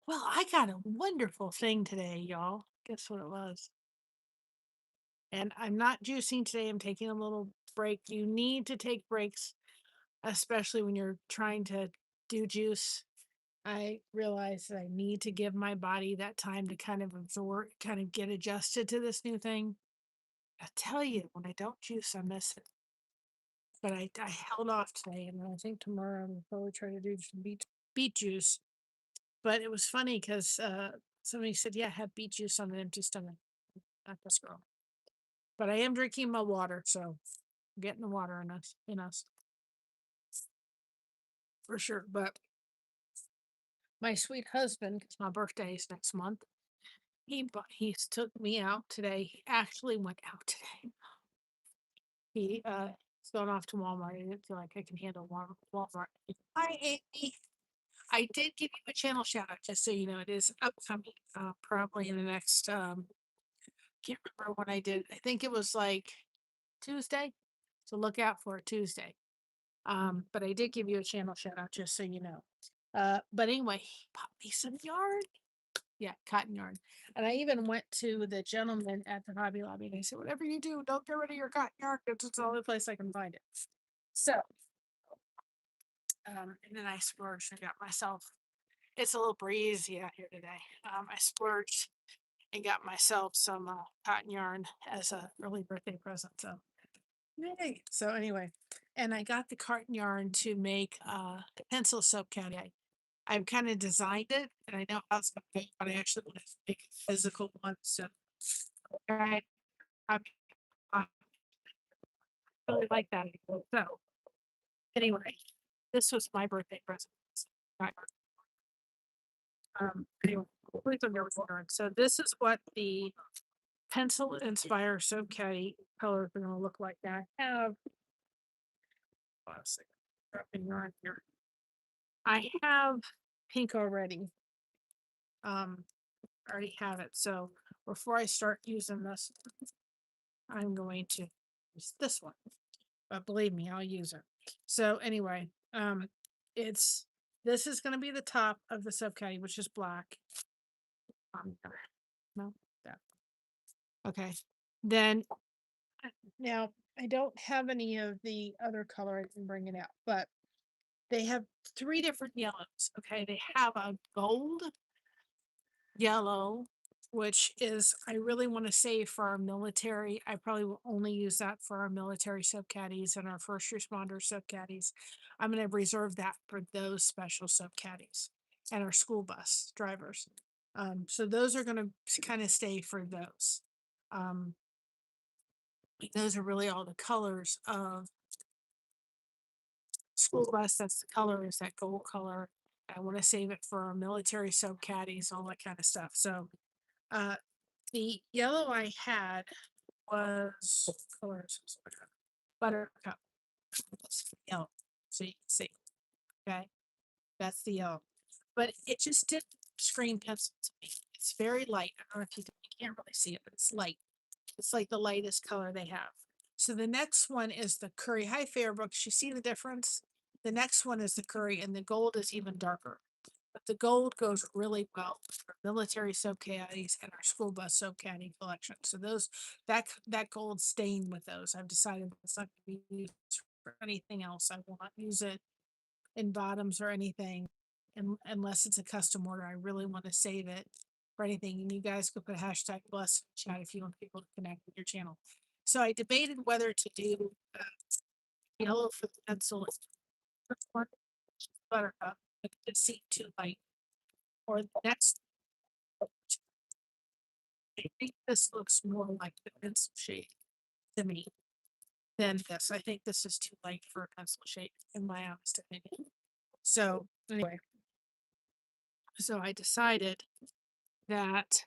Well, I got a wonderful thing today, y'all. Guess what it was? And I'm not juicing today. I'm taking a little break. You need to take breaks, especially when you're trying to do juice. I realize that I need to give my body that time to kind of absorb, kind of get adjusted to this new thing. I tell you, when I don't juice, I miss it. But I held off today, and I think tomorrow I'm probably try to do some beet juice. But it was funny because somebody said, "Yeah, have beet juice on an empty stomach." Not this girl. But I am drinking my water, so getting the water in us for sure. But my sweet husband, 'cause my birthday is next month, he's took me out today. He actually went out today. He's going off to Walmart. I didn't feel like I can handle Walmart. Hi, Amy. I did give you a channel shout out, just so you know. It is upcoming, probably in the next can't remember when I did. I think it was like Tuesday. So look out for it Tuesday. But I did give you a channel shout out, just so you know. But anyway, he bought me some yarn. Yeah, cotton yarn. And I even went to the gentleman at the Hobby Lobby and I said, whatever you do, don't get rid of your cotton yarn because it's the only place I can find it. So, and then I splurged and got myself, it's a little breezy out here today. I splurged and got myself some cotton yarn as a early birthday present. So, yay. So anyway, and I got the cotton yarn to make a pencil soap caddy. I've kind of designed it, and I know how it's going to go, but I actually want to make a physical one. So I, I really like that. So anyway, this was my birthday present. Anyway, please don't get me started. So this is what the pencil inspire soap caddy colors are going to look like. Now I have, let's see, dropping yarn here. I have pink already. I already have it. So before I start using this, I'm going to use this one. But believe me, I'll use it. So anyway, it's this is going to be the top of the soap caddy, which is black. No, that. Okay. Then now I don't have any of the other color I can bring it out, but they have three different yellows. Okay, they have a gold yellow, which is I really want to save for our military. I probably will only use that for our military soap caddies and our first responder soap caddies. I'm going to reserve that for those special soap caddies and our school bus drivers. So those are going to kind of stay for those. Um, those are really all the colors of school bus. That's the color, is that gold color. I want to save it for our military soap caddies, all that kind of stuff. So uh, the yellow I had was colors buttercup. That's yellow. So you can see. Okay. That's the yellow. But it just didn't scream pencil to me. It's very light. I don't know if you can't really see it, but it's light. It's like the lightest color they have. So the next one is the curry. Hi, Fairbrooks. You see the difference? The next one is the curry, and the gold is even darker. But the gold goes really well with our military soap caddies and our school bus soap caddy collection. So those that gold stain with those, I've decided it's not going to be used for anything else. I will not use it in bottoms or anything, unless it's a custom order. I really want to save it for anything. And you guys could put hashtag blessed in chat if you want people to connect with your channel. So I debated whether to do yellow for the pencil, one buttercup, but it seemed too light, or the next. I think this looks more like the pencil shade to me than this. I think this is too light for a pencil shade, in my honest opinion. So anyway, so I decided that,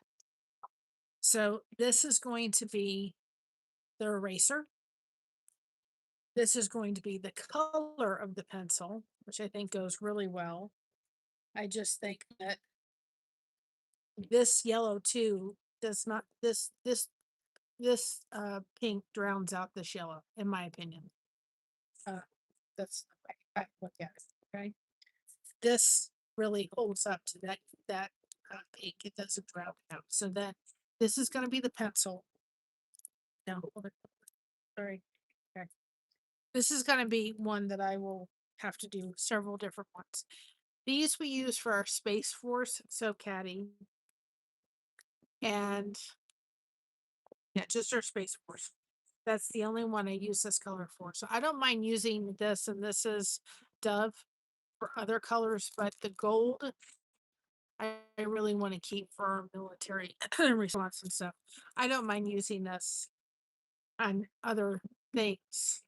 so this is going to be the eraser. This is going to be the color of the pencil, which I think goes really well. I just think that this yellow too does not, this pink drowns out this yellow, in my opinion. That's the way I look at it. Okay. This really holds up to that pink. It doesn't drop out. So then this is going to be the pencil. No, hold it. Sorry. Okay. This is going to be one that I will have to do several different ones. These we use for our Space Force So Caddy. And yeah, just our Space Force. That's the only one I use this color for. So I don't mind using this, and this is Dove for other colors, but the gold I really want to keep for our military response and stuff. I don't mind using this on other things,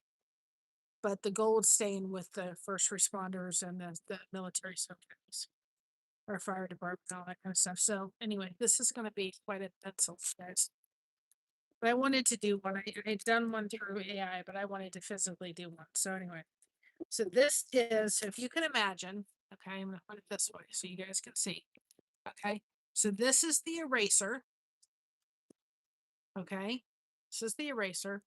but the gold staying with the first responders and the military subjects or fire department, all that kind of stuff. So anyway, this is going to be quite a pencil, guys. But I wanted to do one. I'd done one through AI, but I wanted to physically do one. So anyway, so this is, if you can imagine, okay, I'm going to put it this way so you guys can see. Okay, so this is the eraser. Okay, this is the eraser.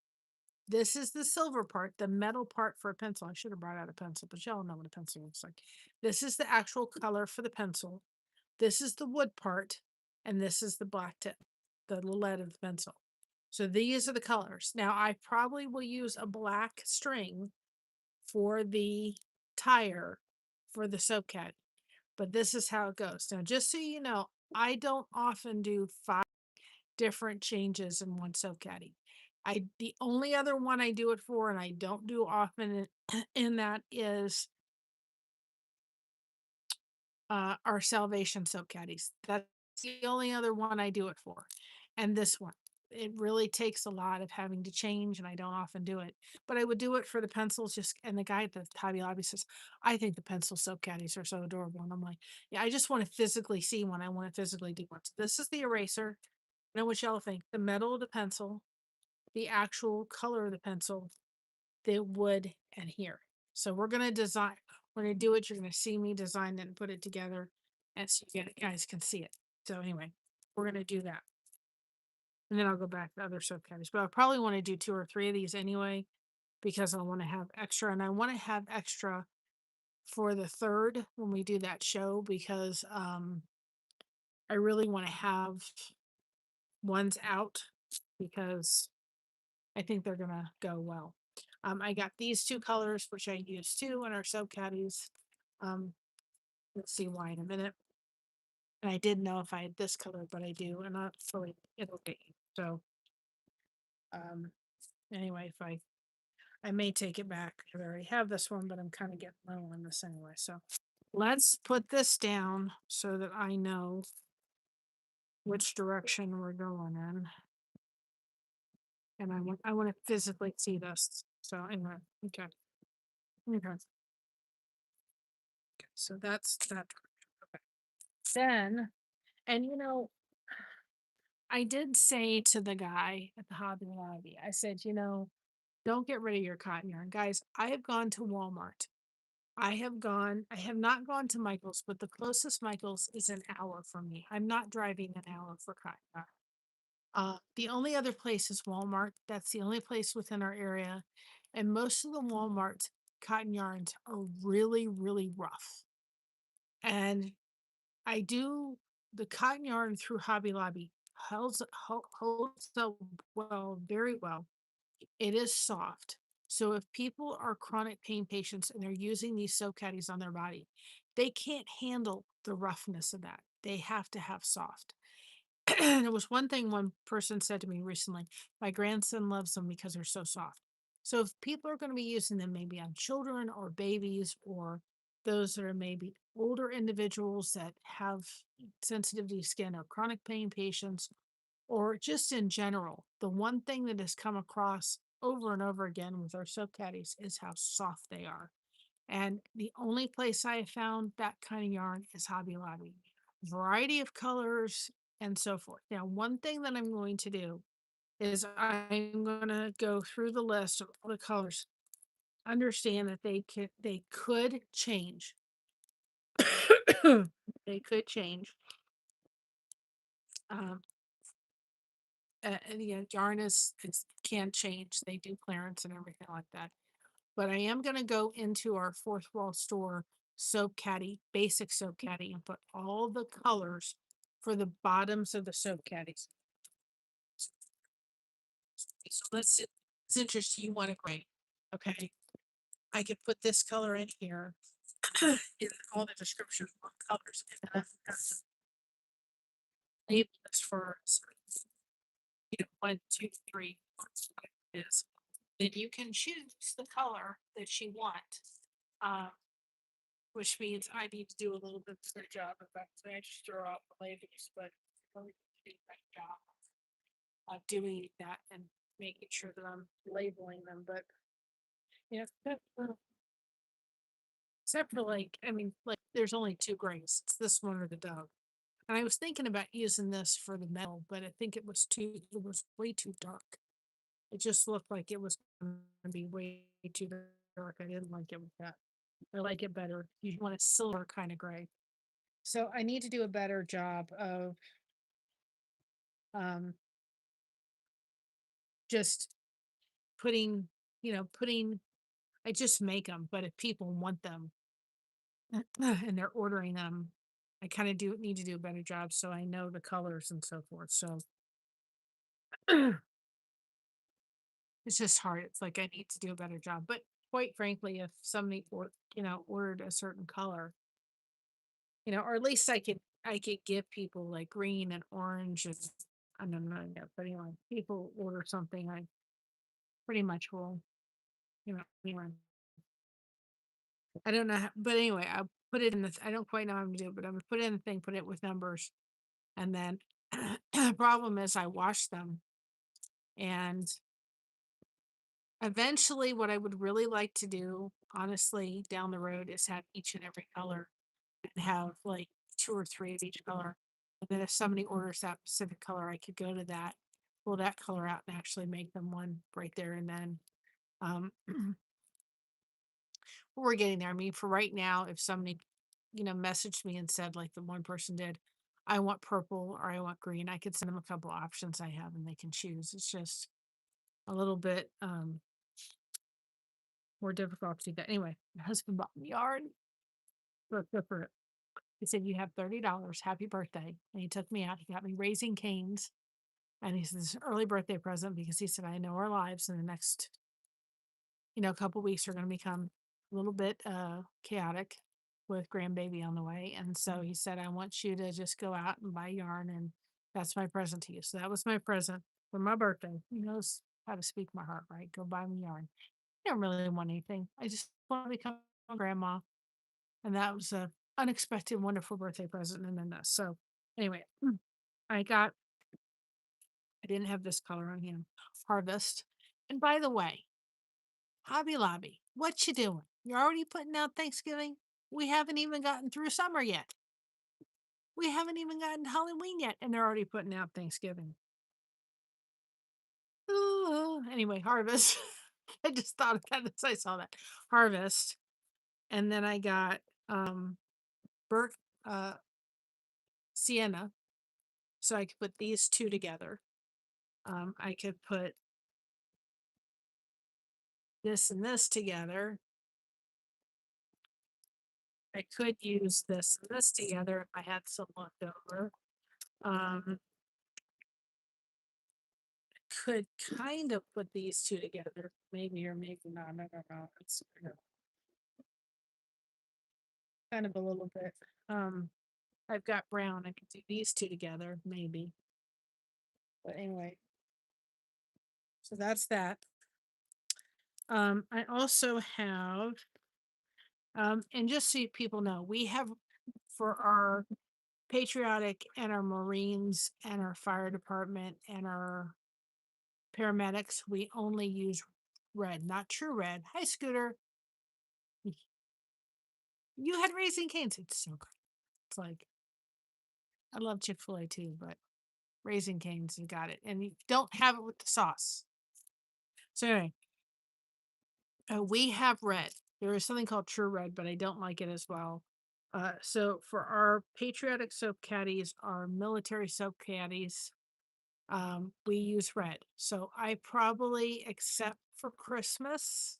This is the silver part, the metal part for a pencil. I should have brought out a pencil, but y'all know what a pencil looks like. This is the actual color for the pencil. This is the wood part, and this is the black tip, the lead of the pencil. So these are the colors. Now I probably will use a black string for the tire for the soap cat, but this is how it goes. Now, just so you know, I don't often do 5 different changes in one soap caddy. The only other one I do it for, and I don't do often in that is our Salvation soap caddies. That's the only other one I do it for. And this one, it really takes a lot of having to change, and I don't often do it. But I would do it for the pencils. Just and the guy at the Hobby Lobby says, "I think the pencil soap caddies are so adorable." And I'm like, "Yeah, I just want to physically see one. I want to physically do one." So this is the eraser. I know what y'all think. The metal of the pencil, the actual color of the pencil, the wood, and here. So we're gonna design. When I do it, you're gonna see me design it and put it together, and so you guys can see it. So anyway, we're gonna do that, and then I'll go back to other subcategories. But I probably want to do 2 or 3 of these anyway because I want to have extra, and I want to have extra for the third when we do that show because I really want to have ones out because I think they're gonna go well. I got these 2 colors, which I used too in our soap caddies. Um, let's see why in a minute. And I didn't know if I had this color, but I do, and hopefully it'll get you. So, um, anyway, if I may take it back. I already have this one, but I'm kind of getting low on this anyway. So let's put this down so that I know which direction we're going in. And I want to physically see this. So anyway, okay. Okay. So that's that. Okay. Then, and I did say to the guy at the Hobby Lobby, I said, don't get rid of your cotton yarn. Guys, I have gone to Walmart. I have not gone to Michael's, but the closest Michael's is an hour from me. I'm not driving an hour for cotton yarn. The only other place is Walmart. That's the only place within our area. And most of the Walmart cotton yarns are really, really rough. And I do the cotton yarn through Hobby Lobby holds up well, very well. It is soft. So if people are chronic pain patients and they're using these soap caddies on their body, they can't handle the roughness of that. They have to have soft. And it was one thing one person said to me recently, my grandson loves them because they're so soft. So if people are going to be using them maybe on children or babies or those that are maybe older individuals that have sensitivity skin or chronic pain patients or just in general, the one thing that has come across over and over again with our soap caddies is how soft they are. And the only place I have found that kind of yarn is Hobby Lobby. Variety of colors and so forth. Now, one thing that I'm going to do is I'm going to go through the list of all the colors. Understand that they could change. They could change. Um, yeah, yarn can change. They do clearance and everything like that. But I am going to go into our fourth wall store soap caddy, basic soap caddy, and put all the colors for the bottoms of the soap caddies. So let's say it's interesting. You want a gray. Okay. I could put this color in here in all the descriptions of colors. And then I've got to label this for one, two, three, whatever it is. Then you can choose the color that you want. Um, which means I need to do a little bit better job of that. I just throw out the labels, but I really need to do a better job of doing that and making sure that I'm labeling them. But yeah, except for like, I mean, like there's only two grays. It's this one or the dove. And I was thinking about using this for the metal, but I think it was way too dark. It just looked like it was going to be way too dark. I didn't like it with that. I like it better. You want a silver kind of gray. So I need to do a better job of um just putting, putting I just make them, but if people want them and they're ordering them, I kind of do need to do a better job so I know the colors and so forth. So it's just hard. It's like I need to do a better job. But quite frankly, if somebody ordered a certain color, or at least I could give people like green and orange and I don't know yet, but anyway, people order something, I pretty much will, anyway. I don't know, but anyway, I put it in the. I don't quite know how to do it, but I'm gonna put it in the thing, put it with numbers, and then the problem is I wash them, and eventually, what I would really like to do, honestly, down the road, is have each and every color and have like two or three of each color, and then if somebody orders that specific color, I could go to that, pull that color out, and actually make them one right there and then. Um, we're getting there. I mean, for right now, if somebody, messaged me and said, like the one person did, I want purple or I want green, I could send them a couple options I have and they can choose. It's just a little bit more difficult to do that. Anyway, my husband bought me yarn. Go for it. He said, "You have $30. Happy birthday." And he took me out. He got me Raising Canes. And he said, "This is an early birthday present," because he said, "I know our lives in the next, couple weeks are going to become a little bit chaotic with grandbaby on the way." And so he said, "I want you to just go out and buy yarn, and that's my present to you." So that was my present for my birthday. He knows how to speak my heart, right? Go buy me yarn. I don't really want anything. I just want to become a grandma. And that was a unexpected, wonderful birthday present. And then this. So anyway, I got, I didn't have this color on hand, Harvest. And by the way, Hobby Lobby, what you doing? You're already putting out Thanksgiving? We haven't even gotten through summer yet. We haven't even gotten Halloween yet, and they're already putting out Thanksgiving. Oh, anyway, Harvest. I just thought of that as I saw that. Harvest. And then I got Burke Sienna. So I could put these two together. I could put this and this together. I could use this and this together if I had some left over. Um, could kind of put these two together, maybe or maybe not. I don't know. It's kind of a little bit. I've got brown. I could do these two together, maybe. But anyway, so that's that. I also have, and just so people know, we have for our patriotic and our Marines and our fire department and our paramedics, we only use red, not true red. Hi, Scooter. You had Raising Canes. It's so good. It's like, I love Chick-fil-A too, but Raising Canes, you got it. And you don't have it with the sauce. So anyway, we have red. There is something called True Red, but I don't like it as well. So for our patriotic soap caddies, our military soap caddies, we use red. So I probably, except for Christmas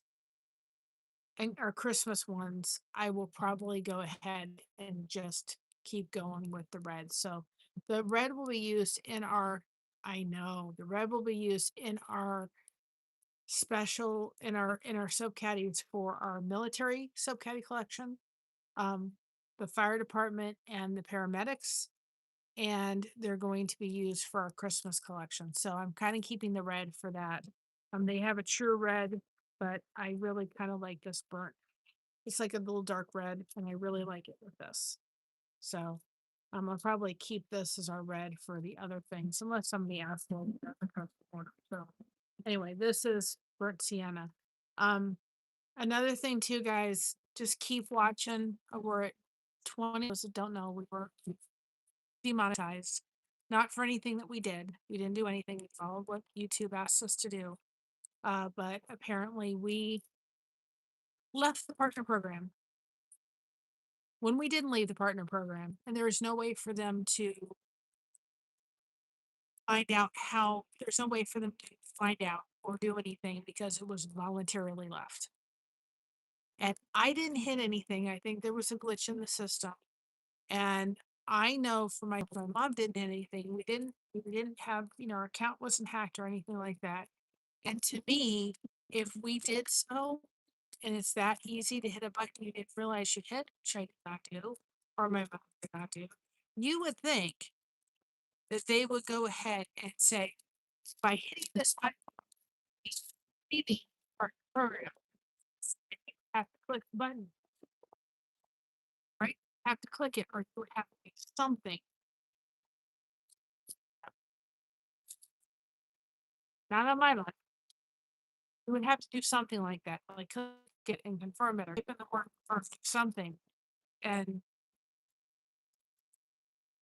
and our Christmas ones, I will probably go ahead and just keep going with the red. So The red will be used in our, I know, the red will be used in our special, in our soap caddies for our military soap caddy collection, um, the fire department and the paramedics, and they're going to be used for our Christmas collection. So I'm kind of keeping the red for that. They have a true red, but I really kind of like this burnt. It's like a little dark red, and I really like it with this. So I'll probably keep this as our red for the other things, unless somebody asks me at the custom order. So anyway, this is burnt sienna. Um, Another thing too, guys, just keep watching. We're at 20. Those that don't know, we were demonetized. Not for anything that we did. We didn't do anything. We followed what YouTube asked us to do. But apparently we left the partner program. When we didn't leave the partner program, and there is no way for them to find out how, there's no way for them to find out or do anything because it was voluntarily left. And I didn't hit anything. I think there was a glitch in the system. And I know for my mom didn't hit anything. We didn't have, our account wasn't hacked or anything like that. And to me, if we did so, and it's that easy to hit a button you didn't realize you hit, which I did not do, or my mom did not do, you would think that they would go ahead and say, by hitting this button, maybe our program, you have to click the button, right? Have to click it, or you would have to do something. Not on my life. You would have to do something like that, like click it and confirm it, or type in the word or something. And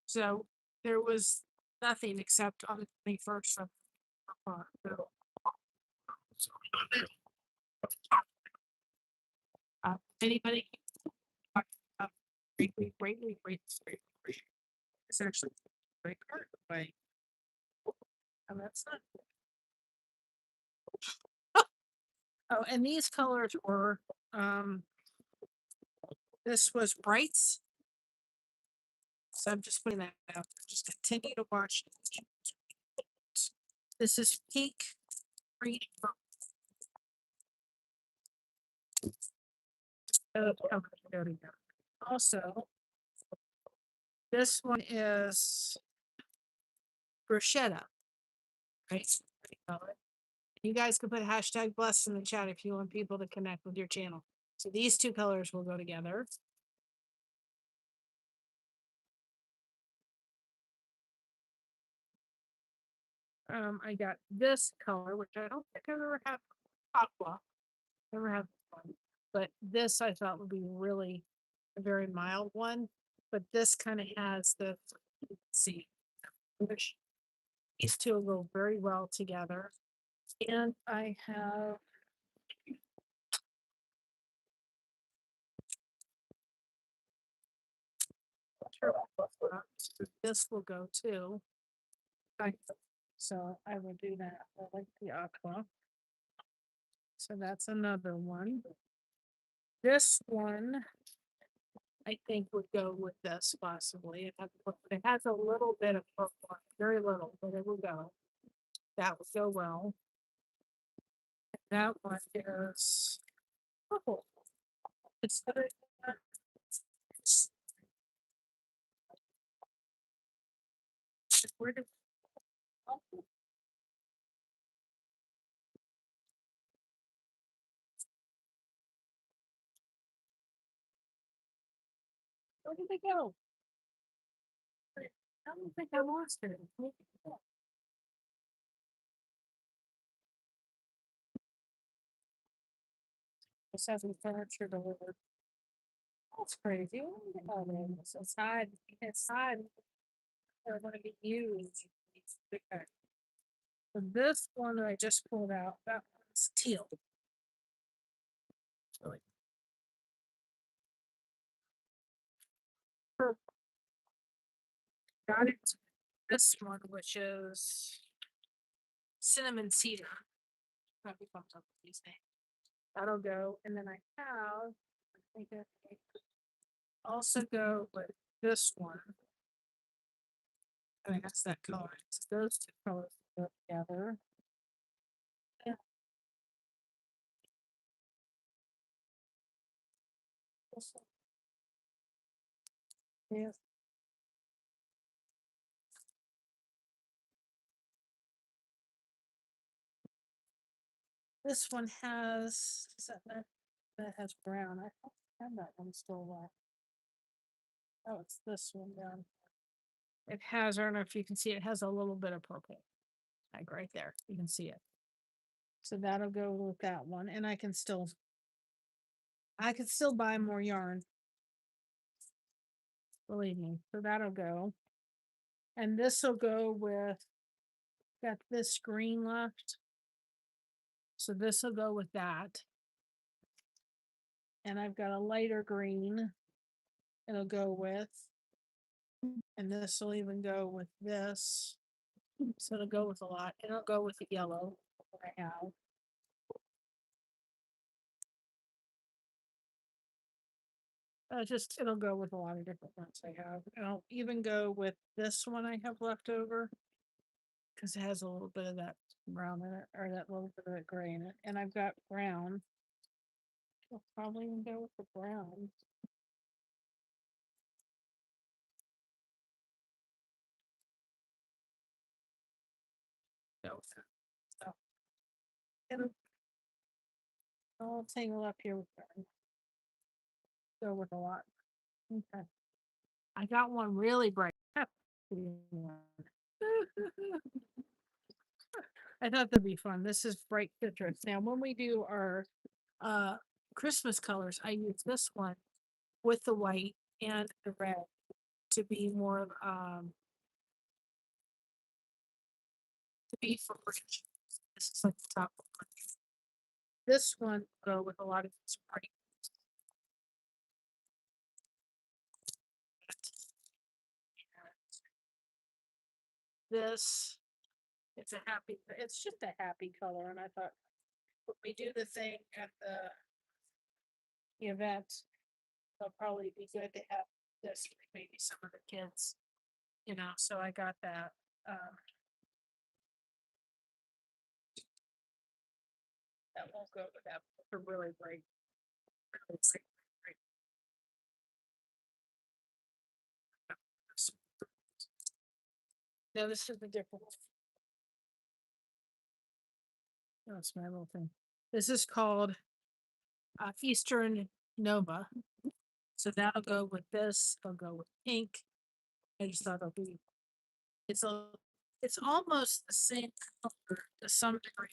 so there was nothing except on the 21st of so, anybody greatly it's actually very hard way. And that's not oh, and these colors were um this was brights. So I'm just putting that out. Just continue to watch. This is pink, green, purple. Also, this one is bruschetta, right? You guys can put hashtag blessed in the chat if you want people to connect with your channel. So these two colors will go together. I got this color, which I don't think I've ever had aqua. Never had one. But this I thought would be really a very mild one. But this kind of has the, let's see, which these two will go very well together. And I have this will go too. So I will do that. I like the aqua. So that's another one. This one, I think would go with this possibly. It has a little bit of purple, very little, but it will go. That would go well. That one is purple. It's where did they go? I don't think I lost it. This hasn't furniture delivered. That's crazy. Oh, man, it's inside. Inside. They're going to be used. Okay. So this one that I just pulled out, that one's teal. Really? Purple. Got it. This one, which is cinnamon cedar. Probably bumped up with these names. That'll go. And then I have, I think I also go with this one. And that's that color. It's those two colors go together. Yeah. Yeah. This one has that has brown. I don't have that one still left. Oh, it's this one down. It has, I don't know if you can see, it has a little bit of purple. Like right there. You can see it. So that'll go with that one. And I can still buy more yarn. Believe me. So that'll go. And this will go with, got this green left. So this will go with that. And I've got a lighter green it'll go with. And this will even go with this. So it'll go with a lot. It'll go with the yellow that I have. It'll go with a lot of different ones I have. And I'll even go with this one I have left over because it has a little bit of that brown in it, or that little bit of that gray in it. And I've got brown. I'll probably even go with the brown. Go with it. So I'll tangle up here with that. Go with a lot. Okay. I got one really bright. I thought that'd be fun. This is bright citrus. Now, when we do our Christmas colors, I use this one with the white and the red to be more of to be for orange. This is like the top one. This one go with a lot of this bright. This it's just a happy color, and I thought when we do the thing at the event, it'll probably be good to have this for maybe some of the kids, so I got that. That won't go with that. They're really bright. Really bright. No, this is the different one. That's my little thing. This is called Eastern Nova. So that'll go with this. It'll go with pink. I just thought it'll be. It's almost the same color to some degree.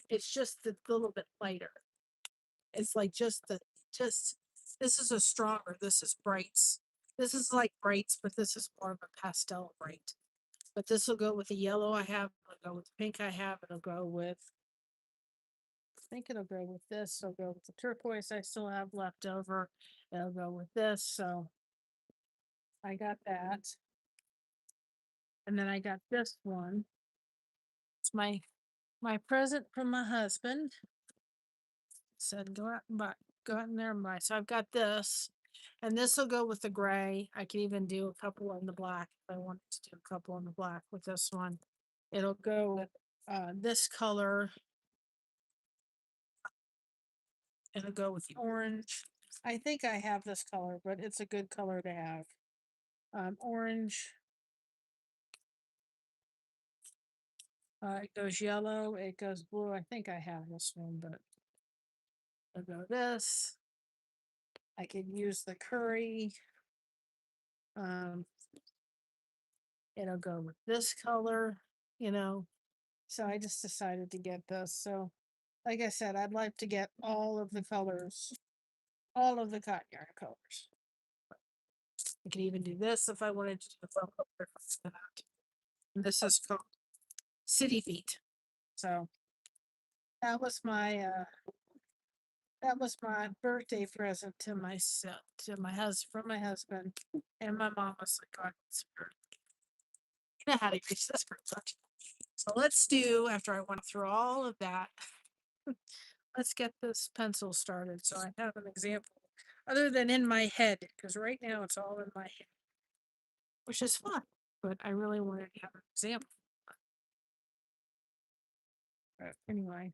It's just a little bit lighter. It's like just this is a stronger. This is brights. This is like brights, but this is more of a pastel bright. But this will go with the yellow I have. It'll go with the pink I have. It'll go with. I think it'll go with this. It'll go with the turquoise I still have left over. It'll go with this. So I got that. And then I got this one. It's my present from my husband. Said go out and buy, go out in there and buy. So I've got this, and this will go with the gray. I can even do a couple on the black if I wanted to do a couple on the black with this one. It'll go with this color. It'll go with the orange. I think I have this color, but it's a good color to have. Orange. It goes yellow. It goes blue. I think I have this one, but I'll go this. I could use the curry. It'll go with this color, So I just decided to get this. So, like I said, I'd like to get all of the colors, all of the cotton yarn colors. I could even do this if I wanted to do a little bit of that. And this is called City Beat. So that was my birthday present to my husband, from my husband, and my mom was like, "God, you know how to use this for such." So let's do, after I went through all of that, let's get this pencil started. So I have an example, other than in my head, because right now it's all in my head, which is fun. but I really wanted to have an example. But anyway,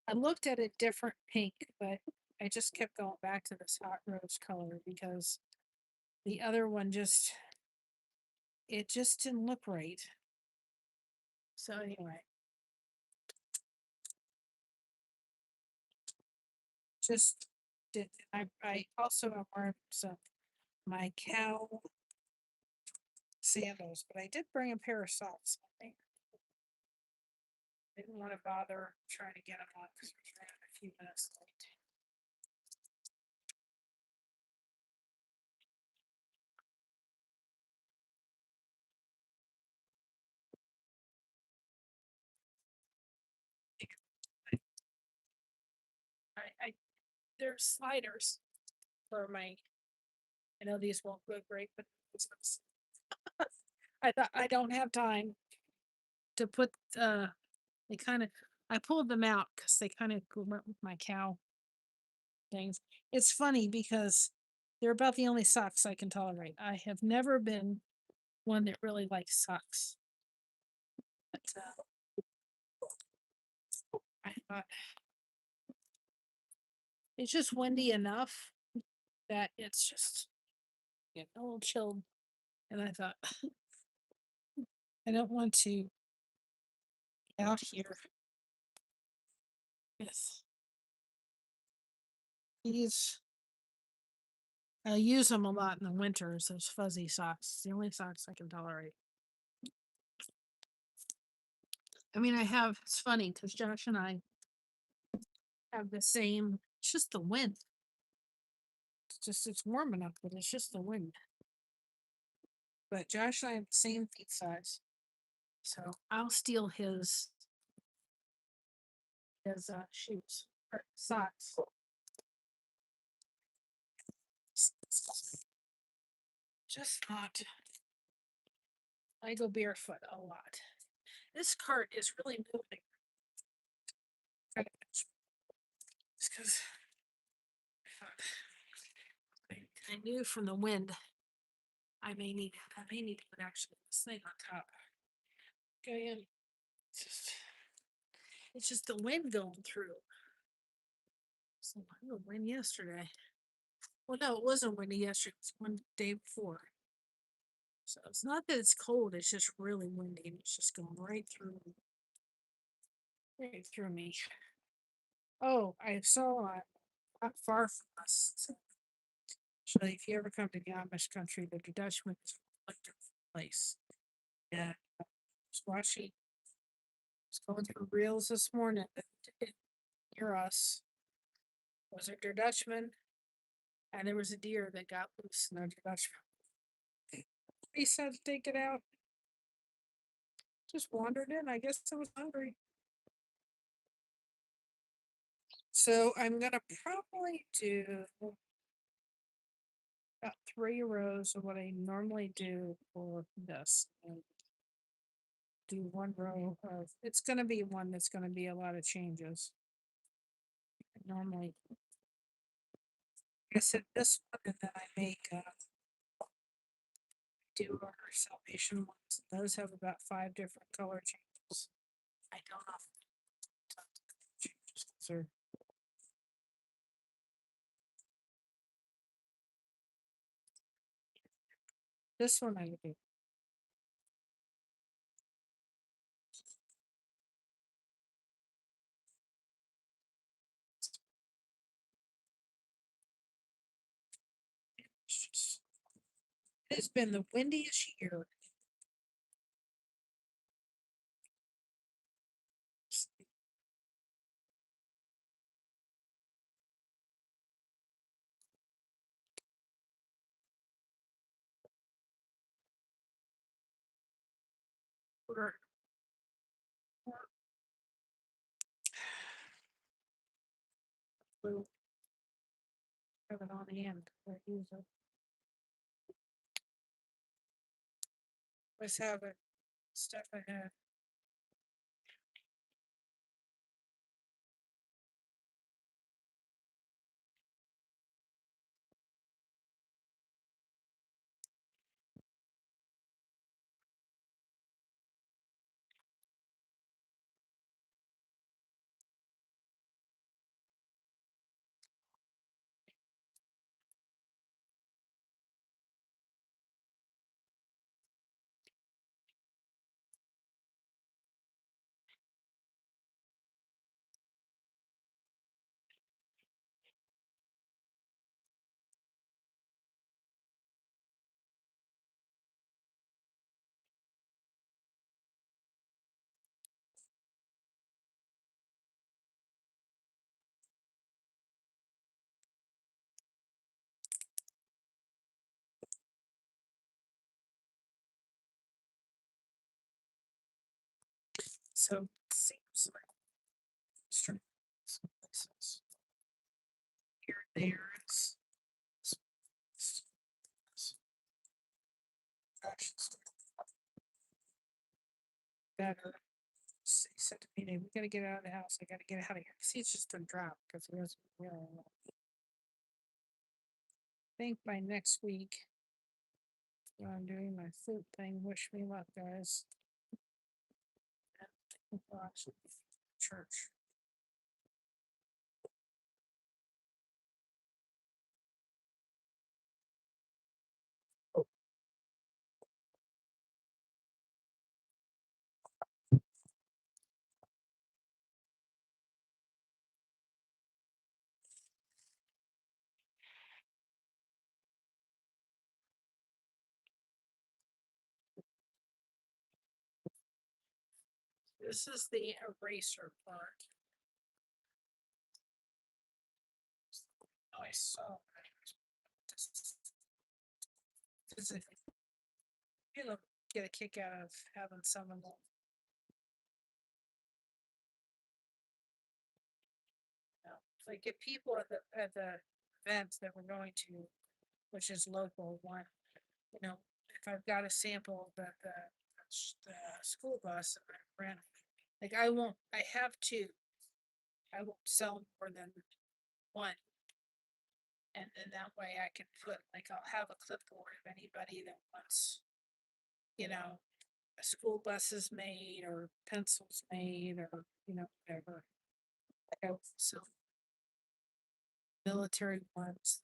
I looked at a different pink, but I just kept going back to this hot rose color because the other one it just didn't look right. So anyway, just did I also am wearing some my cow sandals, but I did bring a pair of socks with me. Didn't want to bother trying to get them on because we're running a few minutes late. I there's sliders for my. I know these won't look great, but I thought I don't have time to put they kind of I pulled them out because they kind of go with my cow things. It's funny because they're about the only socks I can tolerate. I have never been one that really likes socks. But I thought it's just windy enough that it's just getting a little chilled. And I thought I don't want to be out here with these. I use them a lot in the winters, those fuzzy socks. It's the only socks I can tolerate. I mean, it's funny because Josh and I have the same, it's just the wind. It's warm enough, but it's just the wind. But Josh and I have the same feet size. So I'll steal his shoes or socks. Just not. I go barefoot a lot. This cart is really moving. It's because I knew from the wind I may need to put actually this thing on top. Go in. It's just the wind going through. So the wind yesterday. Well, no, it wasn't windy yesterday. It was one day before. So it's not that it's cold. It's just really windy, and it's just going right through me. Oh, I saw not far from us. So if you ever come to the Amish country, the Dutchman is a wonderful place. Yeah, I was watching. I was going through reels this morning near us. Was a Dutchman, and there was a deer that got loose in the Dutchman. He said to take it out. Just wandered in. I guess I was hungry. So I'm gonna probably do about 3 rows of what I normally do for this. And do 1 row of, it's gonna be one that's gonna be a lot of changes. Normally, I said this one, and then I make do our Salvation ones. Those have about 5 different color changes. I don't know if changes are. This one I would do. It's been the windiest year. We're, we'll have it on hand. Let's have it. Stuff I had. So it seems like strange. Some places here and there it's better. He said to me, "Hey, we gotta get out of the house. I gotta get out of here." See, it's just a drop because he was really. I think by next week, when I'm doing my food thing. Wish me luck, guys. Watch church. This is the eraser part. Nice. So, you'll get a kick out of having some of them. Like if people at the events that we're going to, which is local, want, if I've got a sample that the school bus that I rent, like I have two. I won't sell more than one. And then that way I can put, like, I'll have a clipboard of anybody that wants, a school bus is made or pencils made or, whatever. Like I sell military ones.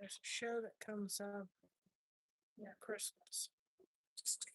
There's a show that comes up near Christmas. Just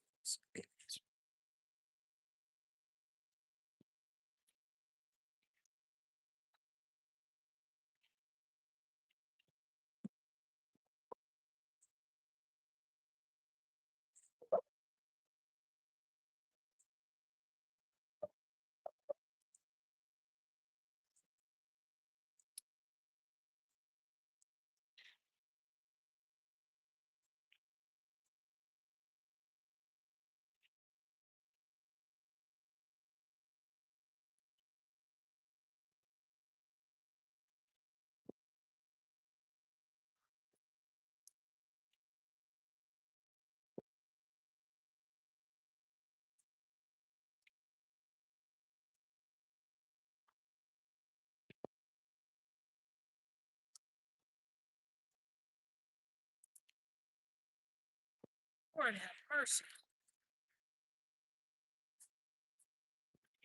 Lord have mercy.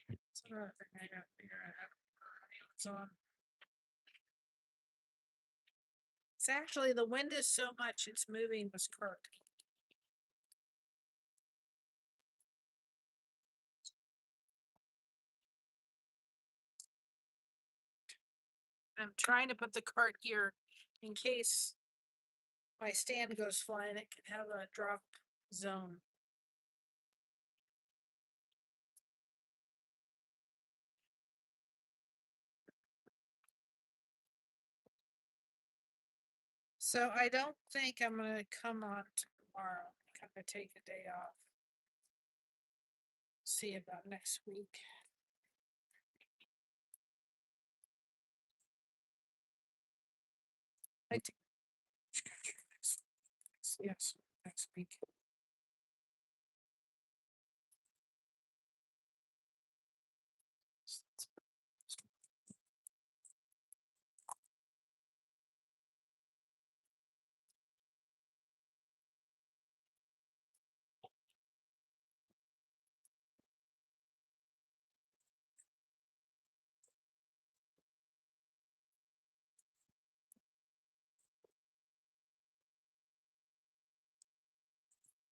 It's another thing I gotta figure out how to put our hands on. It's actually the wind is so much it's moving this cart. I'm trying to put the cart here in case my stand goes flying, it can have a drop zone. So I don't think I'm gonna come on tomorrow. I'm gonna take a day off. See about next week. I think yes, next week.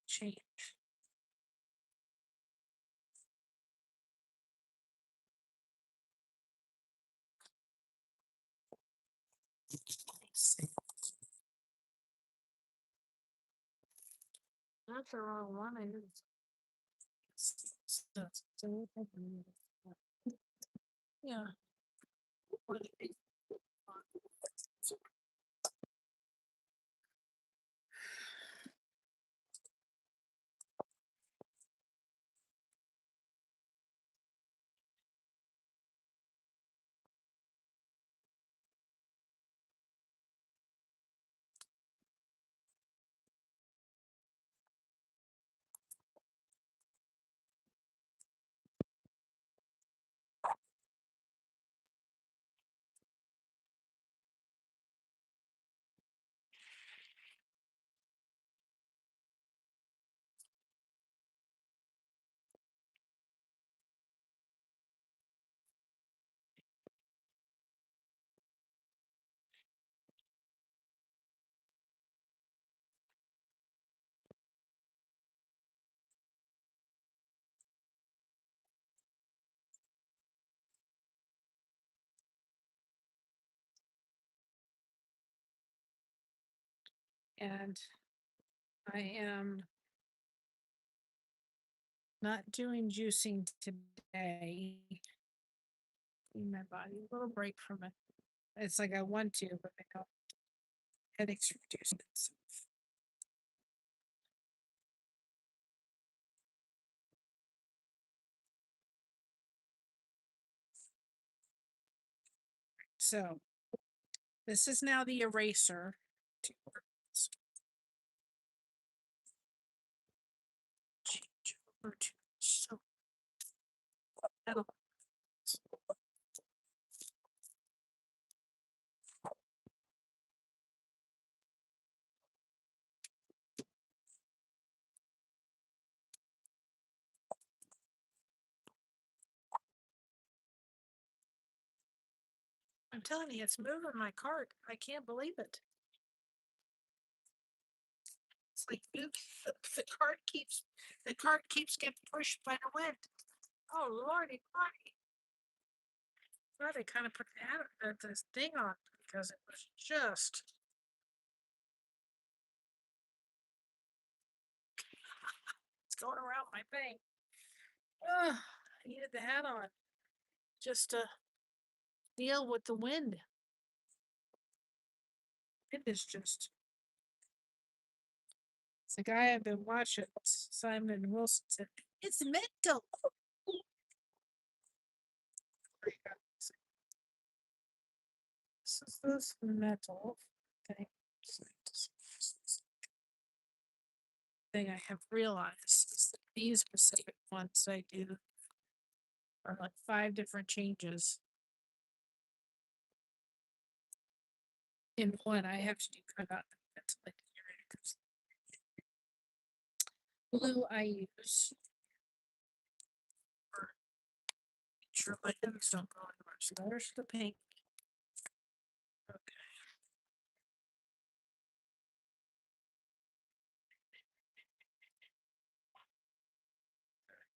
Change. That's the wrong one. I didn't. Yeah. And I am not doing juicing today. Give my body a little break from it. It's like I want to, but I don't. Headaches reduced. So this is now the eraser. Change over to so that'll I'm telling you, it's moving my cart. I can't believe it. It's like the cart keeps getting pushed by the wind. Oh lordy, lordy. Well, they kind of put this thing on because it was just it's going around my thing. I needed the hat on just to deal with the wind. It is just. It's a guy I've been watching, Simon Wilson said, it's mental. This is this metal thing. Thing I have realized is that these specific ones I do are like 5 different changes. In one, I have to do cut out that's like blue I use for sure my ends don't go anywhere. So there's the pink. Okay.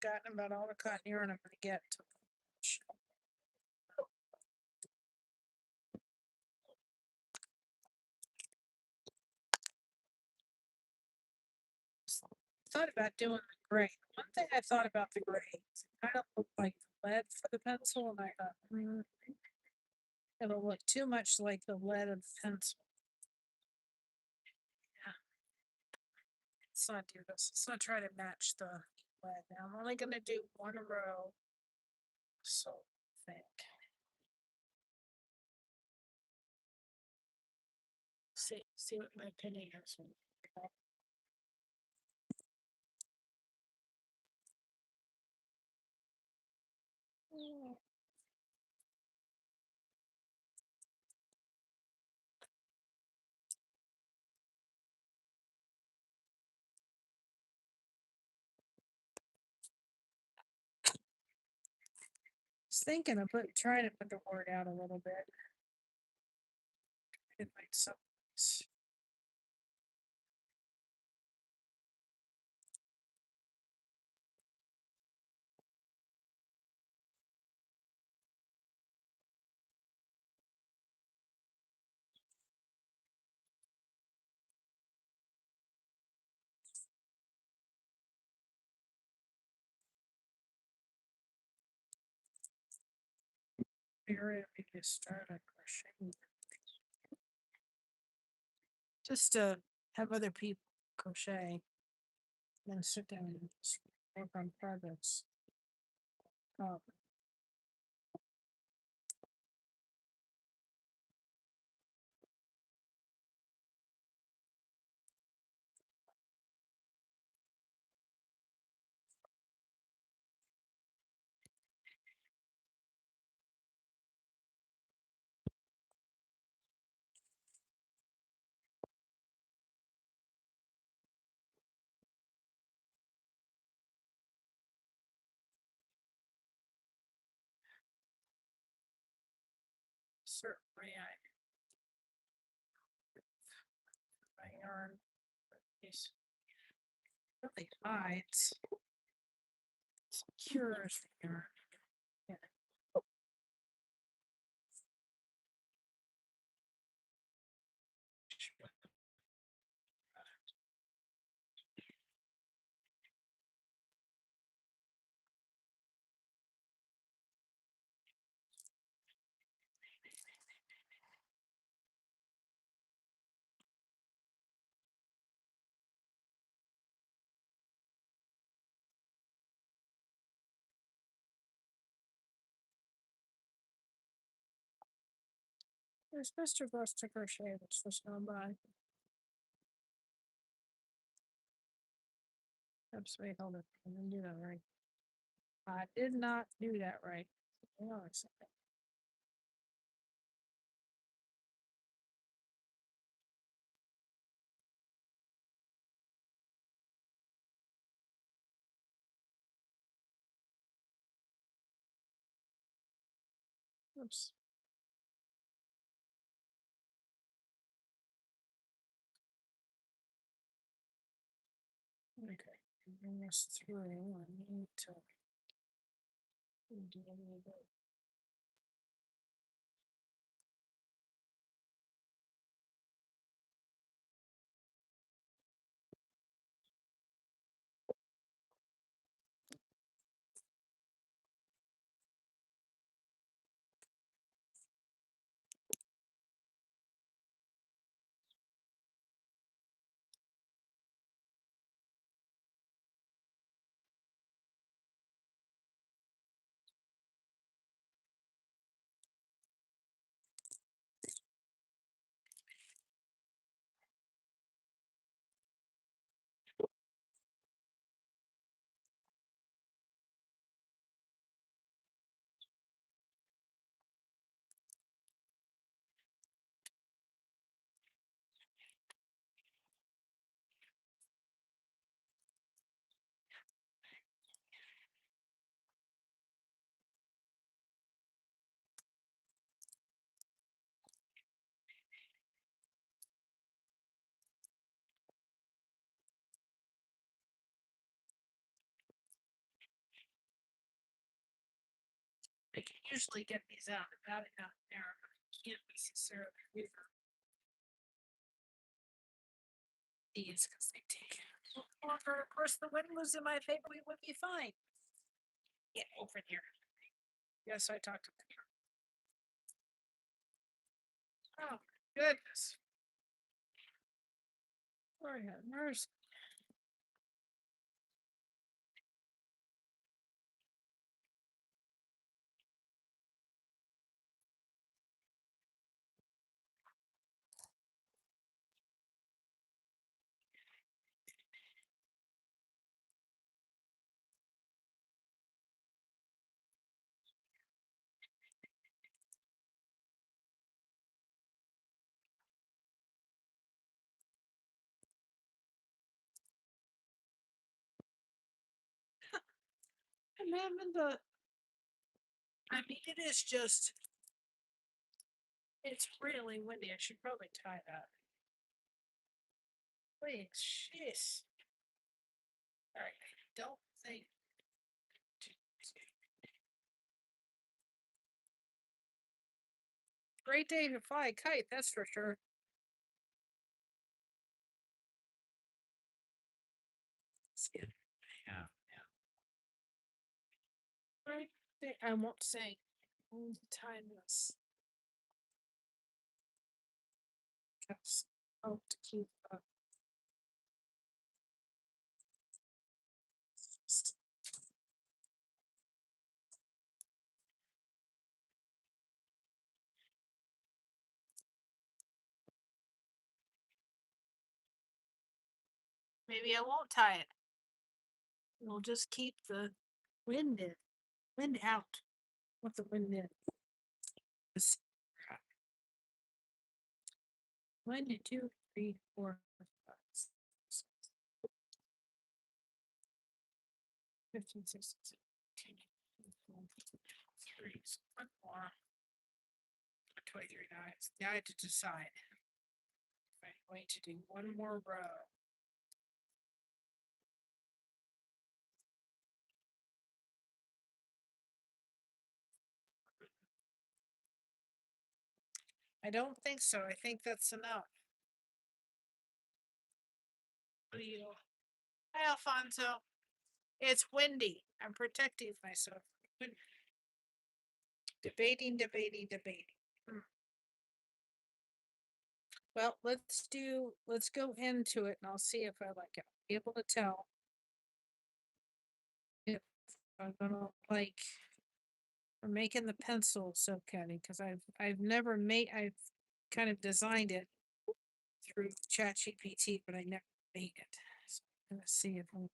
Gotten about all the cotton yarn I'm gonna get. Thought about doing the gray. One thing I thought about the gray is it kind of looked like lead for the pencil, and I thought it'll look too much like the lead of the pencil. Yeah. Let's not do this. Let's not try to match the lead. Now I'm only gonna do one row. So I think. See what my penny is. Was thinking of trying to put the word out a little bit. It might some. area we can start a crochet. Just to have other people crochet, then sit down and just work on projects. Oh, certainly, my yarn is really hides cures yarn. Yeah. There's Mr. Bus to crochet that's just gone by. Oops, wait, hold it. I didn't do that right. I did not do that right. Hang on a second. Oops. Okay. Bring this through. I need to do a little bit. I can usually get these out without it out there. Can't necessarily read these because they take a little longer. Of course, the wind was in my favor. We would be fine. Get over there. Yes, I talked to them. Oh, goodness. Lord have mercy. I'm having the. I mean, it is just. It's really windy. I should probably tie that. Wait, jeez. All right, I don't think. Great day to fly a kite, that's for sure. Yeah, yeah. Right. I won't say going to tie this. Yes. Oh, to keep up. Maybe I won't tie it. We'll just keep the wind in, wind out. What the wind in? This- 1, 2, 3, 4, 5, 6, 15, 16, 17, 3. So one more. 23 dies. Now I have to decide. I'm going to do one more row. I don't think so. I think that's enough. What do you? Hi, Alfonso. It's windy. I'm protecting myself. Debating. Well, let's go into it and I'll see if I like it. I'll be able to tell if I'm gonna like or making the pencil so Caddy, because I've never made I've kind of designed it through ChatGPT, but I never made it. So I'm gonna see if I'm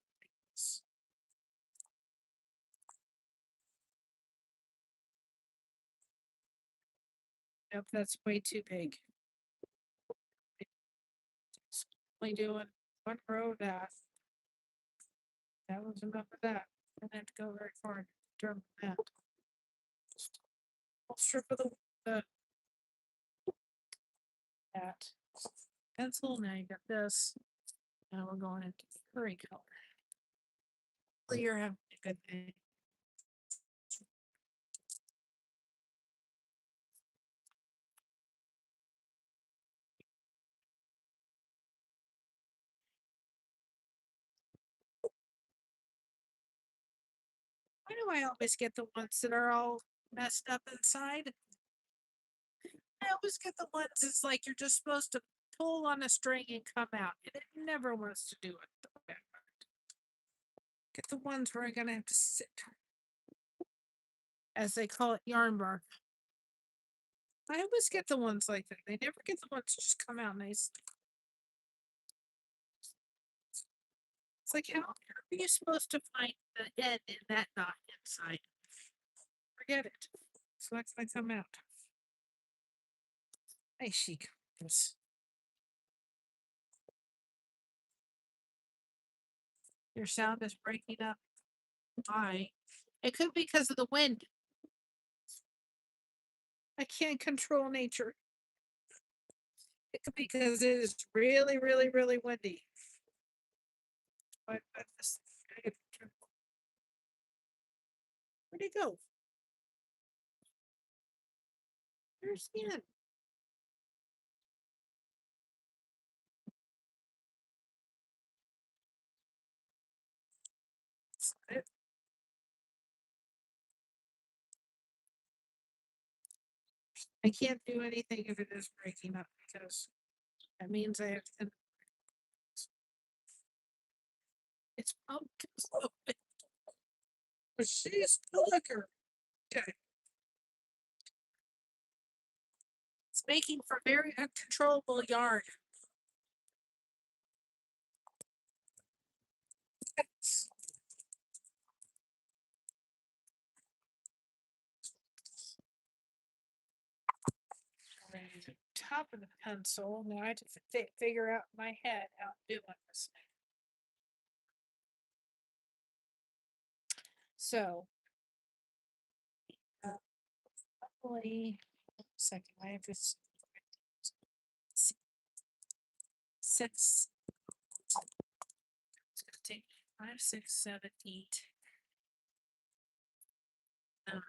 Yep, that's way too big. Only doing one row of that. That was enough of that. I didn't have to go very far to determine that. I'll strip of the that pencil. Now you got this. Now we're going into the curry color. You're having a good day. Why do I always get the ones that are all messed up inside? I always get the ones it's like you're just supposed to pull on a string and come out, and it never wants to do it. Get the ones where I'm gonna have to sit, as they call it, yarn bark. I always get the ones like that. They never get the ones that just come out nice. It's like, how are you supposed to find the end in that knot inside? Forget it. So that's gonna come out. Hey, she comes. Your sound is breaking up. Why? It could be because of the wind. I can't control nature. It could be because it is really windy. Where'd it go? Where's the end? I can't do anything if it is breaking up because that means I have to. It's pumpkin. But she's the liquor. Okay. It's making for very uncontrollable yarn. Top of the pencil. Now I have to figure out in my head how I'm doing this. So, probably second. I have this 6. It's gonna take 5, 6, 7, 8, 9,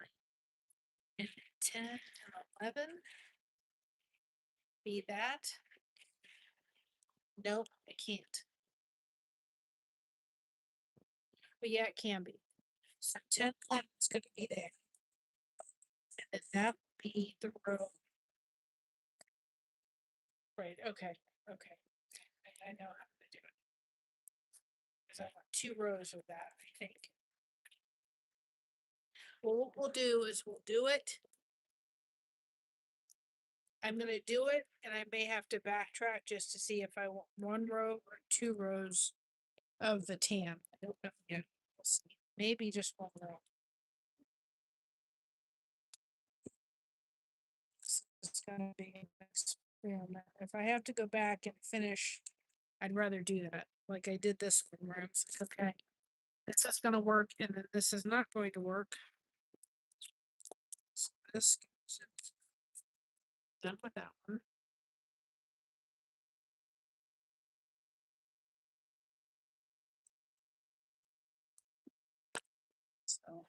and 10, and 11. Be that. Nope, I can't. But yeah, it can be. So 10, 11 is gonna be there. And that would be the row. Right, okay, okay. I know how to do it. Because I want 2 rows of that, I think. Well, what we'll do is we'll do it. I'm gonna do it, and I may have to backtrack just to see if I want 1 row or 2 rows of the tan. I don't know yet. We'll see. Maybe just 1 row. It's gonna be an experiment. If I have to go back and finish, I'd rather do that, like I did this one where I was like, okay, this is gonna work, and then this is not going to work. So this goes in. Done with that one. So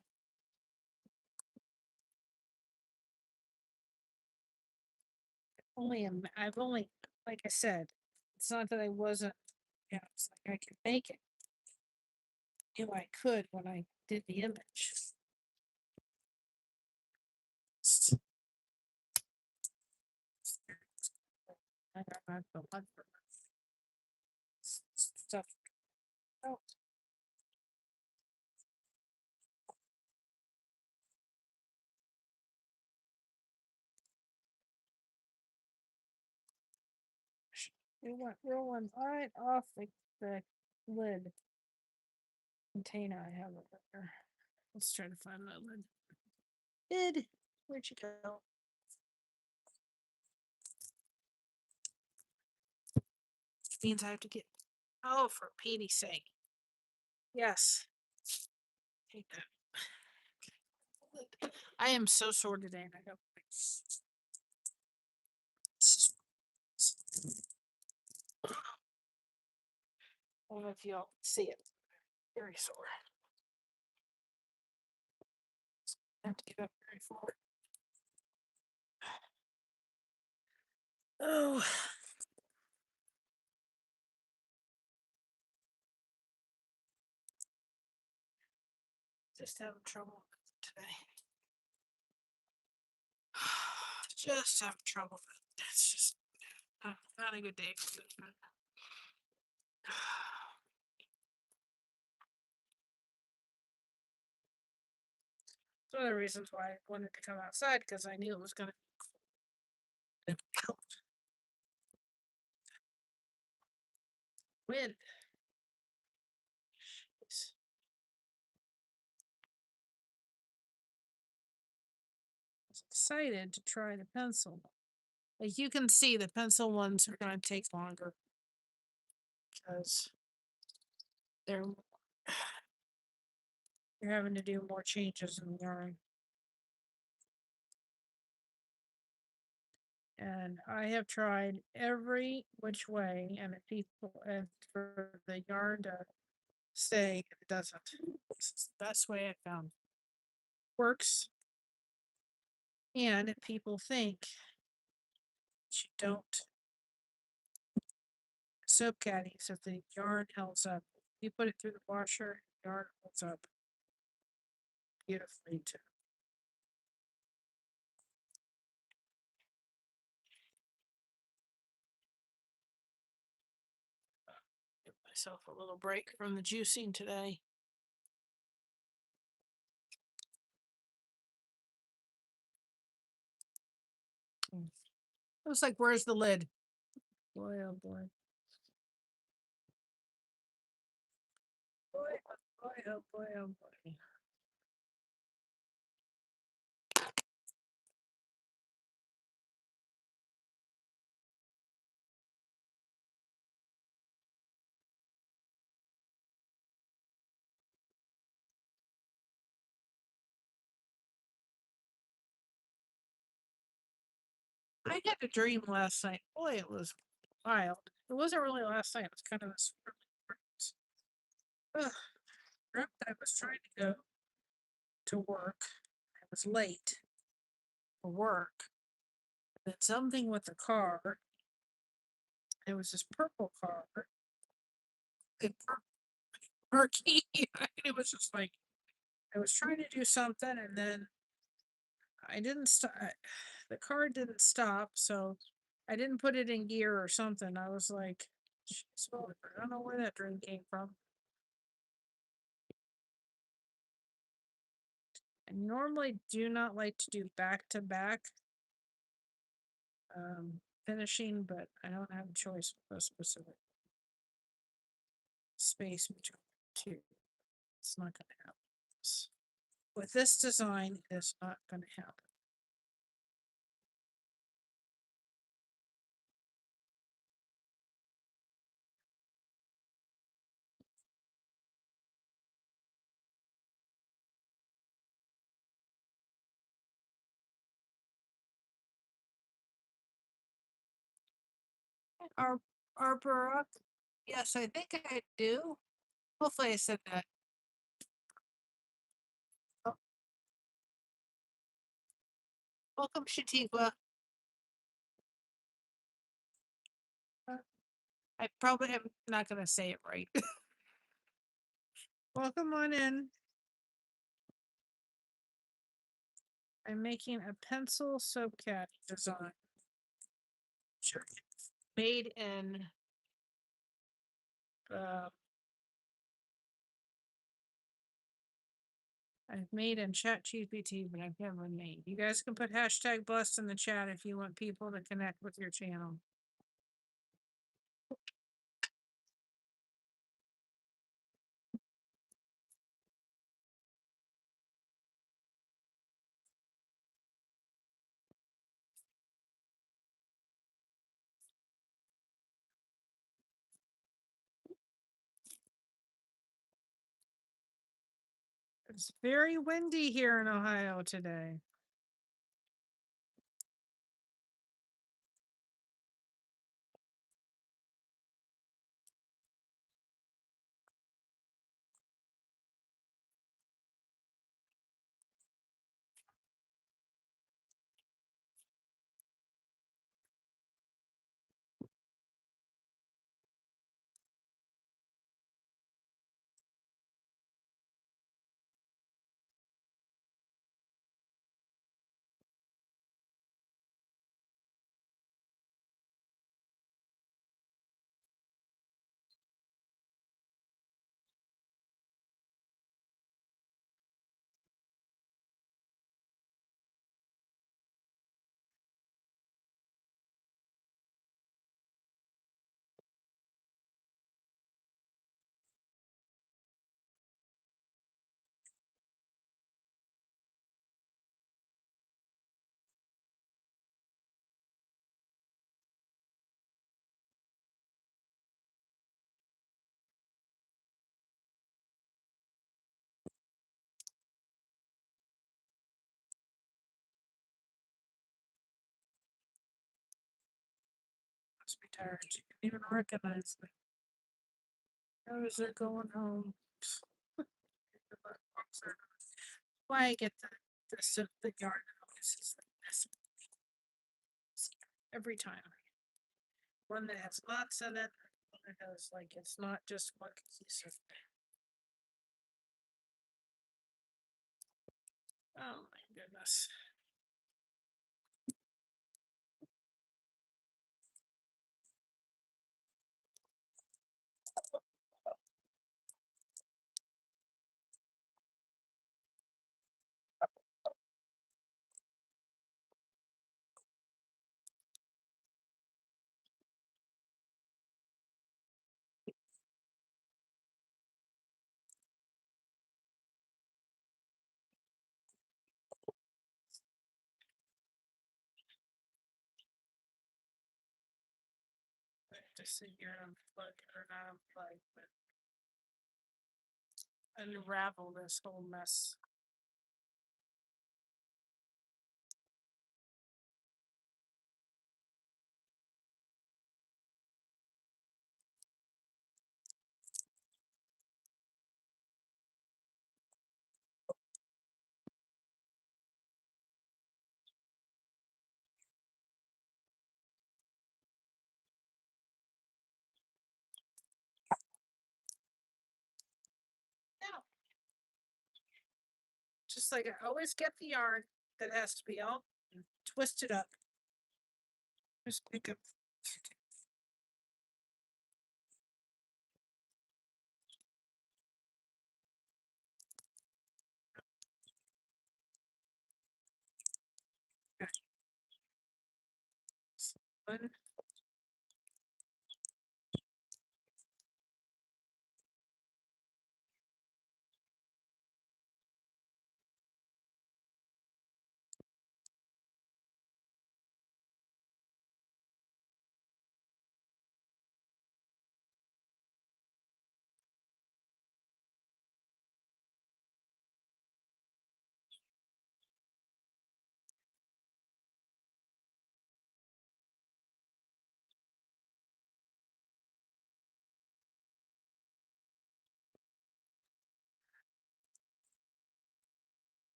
I've only, like I said, it's not that I wasn't, yeah, it's like I can make it. Knew I could when I did the image. I got my blood for stuff. Oh, it went rolling right off the lid container I have over there. Let's try to find my lid. Lid, where'd you go? Which means I have to get. Oh, for Petey's sake. Yes. Take that. I am so sore today, and I don't. I don't know if y'all see it. Very sore. I have to get up very far. Oh. Just having trouble today. Just having trouble. It's just not a good day for this. It's one of the reasons why I wanted to come outside, because I knew it was going to be cold. Wind. Jeez. I was excited to try the pencil. Like you can see, the pencil ones are going to take longer because they're you're having to do more changes in the yarn. And I have tried every which way, and if people, and for the yarn to stay, it doesn't. It's the best way I found. Works. And if people think you don't soap caddies, if the yarn holds up, you put it through the washer, yarn holds up beautifully too. Give myself a little break from the juicing today. I was like, where's the lid? Boy, oh boy. Boy, oh boy, oh boy, oh boy. I had a dream last night. Boy, it was wild. It wasn't really last night. It was kind of a dreamt I was trying to go to work. I was late for work. And then something with the car. It was this purple car. Murky. It was just like I was trying to do something, and then I didn't stop. The car didn't stop, so I didn't put it in gear or something. I was like, "Jeez, well, I don't know where that drink came from." I normally do not like to do back to back finishing, but I don't have a choice with a specific space between the two. It's not going to happen. With this design, it's not going to happen. Our Arbor, yes, I think I do. Hopefully, I said that. Oh, welcome, Shatigua. I probably am not going to say it right. Welcome on in. I'm making a pencil soap cat design. Sure. Made in I've made in Chat GPT, but I've never made. You guys can put hashtag blessed in the chat if you want people to connect with your channel. It's very windy here in Ohio today. Must be tired. You can even recognize me. How is it going home? Why I get the yard noises like this every time. One that has lots in it, one that has like it's not just one cohesive. Oh my goodness. Just sit here and unplug or not unplug, but unravel this whole mess. Now, just like I always get the yarn, that has to be all twisted up. Just pick up. One.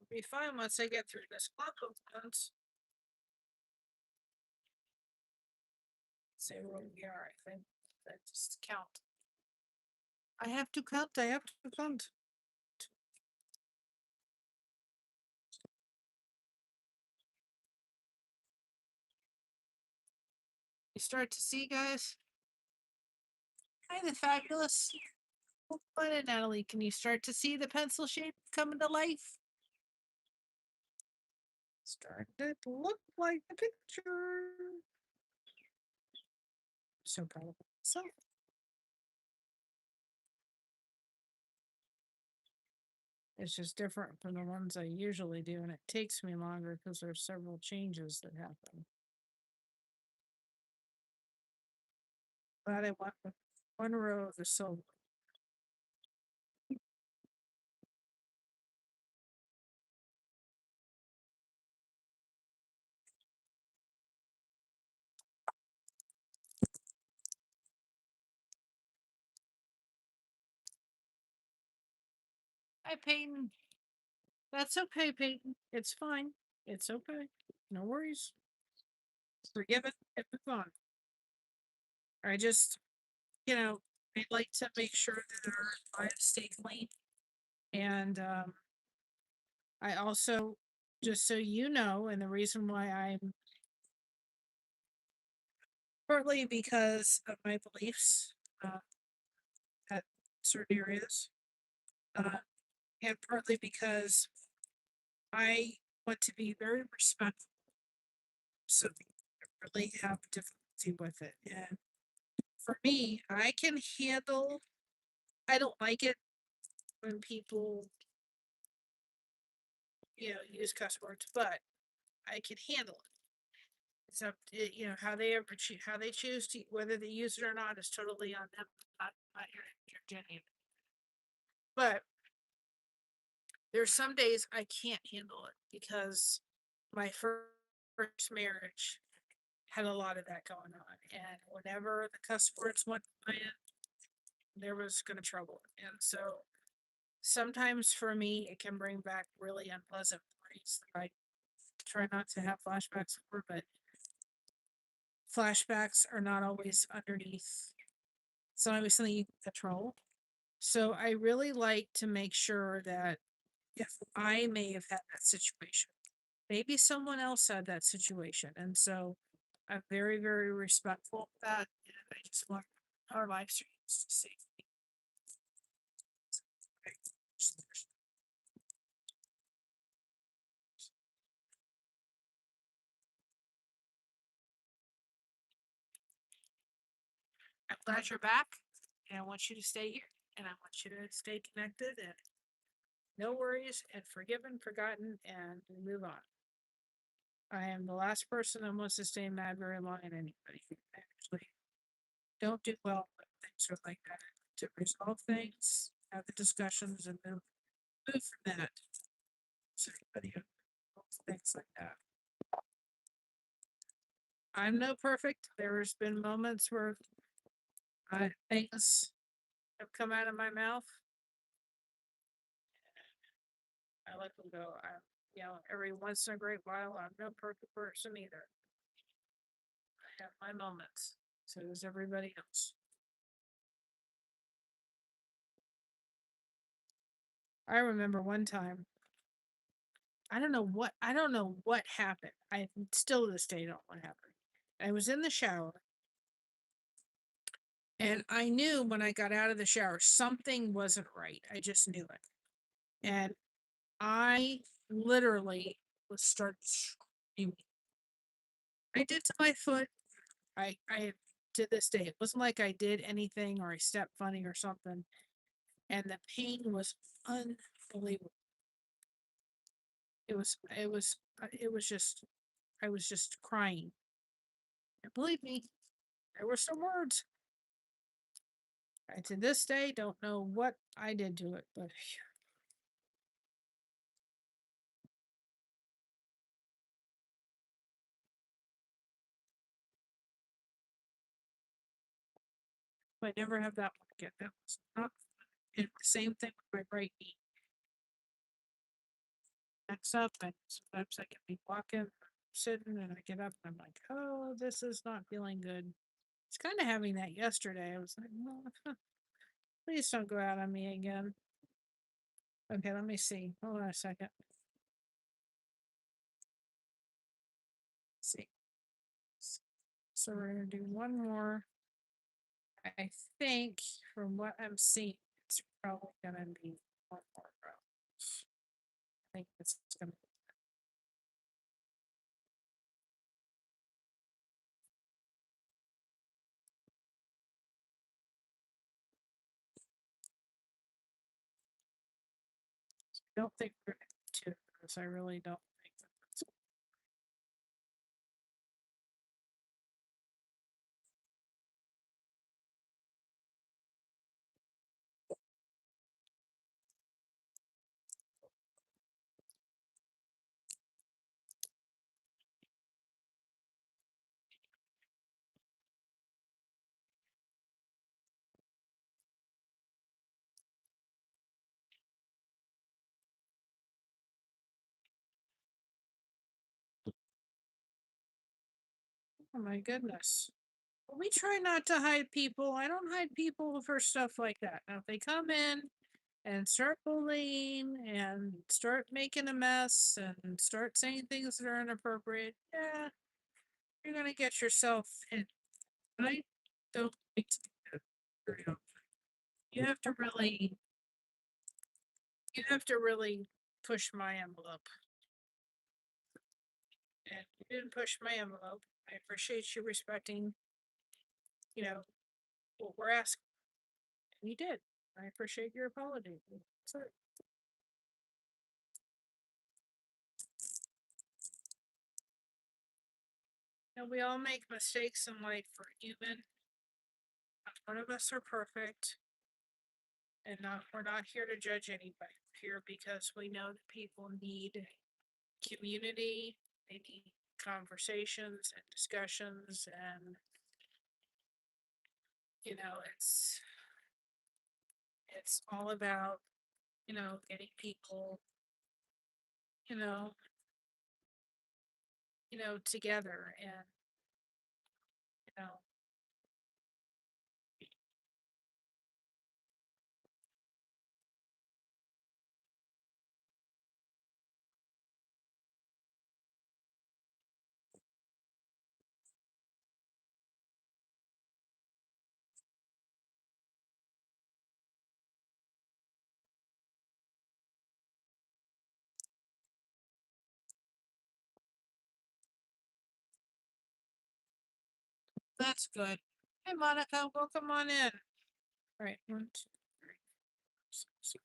Be fine once I get through this clock once. Say where we are, I think. I just count. I have to count. I have to count. You start to see, guys. Hi, the fabulous. Fun and Natalie, can you start to see the pencil shape coming to life? Start to look like the picture. So proud of myself. It's just different from the ones I usually do, and it takes me longer because there's several changes that happen. Glad I went with one row of the silver. Hi, Peyton. That's okay, Peyton. It's fine. It's okay. No worries. Forgive it and move on. I just, I'd like to make sure that our lives stay clean. And I also, just so you know, and the reason why I'm partly because of my beliefs at certain areas, uh, and partly because I want to be very respectful. So I really have difficulty with it. And for me, I can handle, I don't like it when people, use cuss words, but I can handle it. It's up to, how they ever how they choose to, whether they use it or not is totally on them. Not your Jenny. But there's some days I can't handle it because my first marriage had a lot of that going on. And whenever the cuss words went in, there was gonna trouble. And so sometimes for me it can bring back really unpleasant memories that I try not to have flashbacks for, but flashbacks are not always underneath. It's not always something you can control. So I really like to make sure that if I may have had that situation, maybe someone else had that situation. And so I'm very, very respectful of that. And I just want our live streams to see. I'm glad you're back. And I want you to stay here. And I want you to stay connected and no worries and forgiven, forgotten, and move on. I am the last person that wants to stay mad very long at anybody. I actually don't do well when things are like that. To resolve things, have the discussions, and move from that. So everybody things like that. I'm no perfect. There's been moments where things have come out of my mouth. I let them go. Every once in a great while, I'm no perfect person either. I have my moments. So does everybody else. I remember one time I don't know what happened. I still to this day don't know what happened. I was in the shower and I knew when I got out of the shower something wasn't right. I just knew it. And I literally was start screaming. I did to my foot. I to this day, it wasn't like I did anything or I stepped funny or something. And the pain was unbelievable. It was just I was just crying. And believe me, there were some words. I to this day don't know what I did to it, but I never have that one again. That was not and the same thing with my right knee. Next up, and sometimes I can be walking, sitting, and I get up and I'm like, oh, this is not feeling good. It's kind of having that yesterday. I was like, well, please don't go out on me again. Okay, let me see. Hold on a second. Let's see. So we're gonna do one more. I think from what I'm seeing, it's probably gonna be one more row. I think it's gonna. I don't think we're gonna do two because I really don't think that that's. Oh my goodness. Well, we try not to hide people. I don't hide people for stuff like that. Now, if they come in and start bullying and start making a mess and start saying things that are inappropriate, yeah, you're gonna get yourself in. I don't like to do that very often. You have to really, you have to really push my envelope. And you didn't push my envelope. I appreciate you respecting, you know, what we're asking. And you did. I appreciate your apology. So, we all make mistakes in life. For human. None of us are perfect. And we're not here to judge anybody. We're here because we know that people need community, they need conversations and discussions, and it's all about getting people you know together, and you know that's good. Hey, Monica, welcome on in. All right, 1, 2, 3, 4, 6.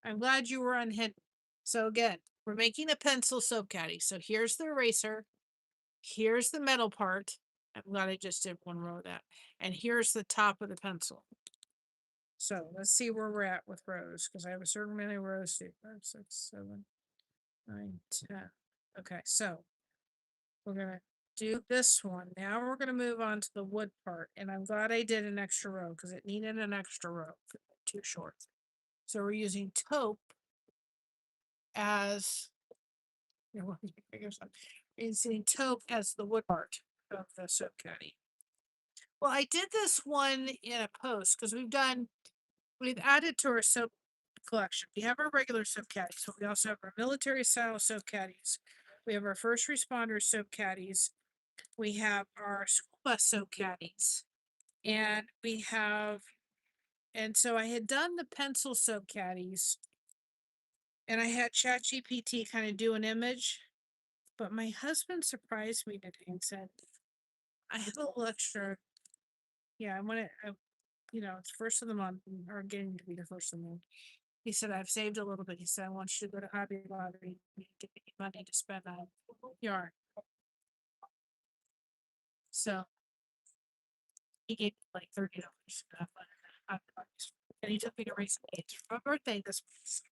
I'm glad you were unhidden. So again, we're making a pencil soap caddy. So here's the eraser. Here's the metal part. I'm glad I just did one row of that. And here's the top of the pencil. So let's see where we're at with rows, because I have a certain many rows to 5, 6, 7, 9, 10. Okay, so we're gonna do this one. Now we're gonna move on to the wood part. And I'm glad I did an extra row because it needed an extra row. Too short. So we're using taupe as using taupe as the wood part of the soap caddy. Well, I did this one in a post because we've done we've added to our soap collection. We have our regular soap caddies, but we also have our military style soap caddies. We have our first responder soap caddies. We have our school bus soap caddies. And we have, and so I had done the pencil soap caddies, and I had ChatGPT kind of do an image, but my husband surprised me today and said, I have a little extra. Yeah, I want to, it's first of the month, or getting to be the first of the month. He said, I've saved a little bit. He said, I want you to go to Hobby Lobby and give me money to spend on yarn. So he gave me like $30. And he took me to race dates for my birthday this month.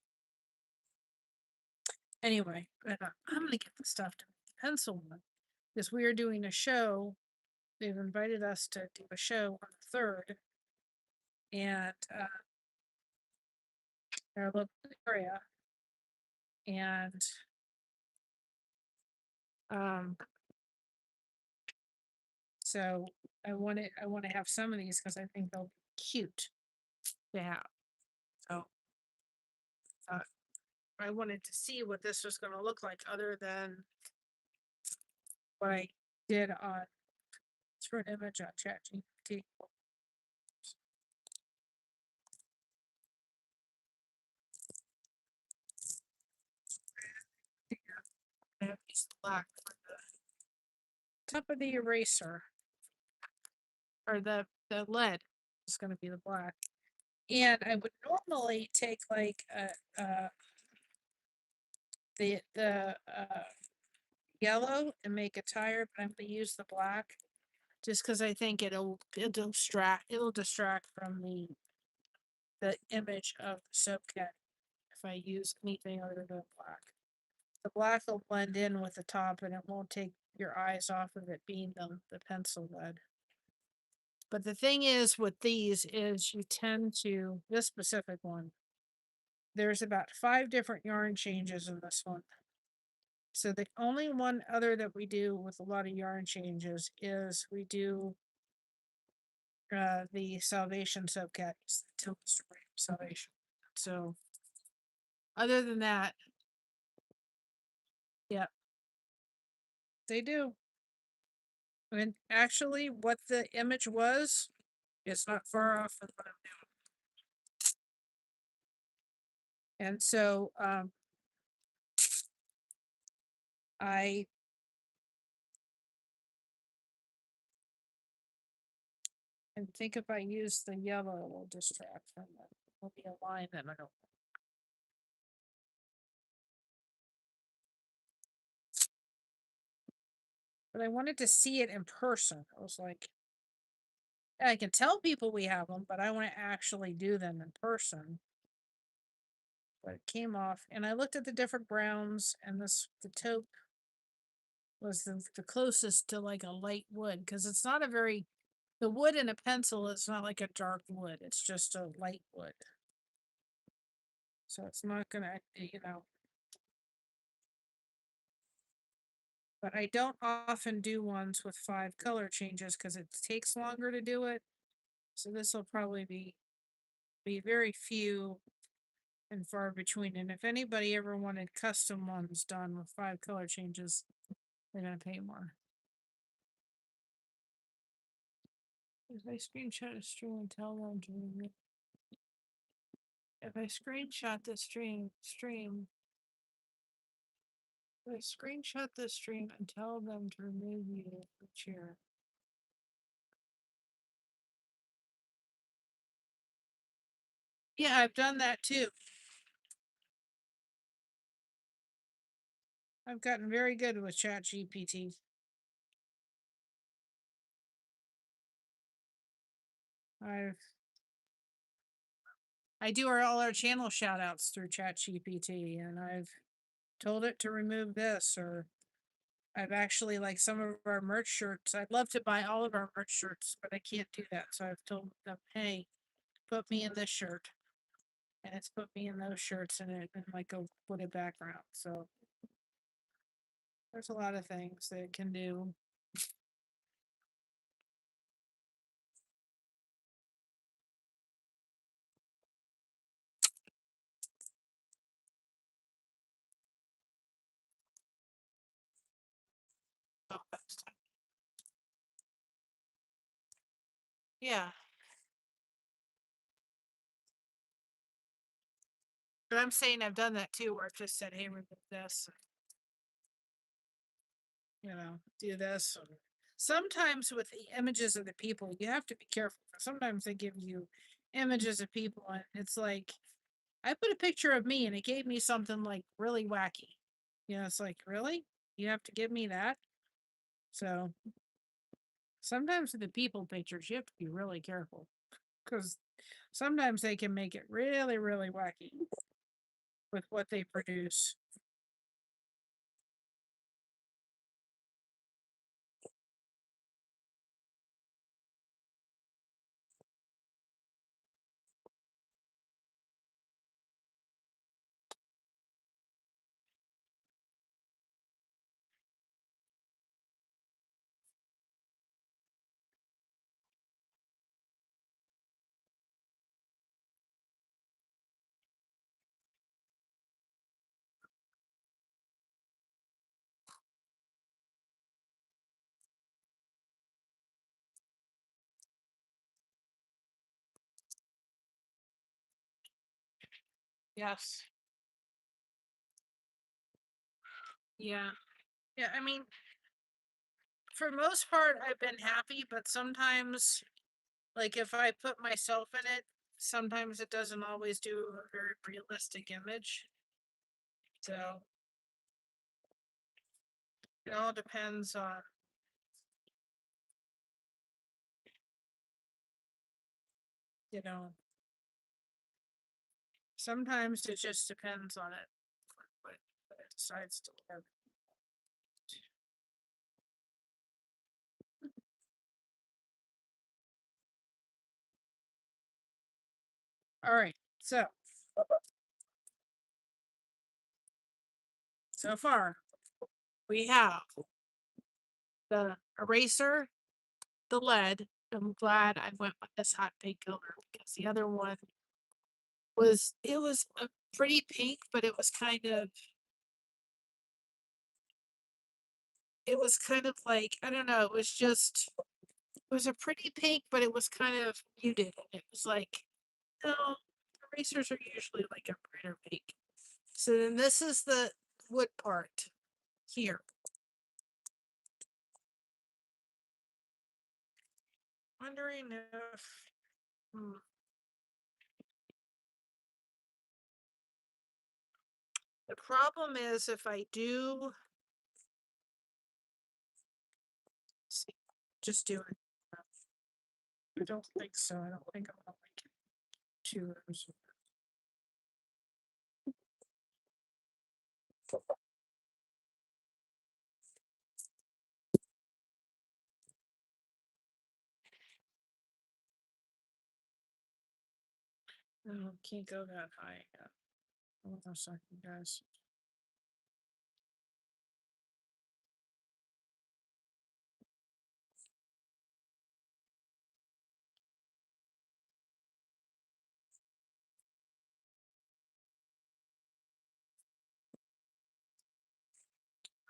Anyway, I'm gonna get the stuff to make the pencil one because we are doing a show. They've invited us to do a show on the 3rd, and our local area, and so I want to have some of these because I think they'll be cute to have. So I wanted to see what this was going to look like other than what I did on, for an image on ChatGPT. I have these black for the top of the eraser, or the lead is going to be the black. And I would normally take like the yellow and make a tire, but I'm going to use the black just because I think it'll distract from the image of the soap cat if I use anything other than black. The black will blend in with the top and it won't take your eyes off of it being the pencil lead. But the thing is with these is you tend to, this specific one, there's about 5 different yarn changes in this one. So the only one other that we do with a lot of yarn changes is we do the Salvation soap caddies, the Tilt Salvation. So other than that, yeah, they do. And actually what the image was, it's not far off of what I'm doing. And so I think if I use the yellow, it will distract from it. Will be a line that I don't. But I wanted to see it in person. I was like, I can tell people we have them, but I want to actually do them in person. But it came off, and I looked at the different browns, and the taupe was the closest to like a light wood because it's not a very, the wood in a pencil is not like a dark wood, it's just a light wood. So it's not gonna, but I don't often do ones with 5 color changes because it takes longer to do it. So this will probably be very few and far between. And if anybody ever wanted custom ones done with 5 color changes, they're gonna pay more. If I screenshot a stream and tell them to remove, if I screenshot the stream, if I screenshot the stream and tell them to remove you the chair. Yeah, I've done that too. I've gotten very good with ChatGPT. I do all our channel shout outs through ChatGPT, and I've told it to remove this, or I've actually, like some of our merch shirts, I'd love to buy all of our merch shirts, but I can't do that. So I've told them, hey, put me in this shirt. And it's put me in those shirts and it in like a wooded background. So there's a lot of things that it can do. Yeah. But I'm saying I've done that too, where I've just said, hey, remove this, do this. Sometimes with the images of the people, you have to be careful. Sometimes they give you images of people, and it's like, I put a picture of me and it gave me something like really wacky. It's like, really? You have to give me that? So sometimes with the people pictures, you have to be really careful because sometimes they can make it really, really wacky with what they produce. Yes. Yeah. Yeah. I mean, for most part, I've been happy, but sometimes, like if I put myself in it, sometimes it doesn't always do a very realistic image. So it all depends on, you know, sometimes it just depends on it, what it decides to work. All right. So far we have the eraser, the lead. I'm glad I went with this hot pink color because the other one it was a pretty pink, but it was kind of like, I don't know, it was a pretty pink, but it was kind of muted. It was like, no, erasers are usually like a brighter pink. So then this is the wood part here. Wondering if, the problem is if I do, see, just do it. I don't think so. I don't think I'm gonna like it too. No, can't go that high. Hold on a second, guys.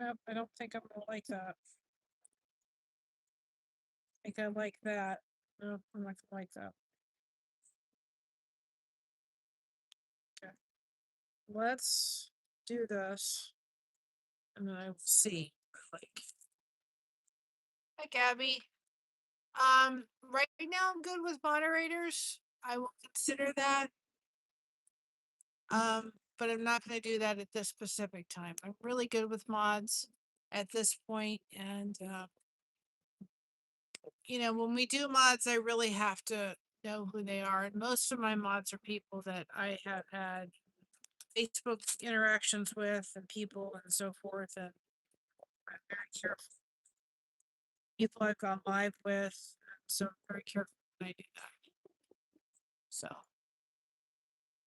Yep, I don't think I'm gonna like that. I think I like that. No, I'm not gonna like that. Okay. Let's do this. And then I will see. Like, hi Gabby. Right now I'm good with moderators. I will consider that. But I'm not gonna do that at this specific time. I'm really good with mods at this point, and when we do mods, I really have to know who they are. And most of my mods are people that I have had Facebook interactions with and people and so forth. And I'm very careful. People I've gone live with, so I'm very careful when I do that. So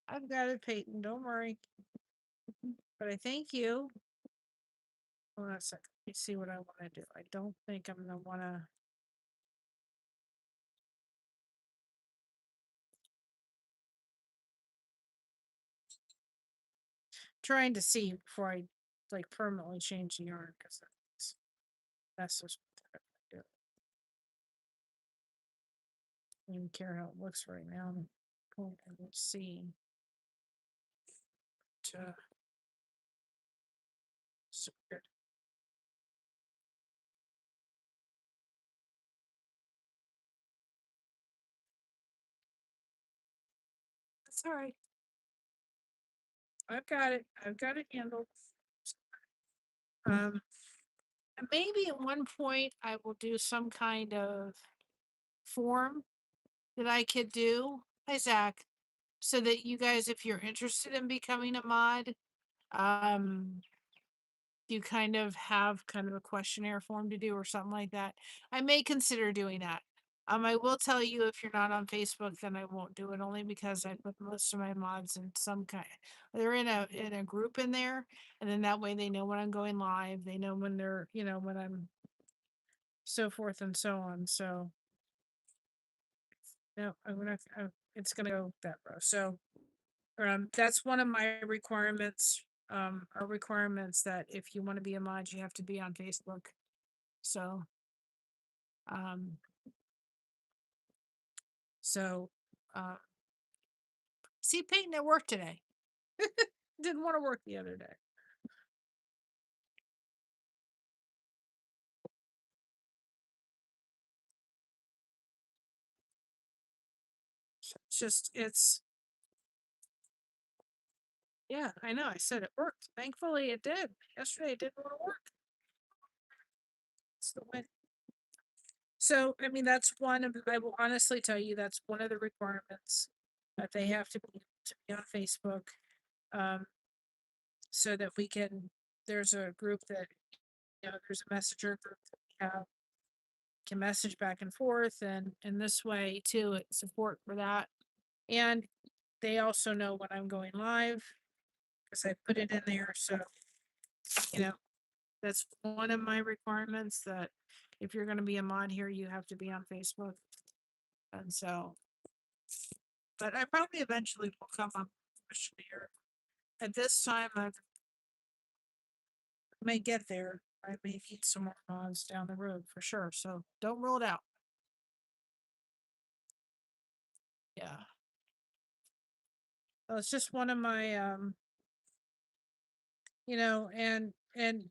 I've got it, Peyton. Don't worry. But I thank you. Hold on a second. Let me see what I want to do. I don't think I'm gonna want to. Trying to see before I like permanently change the yarn because that's just what I do. don't even care how it looks right now. I'm going to see. So good. That's all right. I've got it. I've got it handled. And maybe at one point I will do some kind of form that I could do. Hi, Zach. So that you guys, if you're interested in becoming a mod, um, you kind of have kind of a questionnaire form to do or something like that. I may consider doing that. I will tell you if you're not on Facebook, then I won't do it only because I put most of my mods in some kind. They're in a group in there, and then that way they know when I'm going live. They know when they're when I'm so forth and so on. So no, I'm gonna. It's gonna go that row. So that's one of my requirements. Are requirements that if you want to be a mod, you have to be on Facebook. So, um, so, uh, see Peyton at work today. Didn't want to work the other day. It's just, yeah, I know. I said it worked. Thankfully, it did. Yesterday, it didn't want to work. It's the way. So, I mean, that's one of, I will honestly tell you, that's one of the requirements that they have to be on Facebook. So that we can, there's a group that, there's a messenger group that we have, can message back and forth and this way too, it's support for that. And they also know when I'm going live because I put it in there. So, you know, that's one of my requirements that if you're going to be a mod here, you have to be on Facebook. And so, but I probably eventually will come up here. At this time, I may get there. I may need some more mods down the road for sure. So don't rule it out. Yeah. Well, it's just one of my and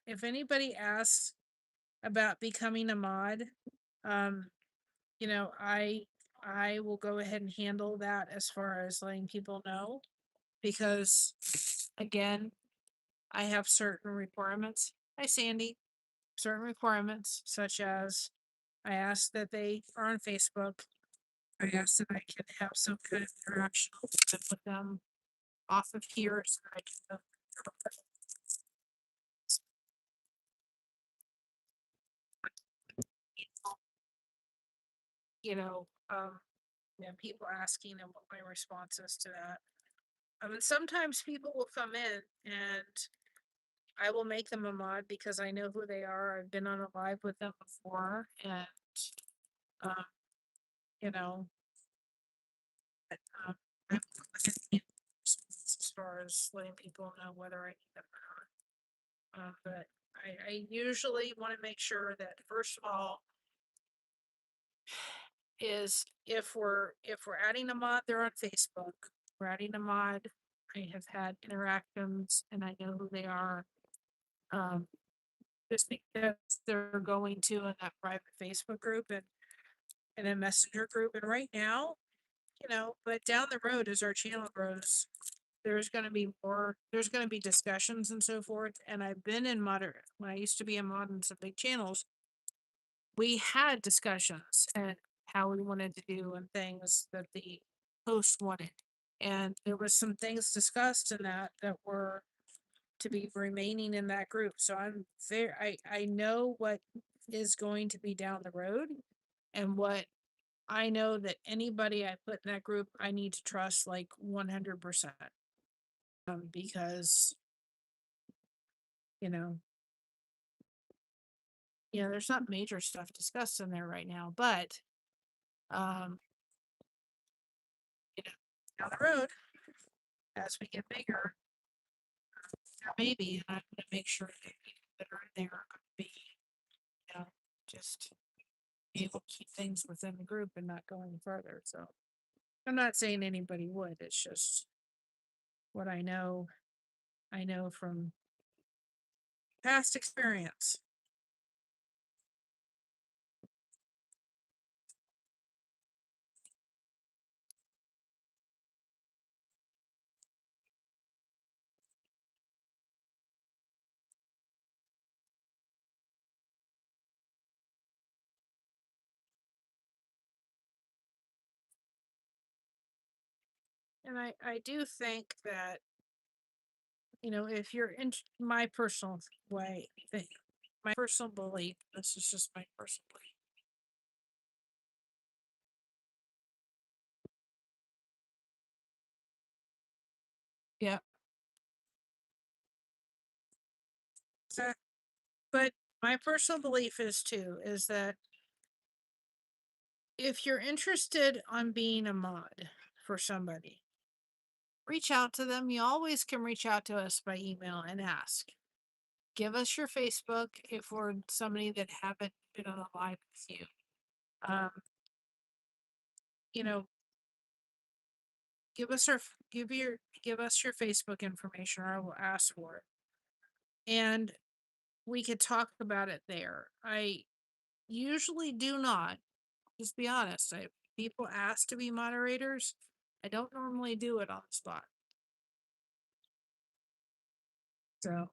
if anybody asks about becoming a mod, um, I will go ahead and handle that as far as letting people know because again, I have certain requirements. Hi Sandy. Certain requirements such as I ask that they are on Facebook. I ask that I can have some kind of interaction with them off of here so that I can you know, um, people asking and what my response is to that. And sometimes people will come in and I will make them a mod because I know who they are. I've been on a live with them before and, um, you know, but, I'm as far as letting people know whether I need them or not. But I usually want to make sure that first of all, is if we're adding a mod, they're on Facebook. We're adding a mod. I have had interactions and I know who they are. Just because they're going to in that private Facebook group and a messenger group. And right now, but down the road as our channel grows, there's gonna be there's gonna be discussions and so forth. And I've been in when I used to be a mod in some big channels, we had discussions and how we wanted to do and things that the host wanted. And there was some things discussed in that were to be remaining in that group. So I know what is going to be down the road and what I know that anybody I put in that group, I need to trust like 100%. Because, you know, there's not major stuff discussed in there right now, but, um, down the road, as we get bigger, maybe I'm going to make sure that people that are in there are going to be, just be able to keep things within the group and not go any further. So I'm not saying anybody would. It's just what I know. I know from past experience. And I do think that, if you're in my personal way, my personal belief, this is just my personal belief. Yeah. So, but my personal belief is that if you're interested on being a mod for somebody, reach out to them. You always can reach out to us by email and ask. Give us your Facebook if we're somebody that haven't been on a live with you. Um, you know, give us your Facebook information, or I will ask for it, and we could talk about it there. I usually do not. Just be honest. People ask to be moderators. I don't normally do it on the spot. So,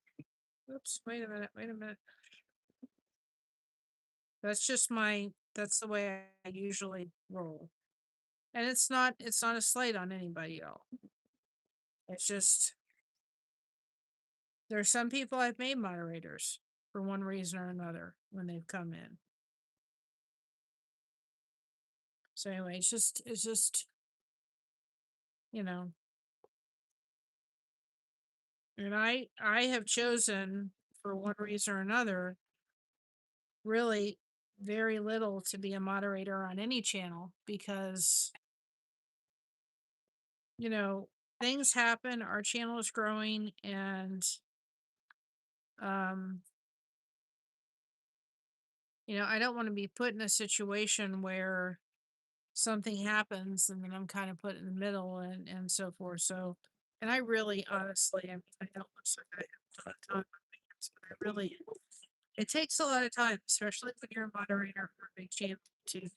oops, wait a minute, wait a minute. That's the way I usually roll. And it's not a slight on anybody at all. It's just, there's some people I've made moderators for one reason or another when they've come in. So anyway, it's just, you know, and I have chosen for one reason or another, really very little to be a moderator on any channel because, things happen, our channel is growing, and um I don't want to be put in a situation where something happens and then I'm kind of put in the middle and so forth. So, and I really honestly, I don't look like I have a lot of time on my hands, but I really, it takes a lot of time, especially when you're a moderator for a big channel, to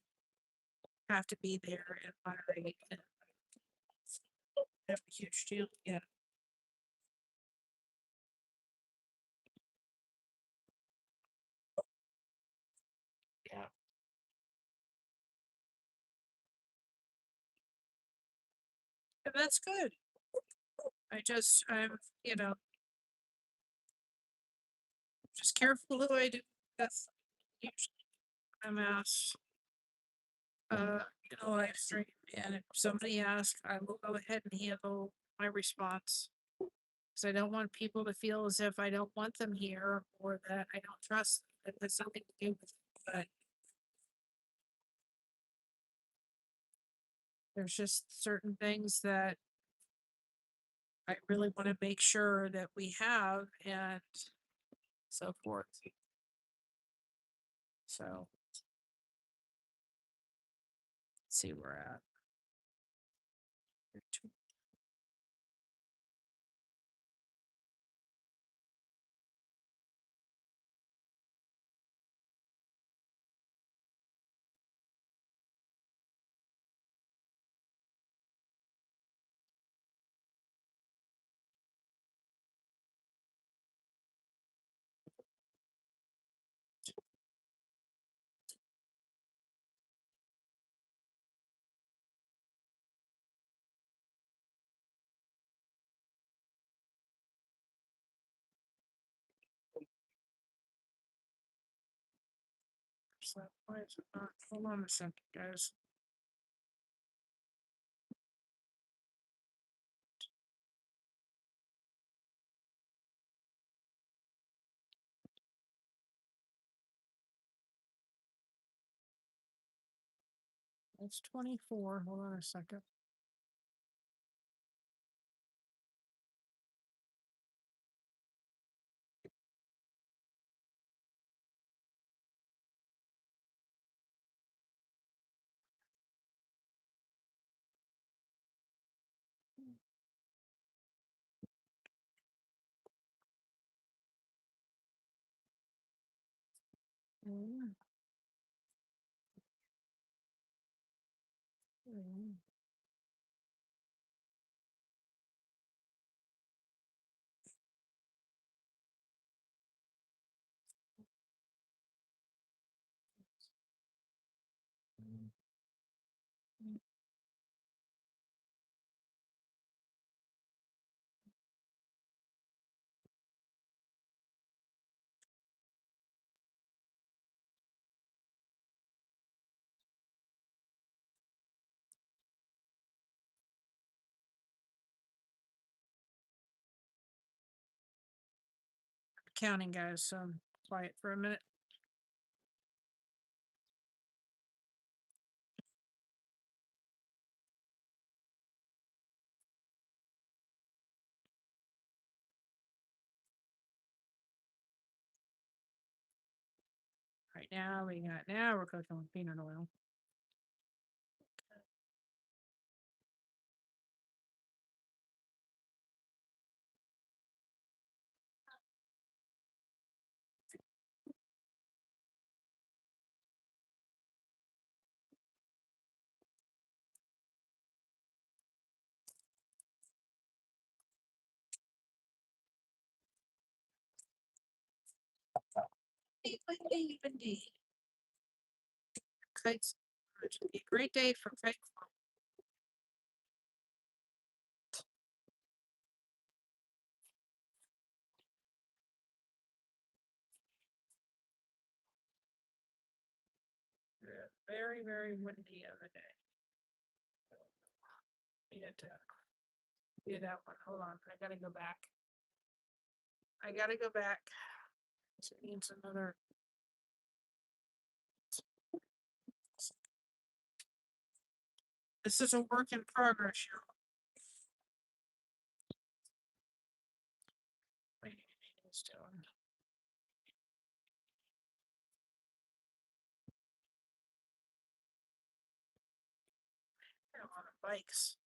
have to be there and moderate and have a huge channel. Yeah. Yeah. And that's good. I'm, just careful who I do. That's usually I'm asked in a live stream, and if somebody asks, I will go ahead and handle my response because I don't want people to feel as if I don't want them here or that I don't trust them. It has nothing to do with it, but there's just certain things that I really want to make sure that we have and so forth. So let's see where we're at. So why is it not? Hold on a second, guys. It's 24. Hold on a second. Mm. Mm. Counting, guys, so I'm quiet for a minute. Right now, we're cooking with peanut oil. Indeed. Kites. It should be a great day for kite. Yeah, very, very windy other day. Need to do that one. Hold on, I gotta go back. It needs another. This is a work in progress, y'all. Wait, it's doing. They're on bikes.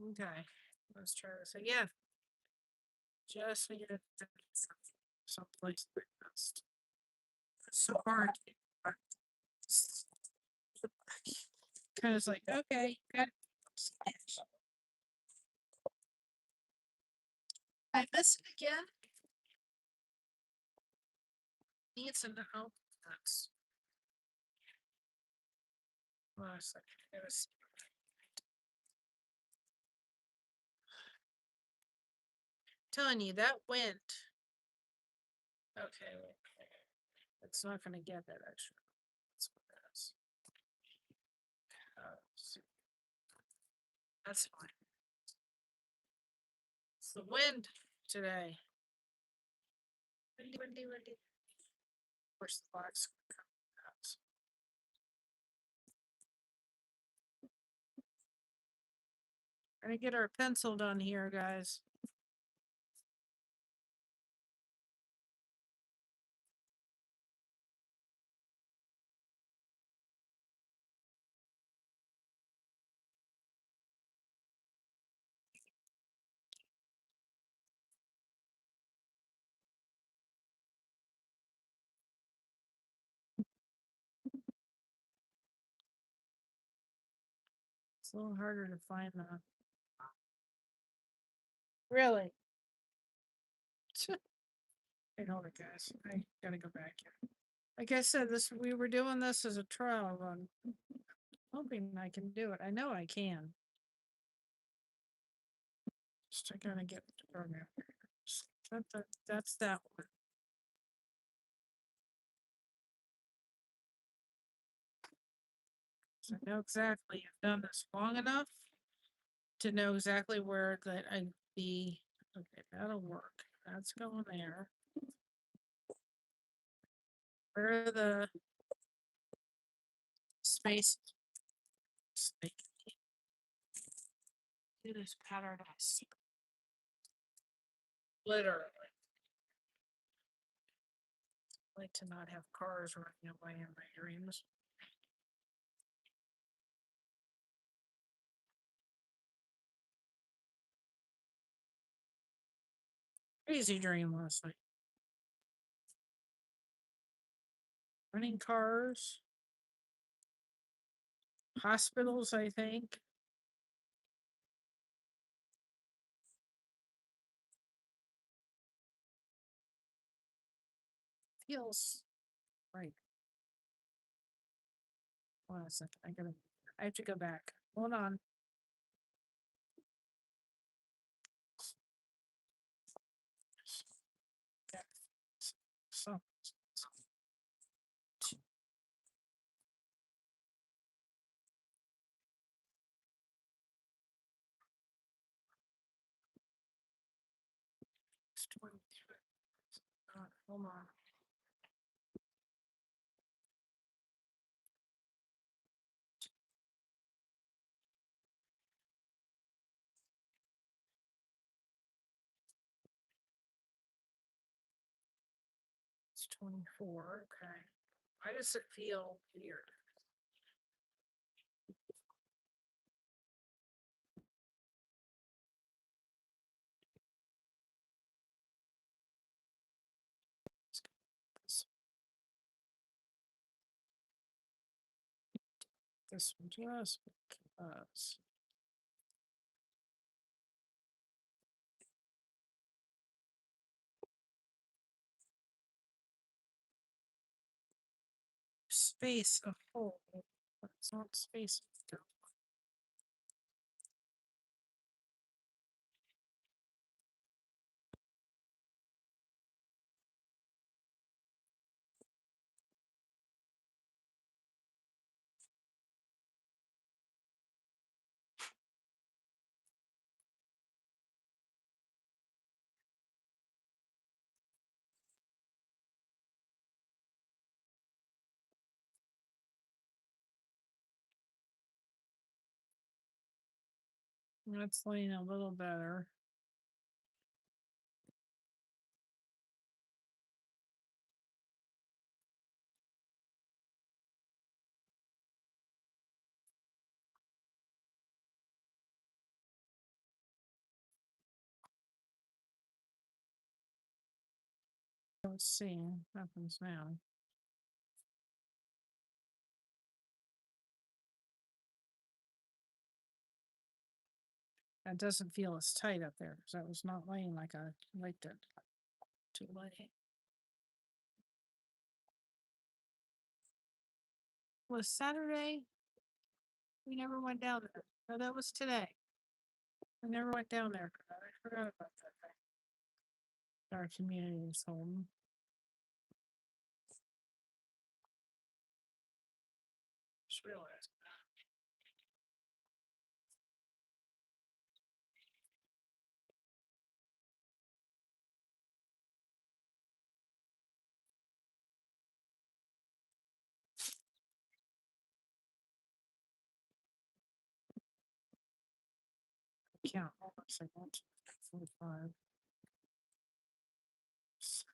Okay, let's try this again. Just need to someplace like this. It's so hard. Kind of like, okay, got it. I missed it again. Needs to know. That's. Well, it's like, it was. Telling you that wind. Okay, wait. It's not going to get that extra. That's what that is. That's fine. It's the wind today. Windy, windy, windy. Of course, the box will come out. Gonna get our pencil done here, guys. It's a little harder to find that. Really? Wait, hold it, guys. I gotta go back here. Like I said, we were doing this as a trial run. Hoping I can do it. I know I can. Just to kind of get the program. That's that one. So I know exactly, I've done this long enough to know exactly where that I'd be. Okay, that'll work. That's going there. Where are the spaces? Do this pattern I see. Literally. I like to not have cars running away in my dreams. Crazy dream last night. Running cars. Hospitals, I think. Feels right. Hold on a second. I have to go back. Hold on. So, 23. Hold on. It's 24. Okay. Why does it feel weird? This one just because. Space of hole. But it's not space. That's laying a little better. Let's see what happens now. That doesn't feel as tight up there because that was not laying like I liked it to lay. Was Saturday? We never went down there. No, that was today. I never went down there. I forgot about that thing. Our community's home. Just realized. Count. Hold on a second. 1, 2, 3, 4, 5, 6.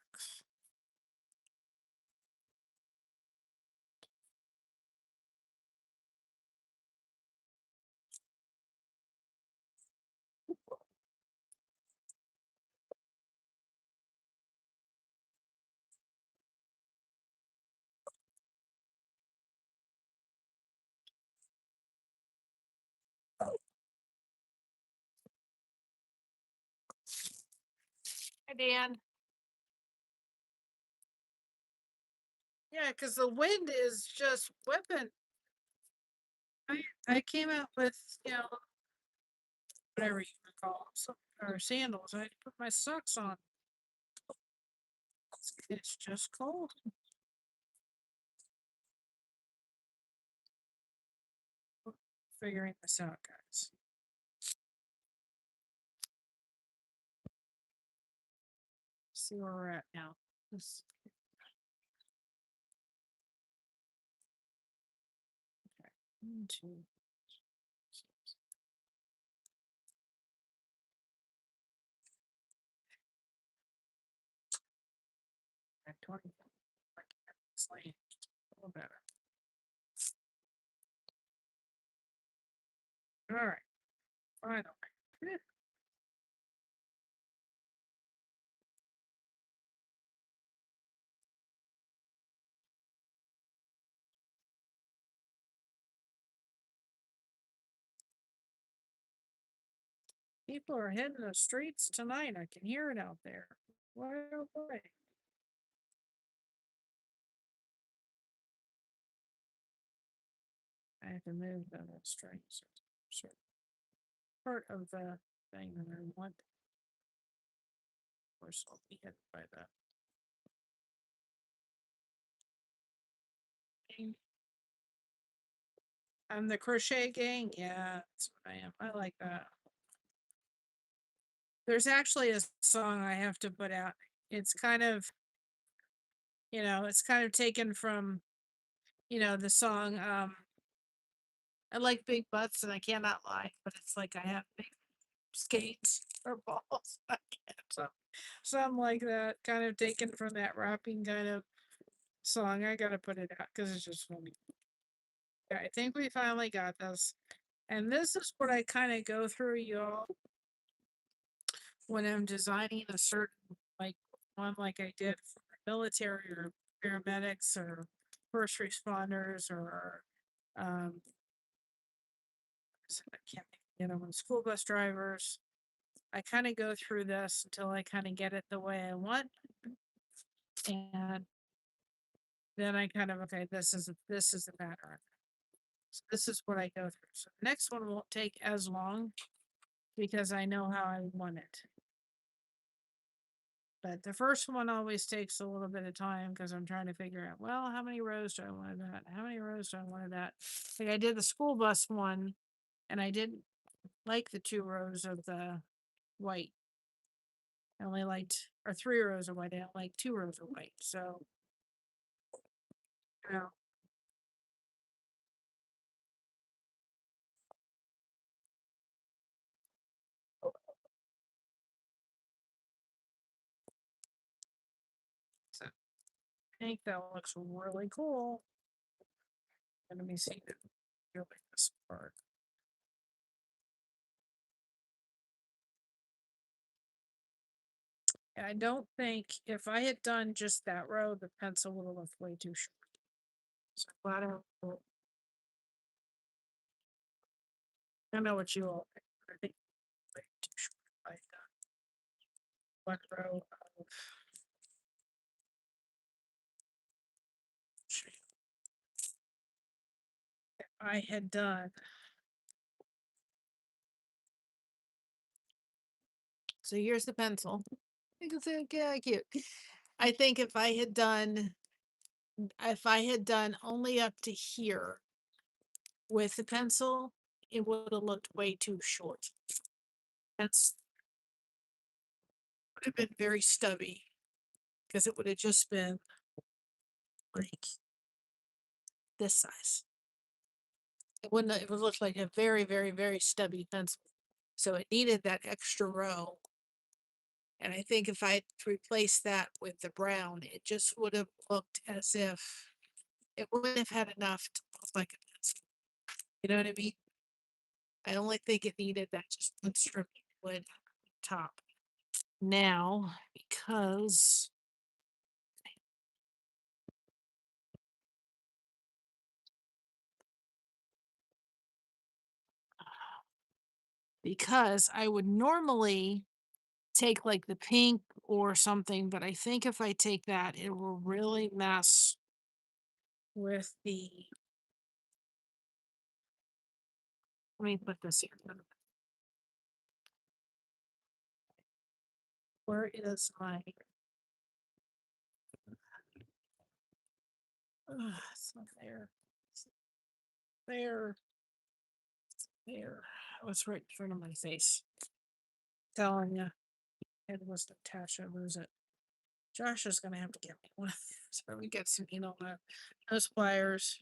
Hi, Dan. Yeah, because the wind is just whipping. I came out with, whatever you want to call them, or sandals. I had to put my socks on. It's just cold. figuring this out, guys. See where we're at now. This, okay. 1, 2, 6. And 20. It's like a little better. All right. Finally. Phew. People are hitting the streets tonight. I can hear it out there. Why, oh boy. I have to move the strings. Sure. Part of the thing that I want. Of course, I'll be hit by that. I'm the crochet gang. Yeah, that's what I am. I like that. There's actually a song I have to put out. It's kind of, it's kind of taken from, the song, I like big butts and I cannot lie, but it's like I have big skates or balls. I can't. So, something like that, kind of taken from that rapping kind of song. I gotta put it out because it's just funny. Yeah, I think we finally got this. And this is what I kind of go through, y'all, when I'm designing a certain, like, one like I did for military or paramedics or first responders or, um, I can't think, school bus drivers. I kind of go through this until I kind of get it the way I want. And then I kind of, okay, this is the pattern. So this is what I go through. So the next one won't take as long because I know how I want it. But the first one always takes a little bit of time because I'm trying to figure out, well, how many rows do I want of that? How many rows do I want of that? Like I did the school bus one and I didn't like the 2 rows of the white. I only liked, or 3 rows of white. I don't like 2 rows of white. So, you know, so I think that looks really cool. And let me see really this part. And I don't think if I had done just that row, the pencil would have looked way too short. So I'm glad I know what you all think. I think way too short. Like one row of shape. If I had done. So here's the pencil. You can say, yeah, cute. I think if I had done only up to here with the pencil, it would have looked way too short. That's would have been very stubby because it would have just been like this size. It would look like a very, very, very stubby pencil. So it needed that extra row. And I think if I replaced that with the brown, it just would have looked as if it wouldn't have had enough to look like a pencil. You know what I mean? I only think it needed that just one strip of wood top. Now, because I would normally take like the pink or something, but I think if I take that, it will really mess with the. Let me put this here. Where is my? It's not there. There. There. It was right in front of my face. Telling you, it wasn't attached. I lose it. Josh is gonna have to get me one of these. So we get some, those pliers.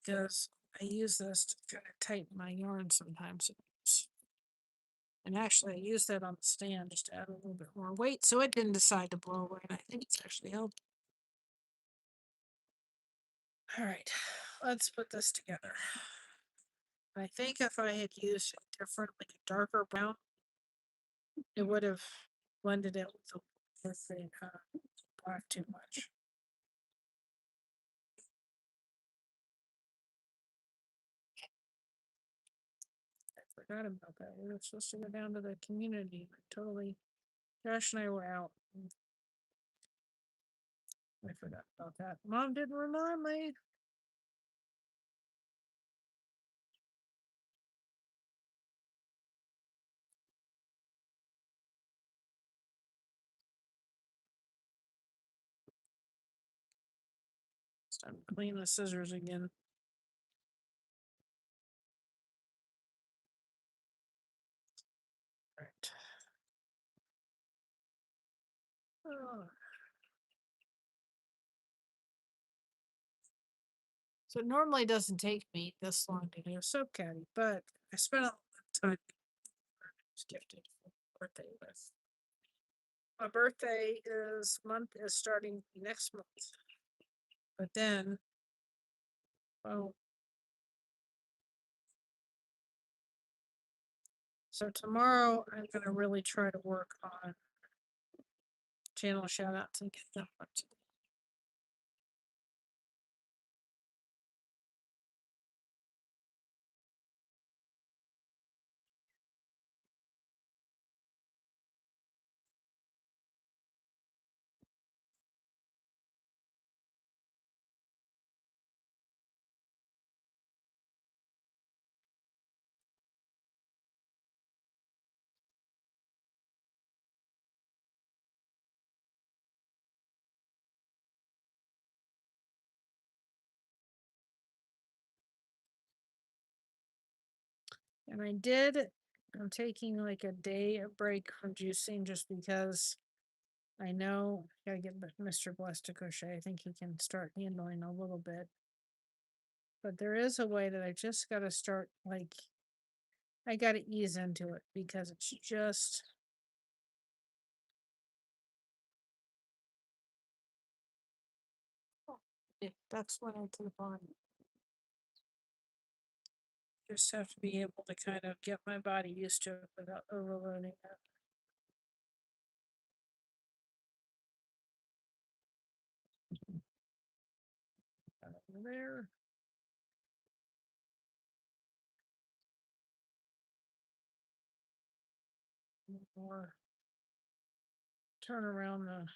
Because I use this to kind of tighten my yarn sometimes. And actually, I used that on the stand just to add a little bit more weight, so it didn't decide to blow away. And I think it's actually helped. All right, let's put this together. I think if I had used a different, like a darker brown, it would have blended it with the black too much. I forgot about that. We were supposed to go down to the community. Totally. Josh and I were out. I forgot about that. Mom didn't remind me. It's time to clean the scissors again. All right. Oh. So it normally doesn't take me this long to do a soap caddy, but I spent a lot of time. I was gifted for birthday with. My birthday is starting next month. But then, oh, so tomorrow I'm gonna really try to work on channel shout outs and get them up to. And I'm taking like a day of break from juicing just because I know I gotta get Mr. Blessed to crochet. I think he can start handling a little bit. But there is a way that I just gotta start, like, I gotta ease into it because it's just. Yeah, that's what I to the bottom. Just have to be able to kind of get my body used to it without overloading it. Over there. More. Turn around the.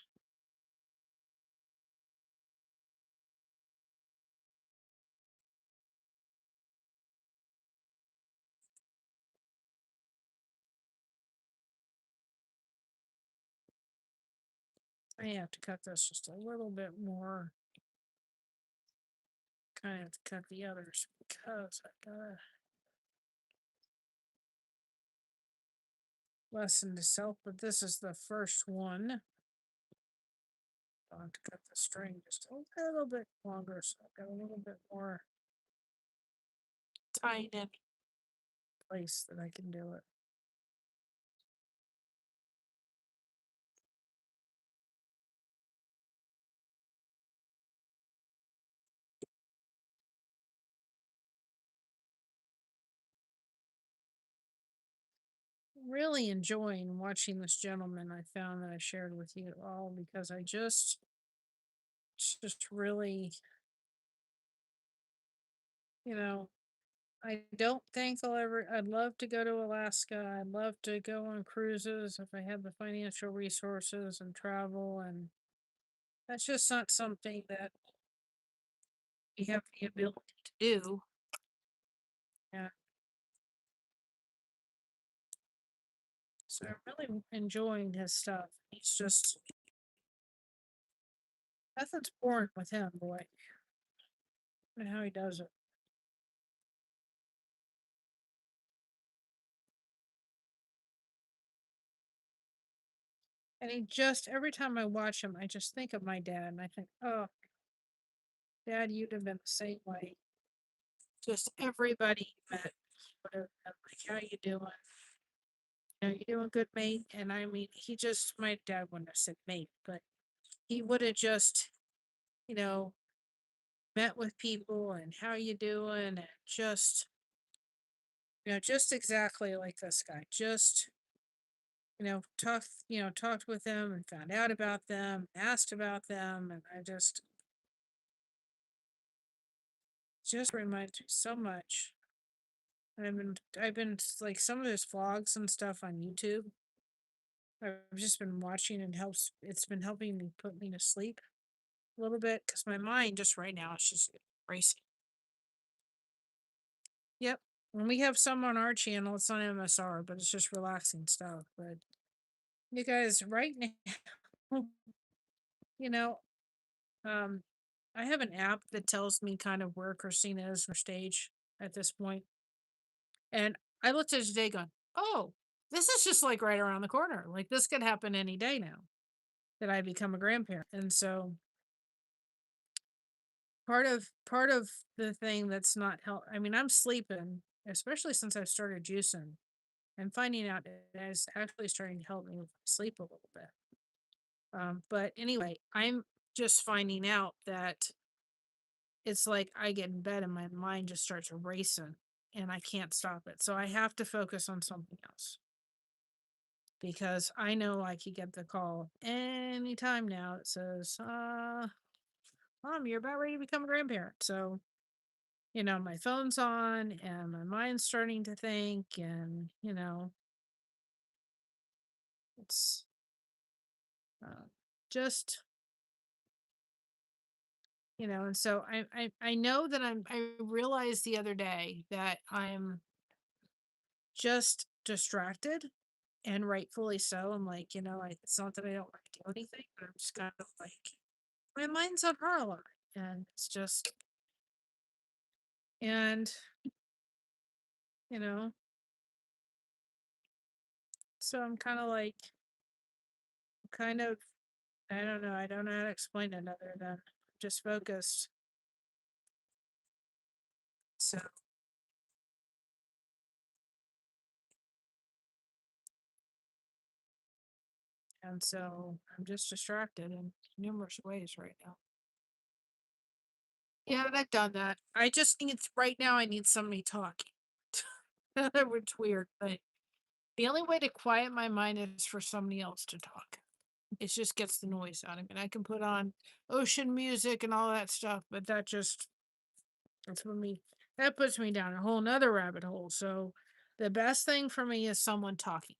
I have to cut this just a little bit more. Kind of cut the others because I gotta lesson to self, but this is the first one. I'll have to cut the string just a little bit longer, so I've got a little bit more tight in place that I can do it. Really enjoying watching this gentleman I found that I shared with you all because it's just really, I don't think I'd love to go to Alaska. I'd love to go on cruises if I had the financial resources and travel. And that's just not something that we have the ability to do. Yeah. So I'm really enjoying his stuff. He's just, nothing's boring with him, boy. And how he does it. And he just every time I watch him, I just think of my dad, and I think, oh, Dad, you'd have been the same way. Just everybody you met would have been like, how you doing? You doing good, mate? And I mean, my dad wouldn't have said mate, but he would have just, you know, met with people and how you doing, and just, just exactly like this guy. Just, talked with them and found out about them, asked about them, and I just reminds me so much. I've been like some of his vlogs and stuff on YouTube. I've just been watching and it's been helping me put me to sleep a little bit because my mind just right now is just racing. Yep. When we have some on our channel, it's on MSR, but it's just relaxing stuff. But you guys, right now, you know, um, I have an app that tells me kind of where Christina is in her stage at this point. And I looked at it today going, oh, this is just like right around the corner. Like this could happen any day now that I become a grandparent. And so part of the thing that's not help I mean, I'm sleeping, especially since I've started juicing. I'm finding out it is actually starting to help me with sleep a little bit. But anyway, I'm just finding out that it's like I get in bed and my mind just starts racing and I can't stop it. So I have to focus on something else because I know I could get the call anytime now that says, Mom, you're about ready to become a grandparent. So, my phone's on and my mind's starting to think, and, it's uh, just, and so I know that I realized the other day that I'm just distracted, and rightfully so. I'm like, it's not that I don't want to do anything, but I'm just kind of like, my mind's on her a lot. And it's just, and, you know, so I'm kind of like, kind of, I don't know. I don't know how to explain it other than just focused. So, and so I'm just distracted in numerous ways right now. Yeah, and I've done that. I just need, right now, I need somebody talking. It's weird, but the only way to quiet my mind is for somebody else to talk. It just gets the noise out of it. I can put on ocean music and all that stuff, but that's what me, that puts me down a whole nother rabbit hole. So the best thing for me is someone talking.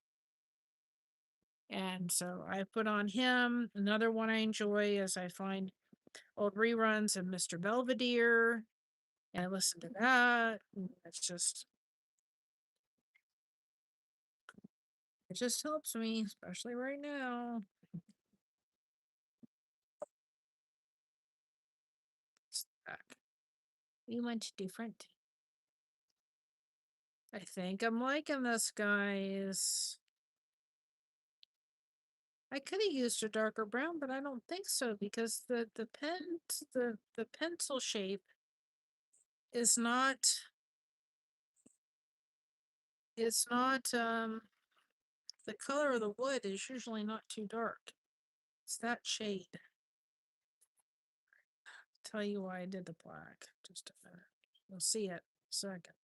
And so I put on him. Another one I enjoy is I find old reruns of Mr. Belvedere and I listen to that. And it just helps me, especially right now. It's back. You went different. I think I'm liking this, guys. I could have used a darker brown, but I don't think so because the pencil shape is not, it's not the color of the wood is usually not too dark. It's that shade. Tell you why I did the black. Just a minute. You'll see it in a second.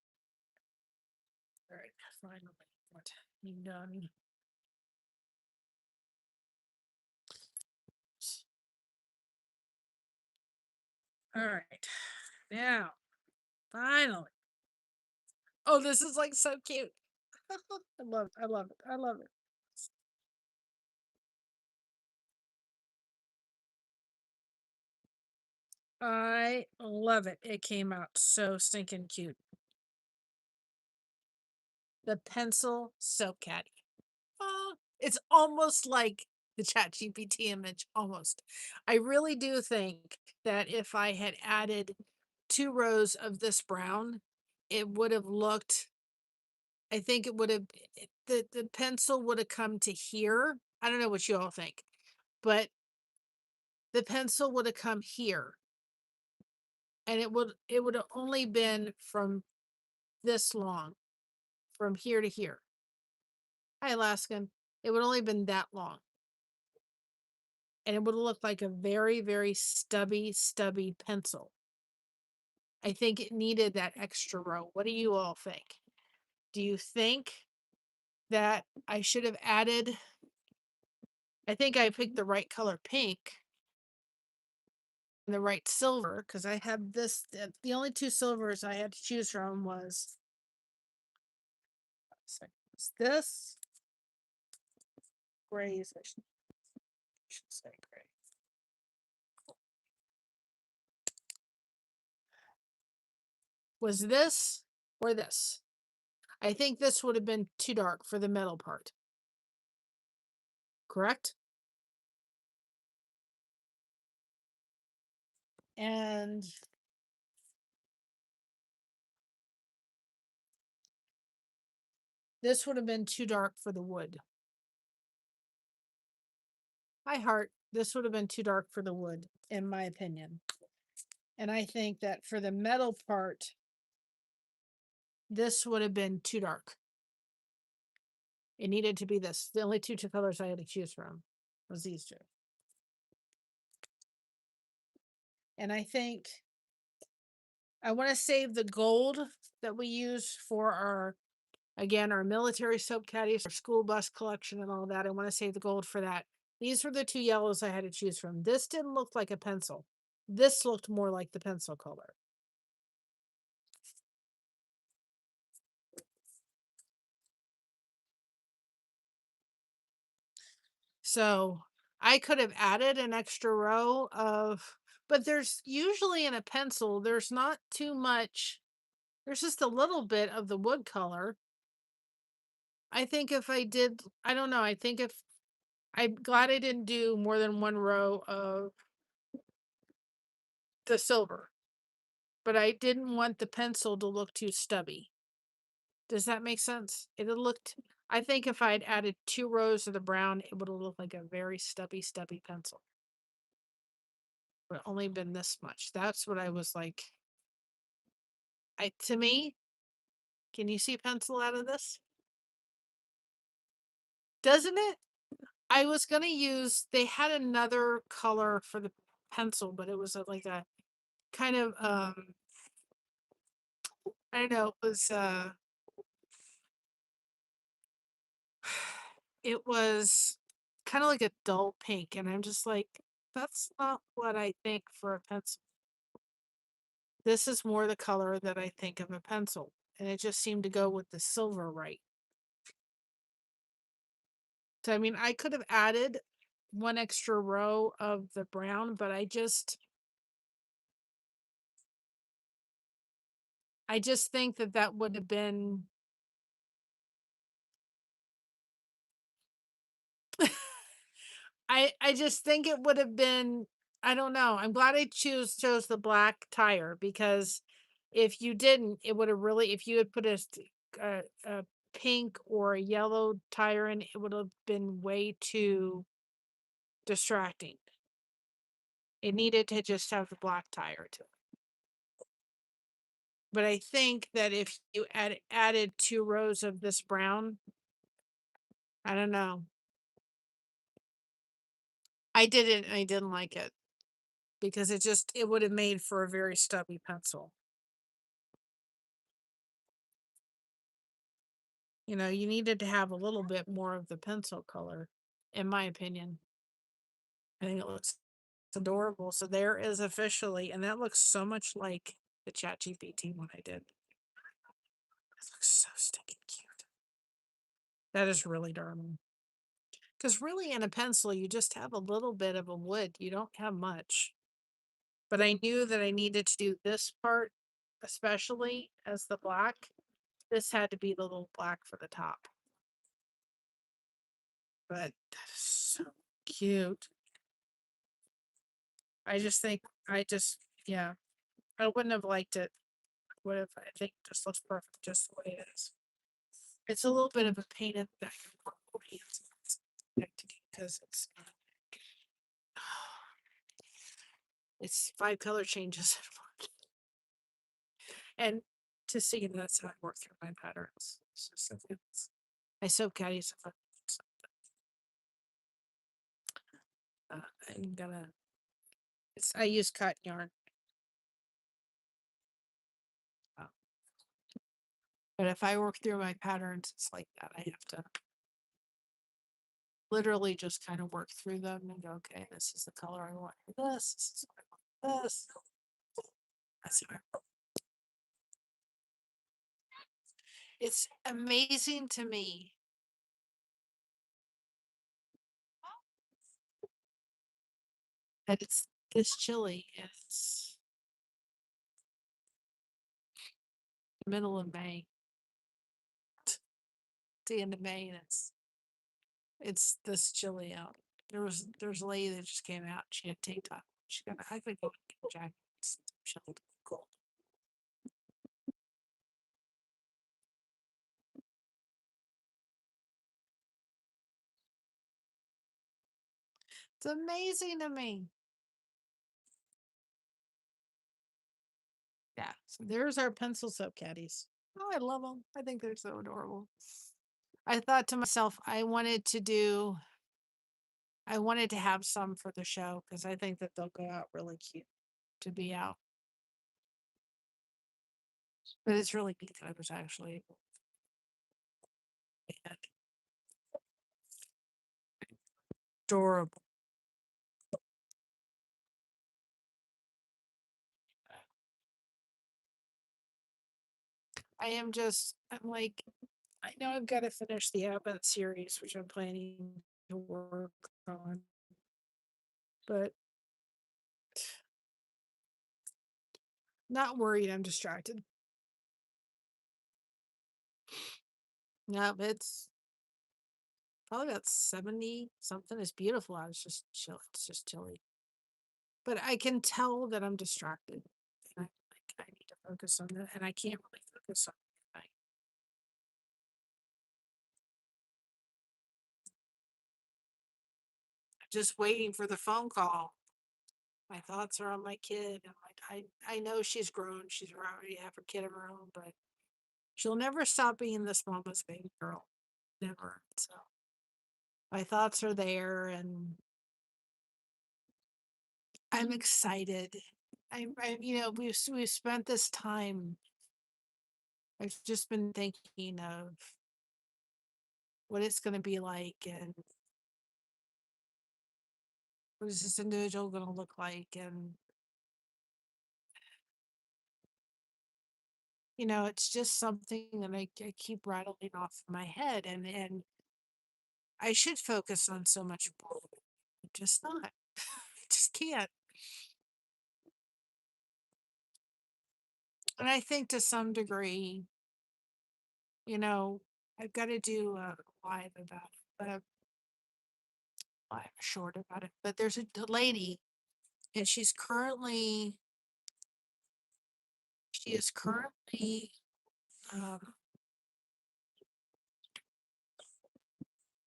All right, finally, what you done? All right, now, finally. Oh, this is like so cute. I love it. I love it. I love it. I love it. It came out so stinking cute. The pencil soap caddy. It's almost like the chat GPT image, almost. I really do think that if I had added 2 rows of this brown, it would have looked, I think it would have, the pencil would have come to here I don't know what you all think, but the pencil would have come here, and it would have only been from this long, from here to here. Hi, Alaskan. It would only been that long. And it would have looked like a very, very stubby pencil. I think it needed that extra row. What do you all think? Do you think that I should have added? I think I picked the right color pink and the right silver, because I have this. The only two silvers I had to choose from was this grays. I should say gray. Was this or this? I think this would have been too dark for the middle part. Correct? And this would have been too dark for the wood. Hi, Heart. This would have been too dark for the wood, in my opinion. And I think that for the metal part, this would have been too dark. It needed to be this. The only two colors I had to choose from was these two. And I think I want to save the gold that we use for our, again, our military soap caddies, our school bus collection and all that. I want to save the gold for that. These were the two yellows I had to choose from. This didn't look like a pencil. This looked more like the pencil color. So I could have added an extra row of, but there's usually in a pencil, there's not too much. There's just a little bit of the wood color. I think if I did, I don't know. I think if I'm glad I didn't do more than one row of the silver, but I didn't want the pencil to look too stubby. Does that make sense? It looked, I think if I'd added 2 rows of the brown, it would have looked like a very stubby pencil. But only been this much. That's what I was like. To me, can you see pencil out of this? Doesn't it? I was gonna use, they had another color for the pencil, but it was like a kind of I don't know, it was kind of like a dull pink, and I'm just like, that's not what I think for a pencil. This is more the color that I think of a pencil, and it just seemed to go with the silver right. So I mean, I could have added one extra row of the brown, but I just think that would have been I just think it would have been, I don't know. I'm glad I chose the black tire, because if you didn't, it would have really, if you had put a pink or a yellow tire in, it would have been way too distracting. It needed to just have the black tire to it. But I think that if you added 2 rows of this brown, I don't know. I didn't, I didn't like it, because it would have made for a very stubby pencil. You know, you needed to have a little bit more of the pencil color, in my opinion. I think it looks adorable. So there is officially, and that looks so much like the ChatGPT one I did. It looks so stinking cute. That is really darling. Because really, in a pencil, you just have a little bit of a wood. You don't have much. But I knew that I needed to do this part, especially as the black. This had to be the little black for the top. But that is so cute. I just think, yeah, I wouldn't have liked it. What if I think this looks perfect just the way it is? It's a little bit of a pain in the neck. because it's 5 color changes. And to see that's how I work through my patterns. It's just I sew caddies. I'm gonna. I use cotton yarn. uh, But if I work through my patterns, it's like that. I have to literally just kind of work through them and go, okay, this is the color I want for this. This is what I want for this. That's how I It's amazing to me. That it's this chilly. It's the middle of May. It's the end of May, and it's this chilly out. There's a lady that just came out. She had tank top. She got I could go get a jacket. It's chilly, cold. It's amazing to me. Yeah. So there's our pencil soap caddies. Oh, I love them. I think they're so adorable. I thought to myself, I wanted to have some for the show because I think that they'll go out really cute to be out. But it's really neat that I was actually adorable. I'm like, I know I've got to finish the Advent series, which I'm planning to work on, but not worried. I'm distracted. No, it's probably about 70 something. It's beautiful. I was just chill. It's just chilly. But I can tell that I'm distracted. And I need to focus on that. And I can't really focus on it. Just waiting for the phone call. My thoughts are on my kid. I'm like, I know she's grown. She's already have her kid of her own, but she'll never stop being this mama's baby girl. Never. So my thoughts are there and I'm excited. We've spent this time. I've just been thinking of what it's going to be like and what is this individual going to look like, and it's just something that I keep rattling off in my head, and I should focus on so much more. I'm just not. I just can't. And I think to some degree, you know, I've got to do a live about it, live short about it. But there's a lady, and she is currently um,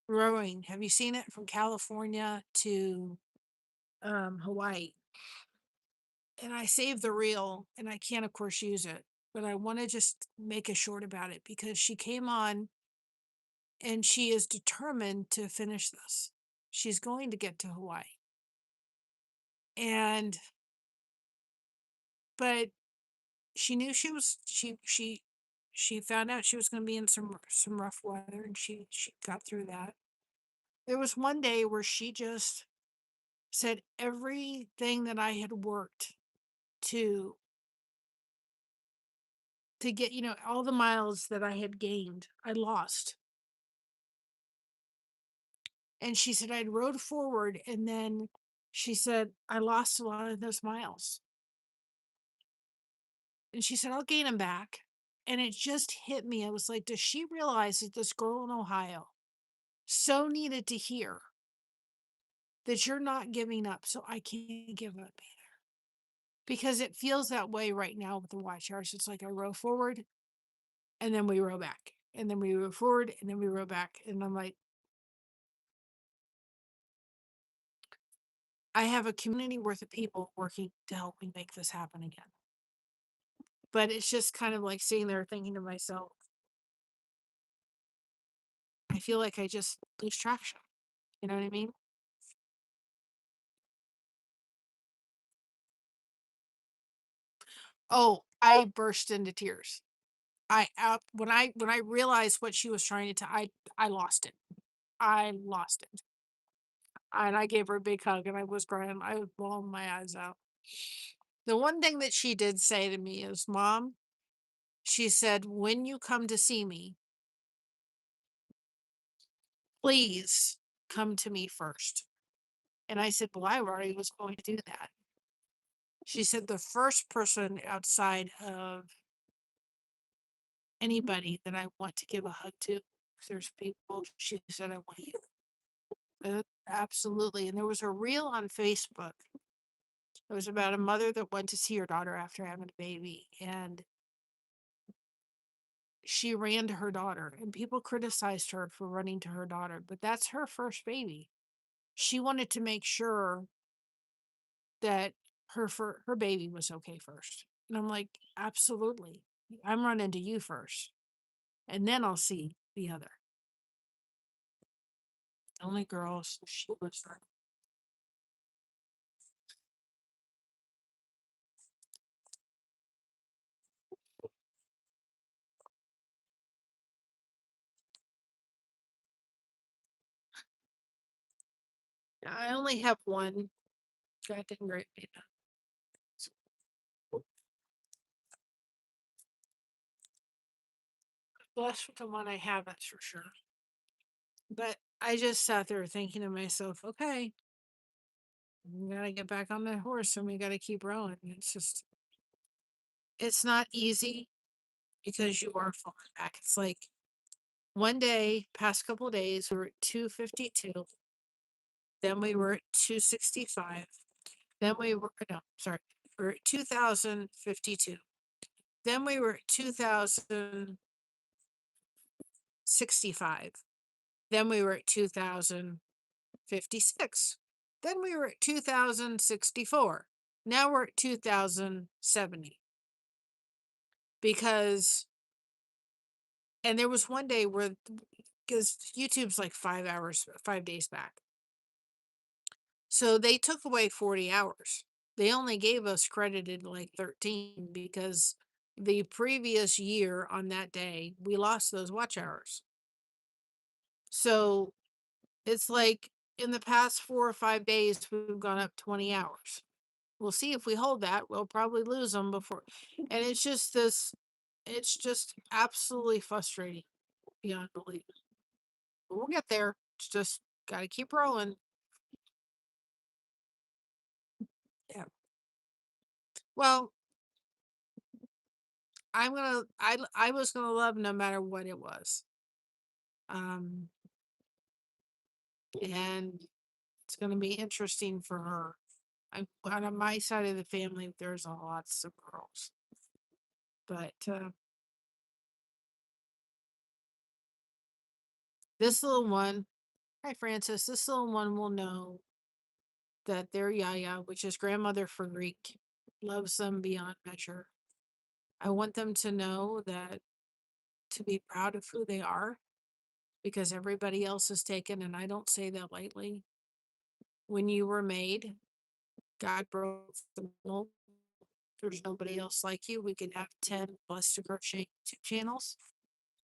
rowing. Have you seen it from California to Hawaii? And I saved the reel, and I can't, of course, use it. But I want to just make a short about it because she came on and she is determined to finish this. She's going to get to Hawaii. And but she knew she found out she was going to be in some rough weather, and she got through that. There was one day where she just said everything that I had worked to get, all the miles that I had gained, I lost. And she said I'd rode forward, and then she said I lost a lot of those miles. And she said I'll gain them back. And it just hit me. I was like, does she realize that this girl in Ohio so needed to hear that you're not giving up, so I can't give up either? Because it feels that way right now with the watch hours. It's like I row forward and then we row back, and then we row forward and then we row back. And I'm like, I have a community worth of people working to help me make this happen again. But it's just kind of like sitting there thinking to myself, I feel like I just lose traction. You know what I mean? Oh, I burst into tears. When I realized what she was trying to I lost it. I lost it. And I gave her a big hug and I was crying. I was bawling my eyes out. The one thing that she did say to me is, Mom, she said, when you come to see me, please come to me first. And I said, well, I already was going to do that. She said, the first person outside of anybody that I want to give a hug to, 'cause there's people, she said, I want you. Absolutely. And there was a reel on Facebook. It was about a mother that went to see her daughter after having a baby. And she ran to her daughter, and people criticized her for running to her daughter, but that's her first baby. She wanted to make sure that her baby was okay first. And I'm like, absolutely. I'm running to you first, and then I'll see the other. Only girls, she was right. I only have one. God didn't write me down. Blessed with the one I have, that's for sure. But I just sat there thinking to myself, okay, we gotta get back on the horse and we gotta keep rowing. It's not easy because you are falling back. It's like one day, past couple of days, we were at 252. Then we were at 265. Then we were, no, sorry, we were at 2052. Then we were at 2065. Then we were at 2056. Then we were at 2064. Now we're at 2070. Because, and there was one day where, because YouTube's like 5 hours, 5 days back. So they took away 40 hours. They only gave us credited like 13 because the previous year on that day, we lost those watch hours. So it's like in the past 4 or 5 days, we've gone up 20 hours. We'll see if we hold that. We'll probably lose them before. And it's just absolutely frustrating beyond belief. But we'll get there. It's just got to keep rolling. Yeah. Well, I was gonna love no matter what it was. Um, and it's gonna be interesting for her. On my side of the family, there's a lots of girls, but this little one, hi Francis, this little one will know that their Yaya, which is grandmother for Greek, loves them beyond measure. I want them to know that to be proud of who they are because everybody else is taken, and I don't say that lightly. When you were made, God broke the mold. There's nobody else like you. We could have 10 plus to crochet 2 channels,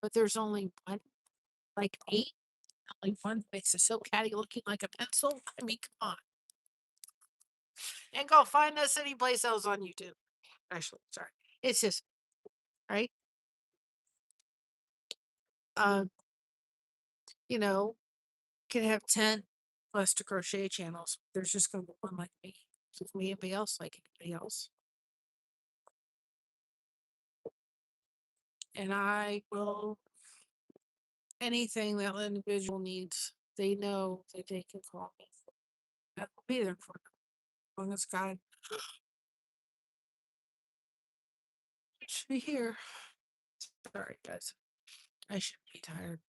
but there's only one like me. Only one makes a silk caddy looking like a pencil. I mean, come on. And go find us any place else on YouTube. Actually, sorry. It's just, right? Um, you know, can have 10 plus to crochet channels. There's just gonna be one like me. So if me anybody else like anybody else. And I will anything that individual needs, they know that they can call me. I will be there for them. As long as God should be here. Sorry, guys. I should be tired.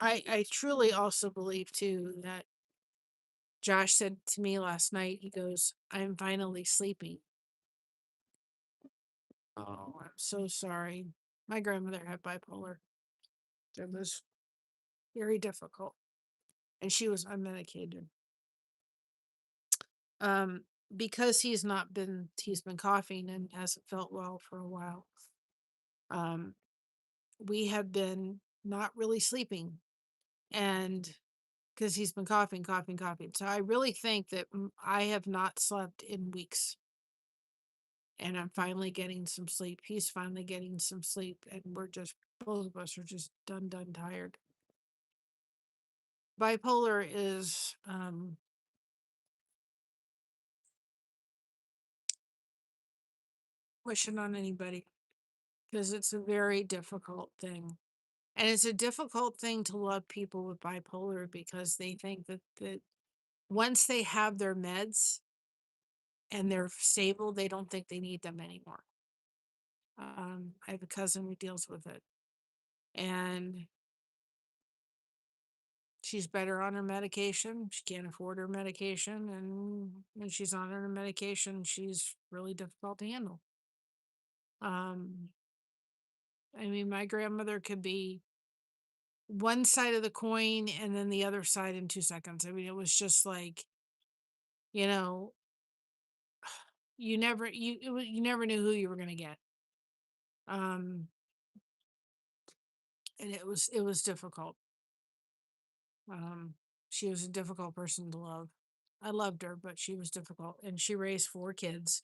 I truly also believe too that Josh said to me last night, he goes, I'm finally sleeping. Oh, I'm so sorry. My grandmother had bipolar. It was very difficult. And she was unmedicated. Um, because he's been coughing and hasn't felt well for a while. Um, we have been not really sleeping, and because he's been coughing, coughing, coughing. So I really think that I have not slept in weeks, and I'm finally getting some sleep. He's finally getting some sleep, and both of us are just done tired. Bipolar is, wishing on anybody because it's a very difficult thing. And it's a difficult thing to love people with bipolar because they think that once they have their meds and they're stable, they don't think they need them anymore. I have a cousin who deals with it, and she's better on her medication. She can't afford her medication, and when she's on her medication, she's really difficult to handle. Um, I mean, my grandmother could be one side of the coin and then the other side in 2 seconds. I mean, it was just like, you know, you never knew who you were going to get. Um, and it was difficult. Um, she was a difficult person to love. I loved her, but she was difficult, and she raised 4 kids.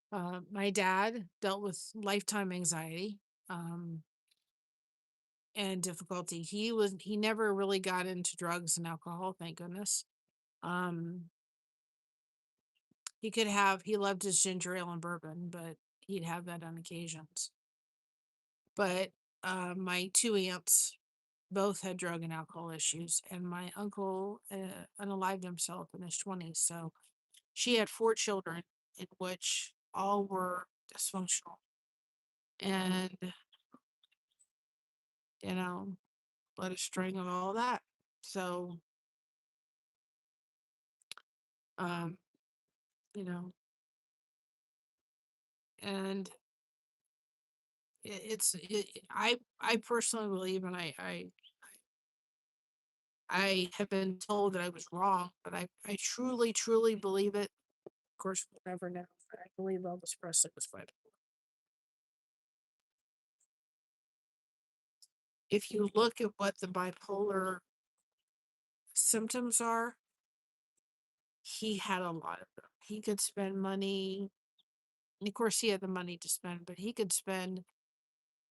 My dad dealt with lifetime anxiety, um, and difficulty. He never really got into drugs and alcohol, thank goodness. Um, he loved his ginger ale and bourbon, but he'd have that on occasions. But my 2 aunts both had drug and alcohol issues, and my uncle unalived himself in his 20s. So she had 4 children, in which all were dysfunctional, and you know, let a string of all that. So, um, you know, and I personally believe, and I have been told that I was wrong, but I truly believe it. Of course, we'll never know, but I believe Elvis Presley was bipolar. If you look at what the bipolar symptoms are, he had a lot of them. He could spend money. Of course, he had the money to spend, but he could spend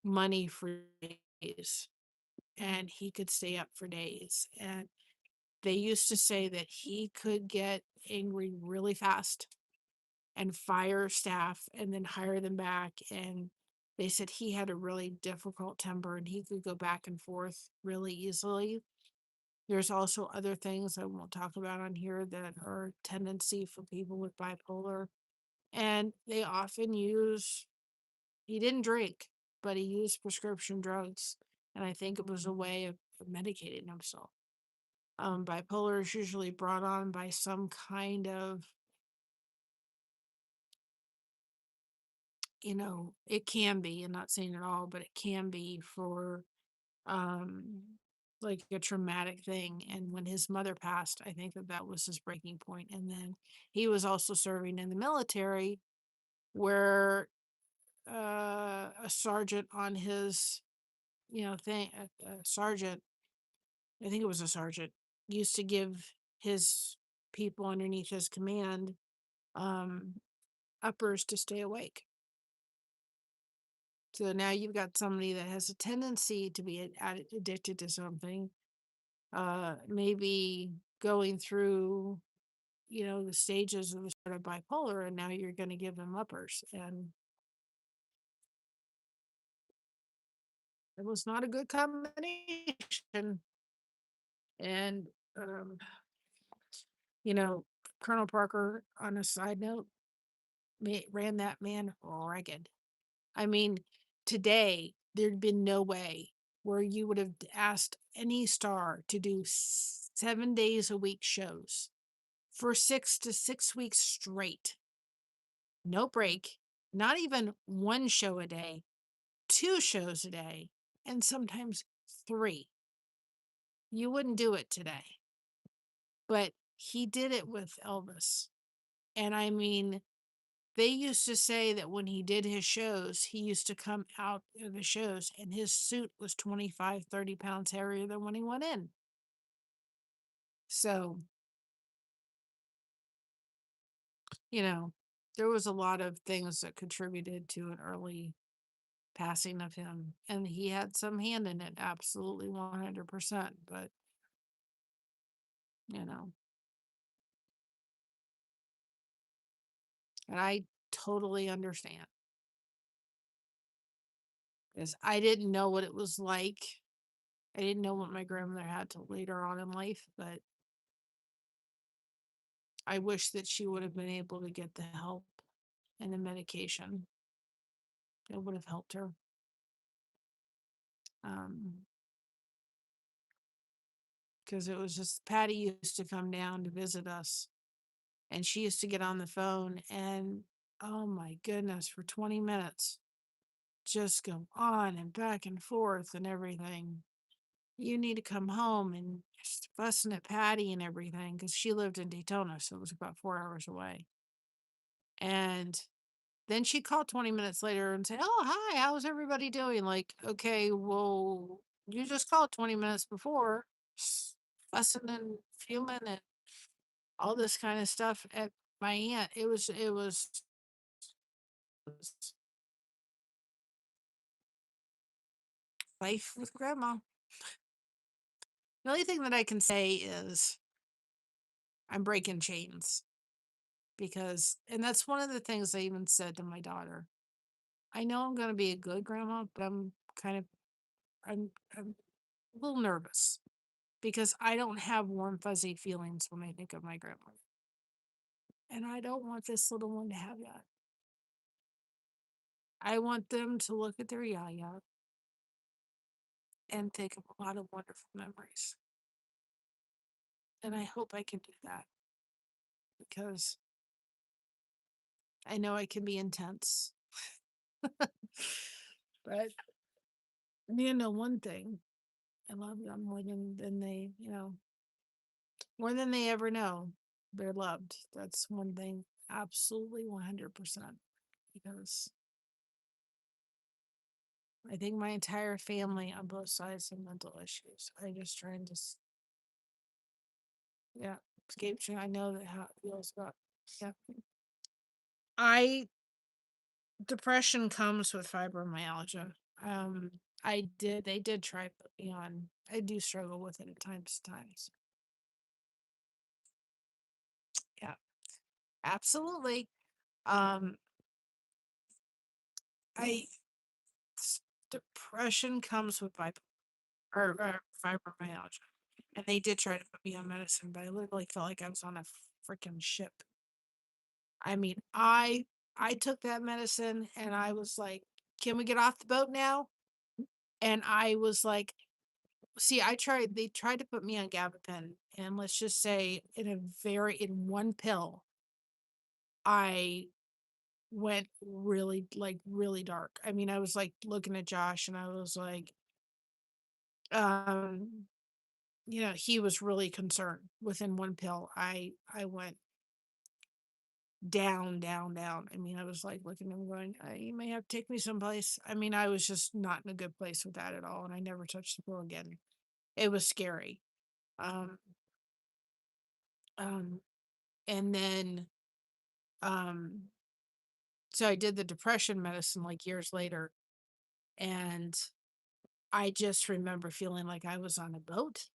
money for days, and he could stay up for days. And they used to say that he could get angry really fast and fire staff and then hire them back. And they said he had a really difficult temper and he could go back and forth really easily. There's also other things I won't talk about on here that are a tendency for people with bipolar. And they often he didn't drink, but he used prescription drugs. And I think it was a way of medicating himself. Bipolar is usually brought on by some kind of, it can be, I'm not saying at all, but it can be for um like a traumatic thing. And when his mother passed, I think that was his breaking point. And then he was also serving in the military, where a sergeant on his, thing, a sergeant, I think it was a sergeant, used to give his people underneath his command um uppers to stay awake. So now you've got somebody that has a tendency to be addicted to something, maybe going through, the stages of the sort of bipolar, and now you're going to give them uppers. And it was not a good combination. And, um, you know, Colonel Parker, on a side note, ran that man ragged. I mean, today, there'd been no way where you would have asked any star to do 7 days a week shows for 6 straight. No break, not even one show a day, 2 shows a day, and sometimes 3. You wouldn't do it today, but he did it with Elvis. And I mean, they used to say that when he did his shows, he used to come out of the shows and his suit was 25, 30 pounds heavier than when he went in. So, you know, there was a lot of things that contributed to an early passing of him. And he had some hand in it, absolutely 100%. But, you know, and I totally understand because I didn't know what it was like. I didn't know what my grandmother had till later on in life, but I wish that she would have been able to get the help and the medication that would have helped her. Because it was just Patty used to come down to visit us, and she used to get on the phone and oh my goodness, for 20 minutes, just go on and back and forth and everything. You need to come home and just fussing at Patty and everything because she lived in Daytona, so it was about 4 hours away. And then she'd call 20 minutes later and say, "Oh, hi, how's everybody doing?" Like, okay, well, you just called 20 minutes before, fussing and fuming and all this kind of stuff at my aunt. It was life with grandma. The only thing that I can say is I'm breaking chains because, and that's one of the things I even said to my daughter. I know I'm going to be a good grandma, but kind of, I'm a little nervous because I don't have warm, fuzzy feelings when I think of my grandmother. And I don't want this little one to have that. I want them to look at their yaya and think of a lot of wonderful memories. And I hope I can do that because I know I can be intense. But you know one thing, I love them more than they, more than they ever know. They're loved. That's one thing, absolutely 100%. Because I think my entire family on both sides have mental issues. I just trying to, yeah, escape. I know that how it feels, but yeah. I Depression comes with fibromyalgia. Um, they did try to put me on. I do struggle with it at times. Yeah, absolutely. Um, I Depression comes with fibromyalgia, and they did try to put me on medicine, but I literally felt like I was on a freaking ship. I mean, I took that medicine and I was like, "Can we get off the boat now?" And I was like, see, they tried to put me on gabapentin, and let's just say in one pill, I went really, like, really dark. I mean, I was, like, looking at Josh, and I was like, um, he was really concerned. Within one pill, I went down, down, down. I mean, I was, like, looking at him going, "You may have to take me someplace." I mean, I was just not in a good place with that at all, and I never touched the pill again. It was scary. Um, um, and then, um so I did the depression medicine, like, years later, and I just remember feeling like I was on a boat,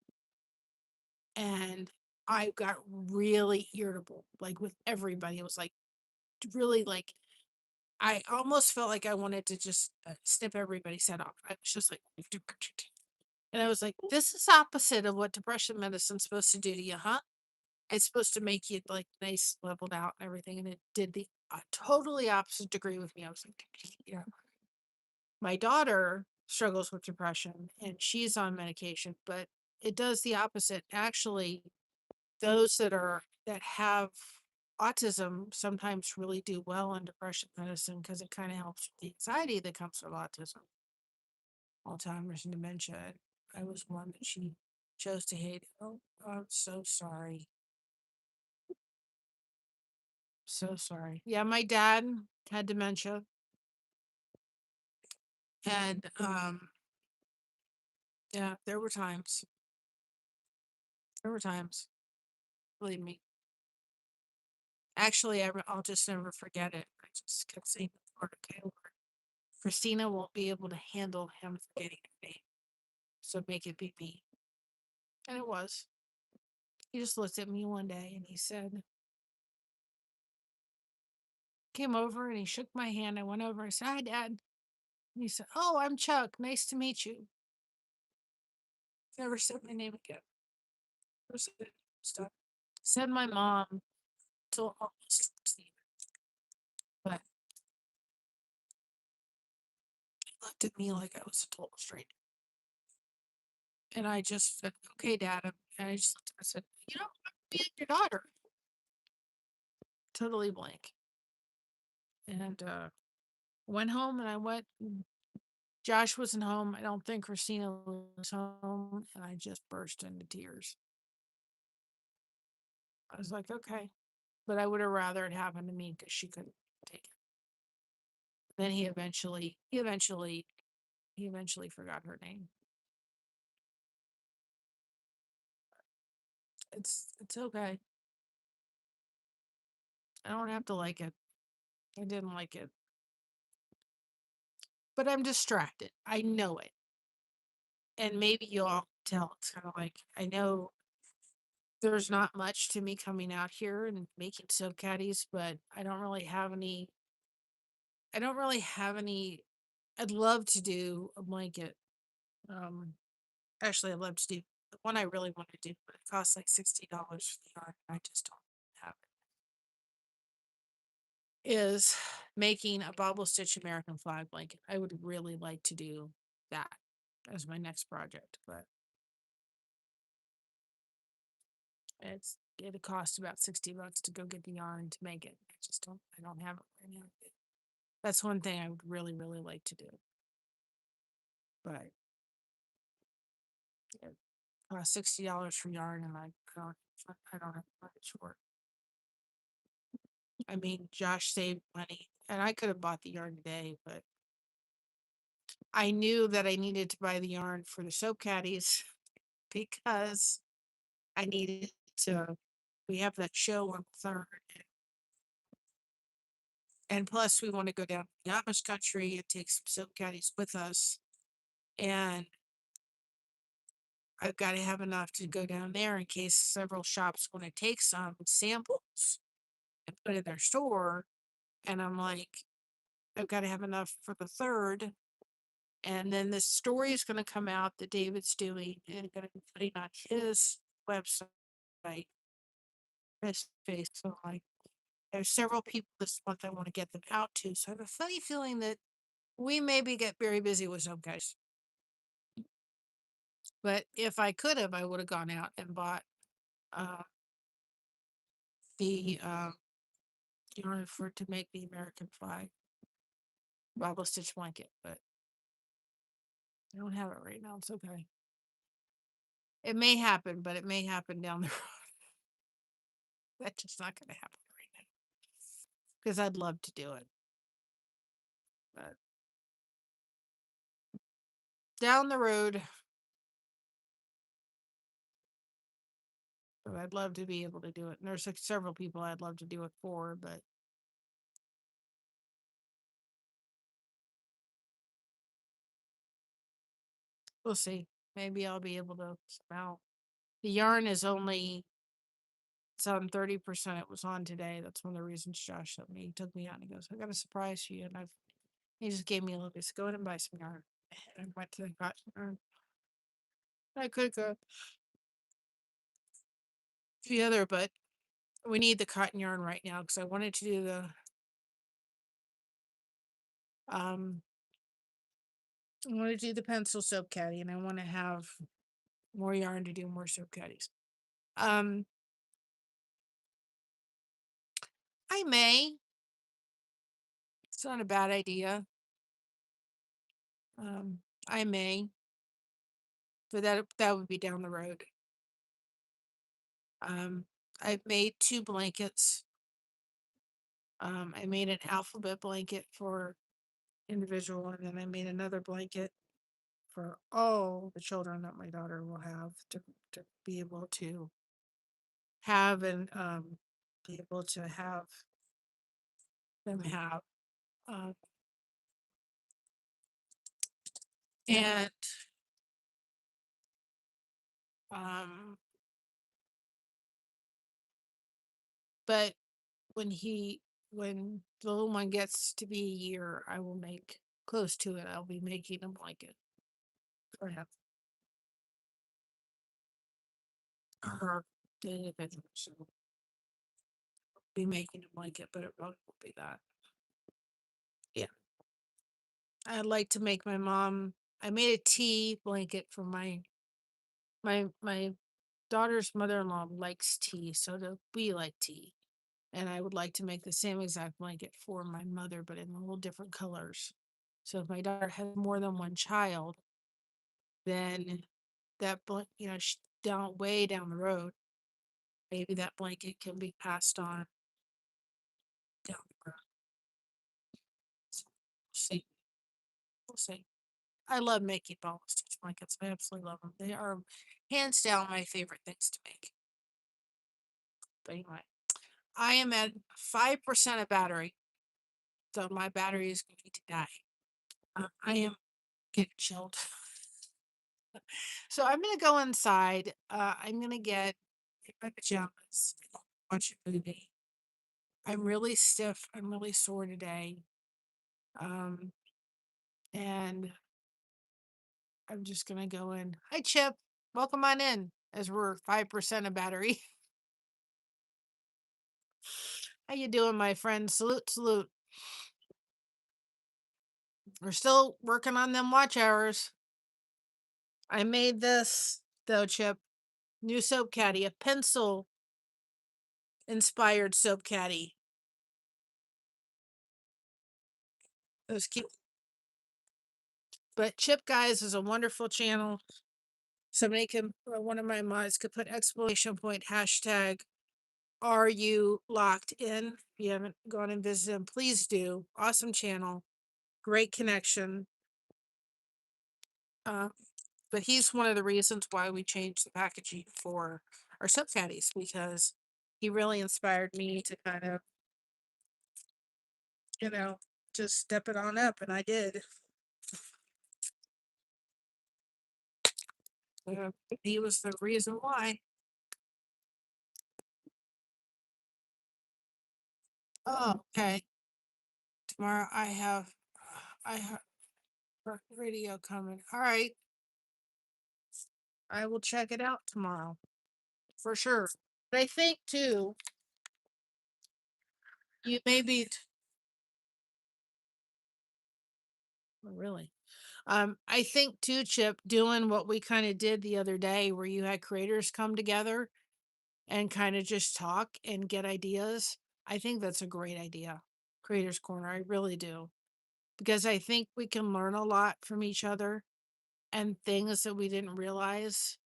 and I got really irritable, like, with everybody. It was, like, really, like, I almost felt like I wanted to just, snip everybody's head off. I was just like, and I was like, "This is opposite of what depression medicine's supposed to do to you, huh? It's supposed to make you, like, nice, leveled out and everything," and it did the, totally opposite degree with me. I was like, "Yeah." My daughter struggles with depression and she's on medication, but it does the opposite. Actually, those that are that have autism sometimes really do well on depression medicine because it kind of helps with the anxiety that comes with autism, Alzheimer's, and dementia. I was one that she chose to hate. Oh, I'm so sorry. So sorry. Yeah, my dad had dementia, and yeah, there were times. There were times. Believe me. Actually, I'll just never forget it. I just kept saying, Lord, okay, Lord, Christina won't be able to handle him forgetting her name, so make it be me. And it was. He just looked at me one day and he said, came over and he shook my hand. I went over and said, Hi, Dad. And he said, Oh, I'm Chuck. Nice to meet you. Never said my name again. Never said stuff. Said my mom till almost the end. But he looked at me like I was a total stranger. And I just said, Okay, Dad. And I just looked at him and said, I'm being your daughter. Totally blank. And went home and I went. Josh wasn't home. I don't think Christina was home. And I just burst into tears. I was like, okay. But I would have rather it happened to me because she couldn't take it. Then he eventually forgot her name. It's okay. I don't have to like it. I didn't like it. But I'm distracted. I know it. And maybe you'll all tell. It's kind of like I know there's not much to me coming out here and making soap caddies, but I don't really have any. I don't really have any. I'd love to do a blanket. Um, Actually, I'd love to do the one I really want to do, but it costs like $60 for the yarn. I just don't have it. Is making a bobble stitch American flag blanket. I would really like to do that as my next project, but it'd cost about $60 to go get the yarn to make it. I don't have it right now. That's one thing I would really, really like to do. But it costs $60 for yarn and I don't have much for it. I mean, Josh saved money and I could have bought the yarn today, but I knew that I needed to buy the yarn for the soap caddies because I needed to. We have that show on the 3rd, and plus we want to go down to the Amish country and take some soap caddies with us. And I've got to have enough to go down there in case several shops want to take some samples and put in their store. And I'm like, I've got to have enough for the 3rd. And then this story is going to come out that David's doing and going to be putting on his website, his face. So like, there's several people this month I want to get them out to. So I have a funny feeling that we maybe get very busy with some guys. But if I could have, I would have gone out and bought uh, the yarn for to make the American flag bobble stitch blanket. But I don't have it right now. It's okay. It may happen, but it may happen down the road. That's just not going to happen right now because I'd love to do it. But down the road, but I'd love to be able to do it. And there's like several people I'd love to do it for, but we'll see. Maybe I'll be able to somehow. The yarn is only it's on 30%. It was on today. That's one of the reasons Josh took me. He took me out and he goes, I got a surprise for you. And he just gave me a look. He said, go ahead and buy some yarn. And I went to the cotton yarn. I could go the other, but we need the cotton yarn right now because I wanted to do um I want to do the pencil soap caddy and I want to have more yarn to do more soap caddies. Um I may. It's not a bad idea. Um, I may, but that would be down the road. Um, I've made 2 blankets. I made an alphabet blanket for individual, and then I made another blanket for all the children that my daughter will have to be able to have and be able to have them have. Um, and um, but when he when the little one gets to be a year, I will make close to it. I'll be making a blanket for him or her, the individual. So I'll be making a blanket, but it probably won't be that. Yeah. I'd like to make my mom. I made a tea blanket for my daughter's mother-in-law likes tea, so do we like tea. And I would like to make the same exact blanket for my mother, but in a little different colors. So if my daughter has more than one child, then down way down the road, maybe that blanket can be passed on down the road. So we'll see. We'll see. I love making ball stitch blankets. I absolutely love them. They are hands down my favorite things to make. But anyway, I am at 5% of battery, so my battery is going to die. I am getting chilled. So I'm gonna go inside. I'm gonna get my pajamas, watch a movie. I'm really stiff. I'm really sore today. Um, and I'm just gonna go in. Hi, Chip. Welcome on in. As we're 5% of battery. How you doing, my friend? Salute, salute. We're still working on them watch hours. I made this though, Chip. New soap caddy, a pencil inspired soap caddy. It was cute. But Chip Guys is a wonderful channel. Somebody can, or one of my mods could put exclamation point hashtag are you locked in? If you haven't gone and visited him, please do. Awesome channel, great connection. Uh, but he's one of the reasons why we changed the packaging for our soap caddies, because he really inspired me to kind of, just step it on up, and I did. He was the reason why. Oh, okay. Tomorrow I have radio coming. All right. I will check it out tomorrow for sure. But I think too, you maybe really. I think too, Chip, doing what we kind of did the other day where you had creators come together and kind of just talk and get ideas. I think that's a great idea. Creators Corner, I really do. Because I think we can learn a lot from each other and things that we didn't realize.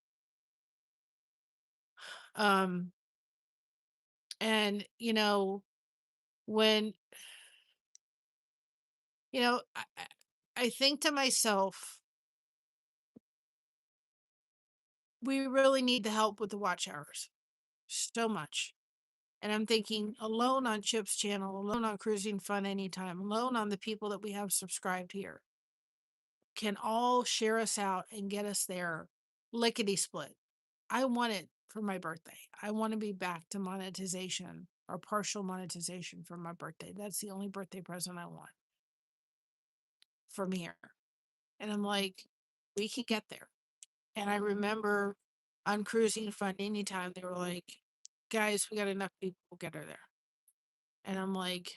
Um, and when I think to myself, we really need the help with the watch hours so much. And I'm thinking alone on Chip's channel, alone on Cruising Fun Anytime, alone on the people that we have subscribed here, can all share us out and get us there lickety split. I want it for my birthday. I want to be back to monetization or partial monetization for my birthday. That's the only birthday present I want from here. And I'm like, we can get there. And I remember on Cruising Fun Anytime, they were like, guys, we got enough people, we'll get her there. And I'm like,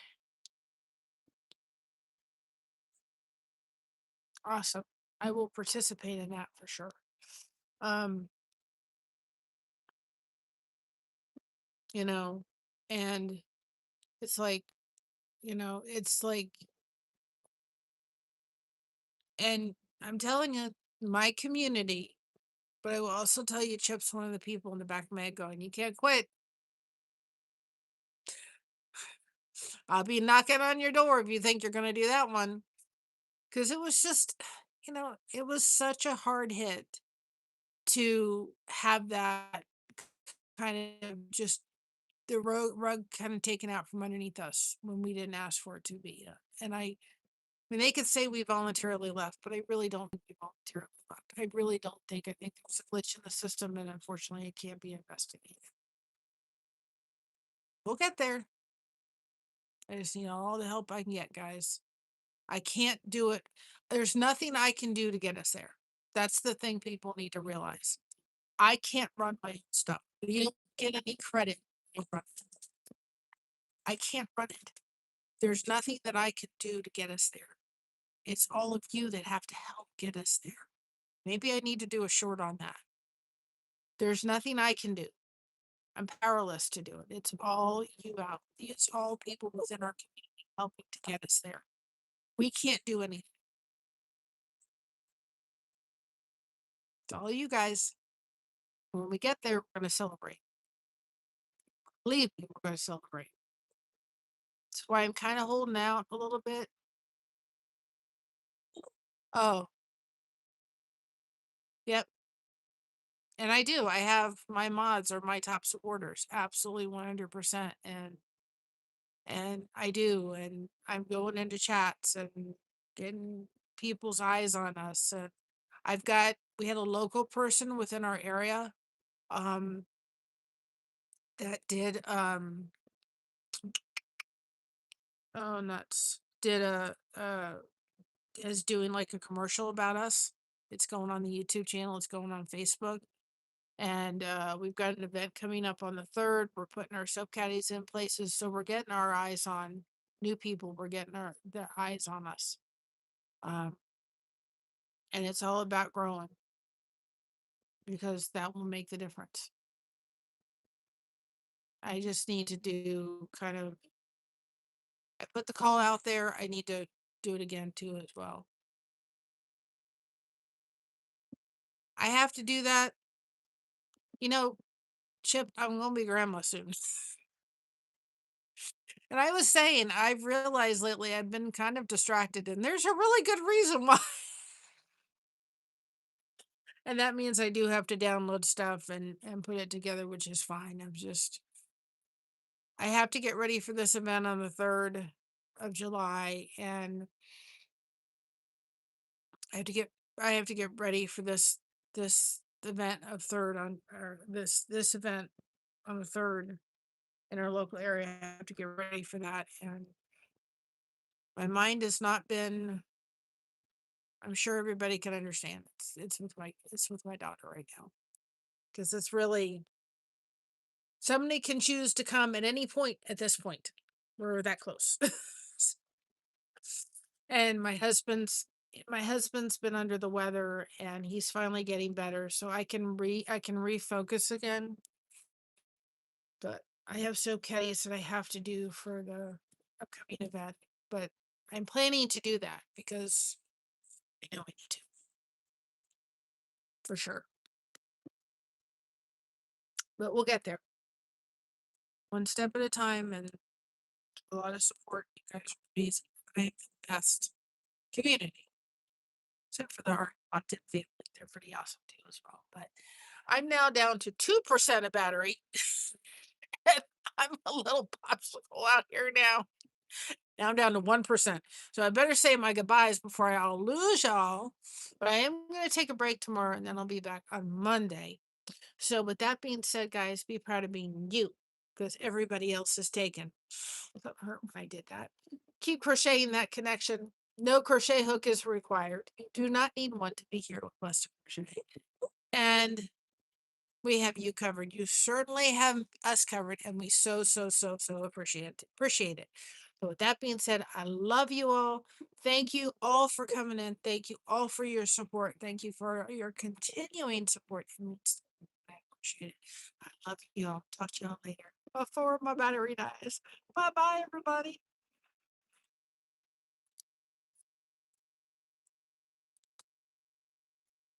awesome. I will participate in that for sure. Um, you know, and It's like, it's like, and I'm telling you, my community, but I will also tell you, Chip's one of the people in the back of my head going, you can't quit. I'll be knocking on your door if you think you're going to do that one. Because it was just, it was such a hard hit to have that kind of just the rug kind of taken out from underneath us when we didn't ask for it to be. And I mean, they could say we voluntarily left, but I really don't think we voluntarily left. I really don't think. I think there's a glitch in the system, and unfortunately, it can't be investigated. We'll get there. I just need all the help I can get, guys. I can't do it. There's nothing I can do to get us there. That's the thing people need to realize. I can't run my own stuff. You don't get any credit. You run it. I can't run it. There's nothing that I can do to get us there. It's all of you that have to help get us there. Maybe I need to do a short on that. There's nothing I can do. I'm powerless to do it. It's all you out. It's all people within our community helping to get us there. We can't do anything. It's all you guys. When we get there, we're going to celebrate. Believe me, we're going to celebrate. That's why I'm kind of holding out a little bit. Oh, yep. And I do. I have my mods are my top supporters, absolutely 100%. And I do. And I'm going into chats and getting people's eyes on us. And we had a local person within our area um that did oh nuts did a is doing like a commercial about us. It's going on the YouTube channel, it's going on Facebook. And we've got an event coming up on the 3rd. We're putting our soap caddies in places, so we're getting our eyes on new people. We're getting their eyes on us, um, and it's all about growing because that will make the difference. I just need to do kind of. I put the call out there. I need to do it again too as well. I have to do that. You know, Chip, I'm gonna be grandma soon. And I was saying, I've realized lately I've been kind of distracted, and there's a really good reason why. And that means I do have to download stuff and put it together, which is fine. I have to get ready for this event on the 3rd of July, and I have to get ready for this event of 3rd on or this event on the 3rd in our local area. I have to get ready for that, and my mind has not been. I'm sure everybody can understand. It's with my daughter right now because it's really somebody can choose to come at any point at this point. We're that close. And my husband's been under the weather and he's finally getting better, so I can refocus again. But I have soap caddies that I have to do for the upcoming event. But I'm planning to do that because I know I need to for sure. But we'll get there one step at a time and a lot of support. You guys are amazing. I have the best community, except for the Art Content family. They're pretty awesome too as well. But I'm now down to 2% of battery. And I'm a little popsicle out here now. Now I'm down to 1%. So I better say my goodbyes before I'll lose y'all. But I am going to take a break tomorrow and then I'll be back on Monday. So with that being said, guys, be proud of being you because everybody else is taken. It hurt when I did that. Keep crocheting that connection. No crochet hook is required. You do not need one to be here with us to crochet. And we have you covered. You certainly have us covered, and we so appreciate it. So with that being said, I love you all. Thank you all for coming in. Thank you all for your support. Thank you for your continuing support. I appreciate it. I love you all. Talk to y'all later. before my battery dies. Bye bye, everybody.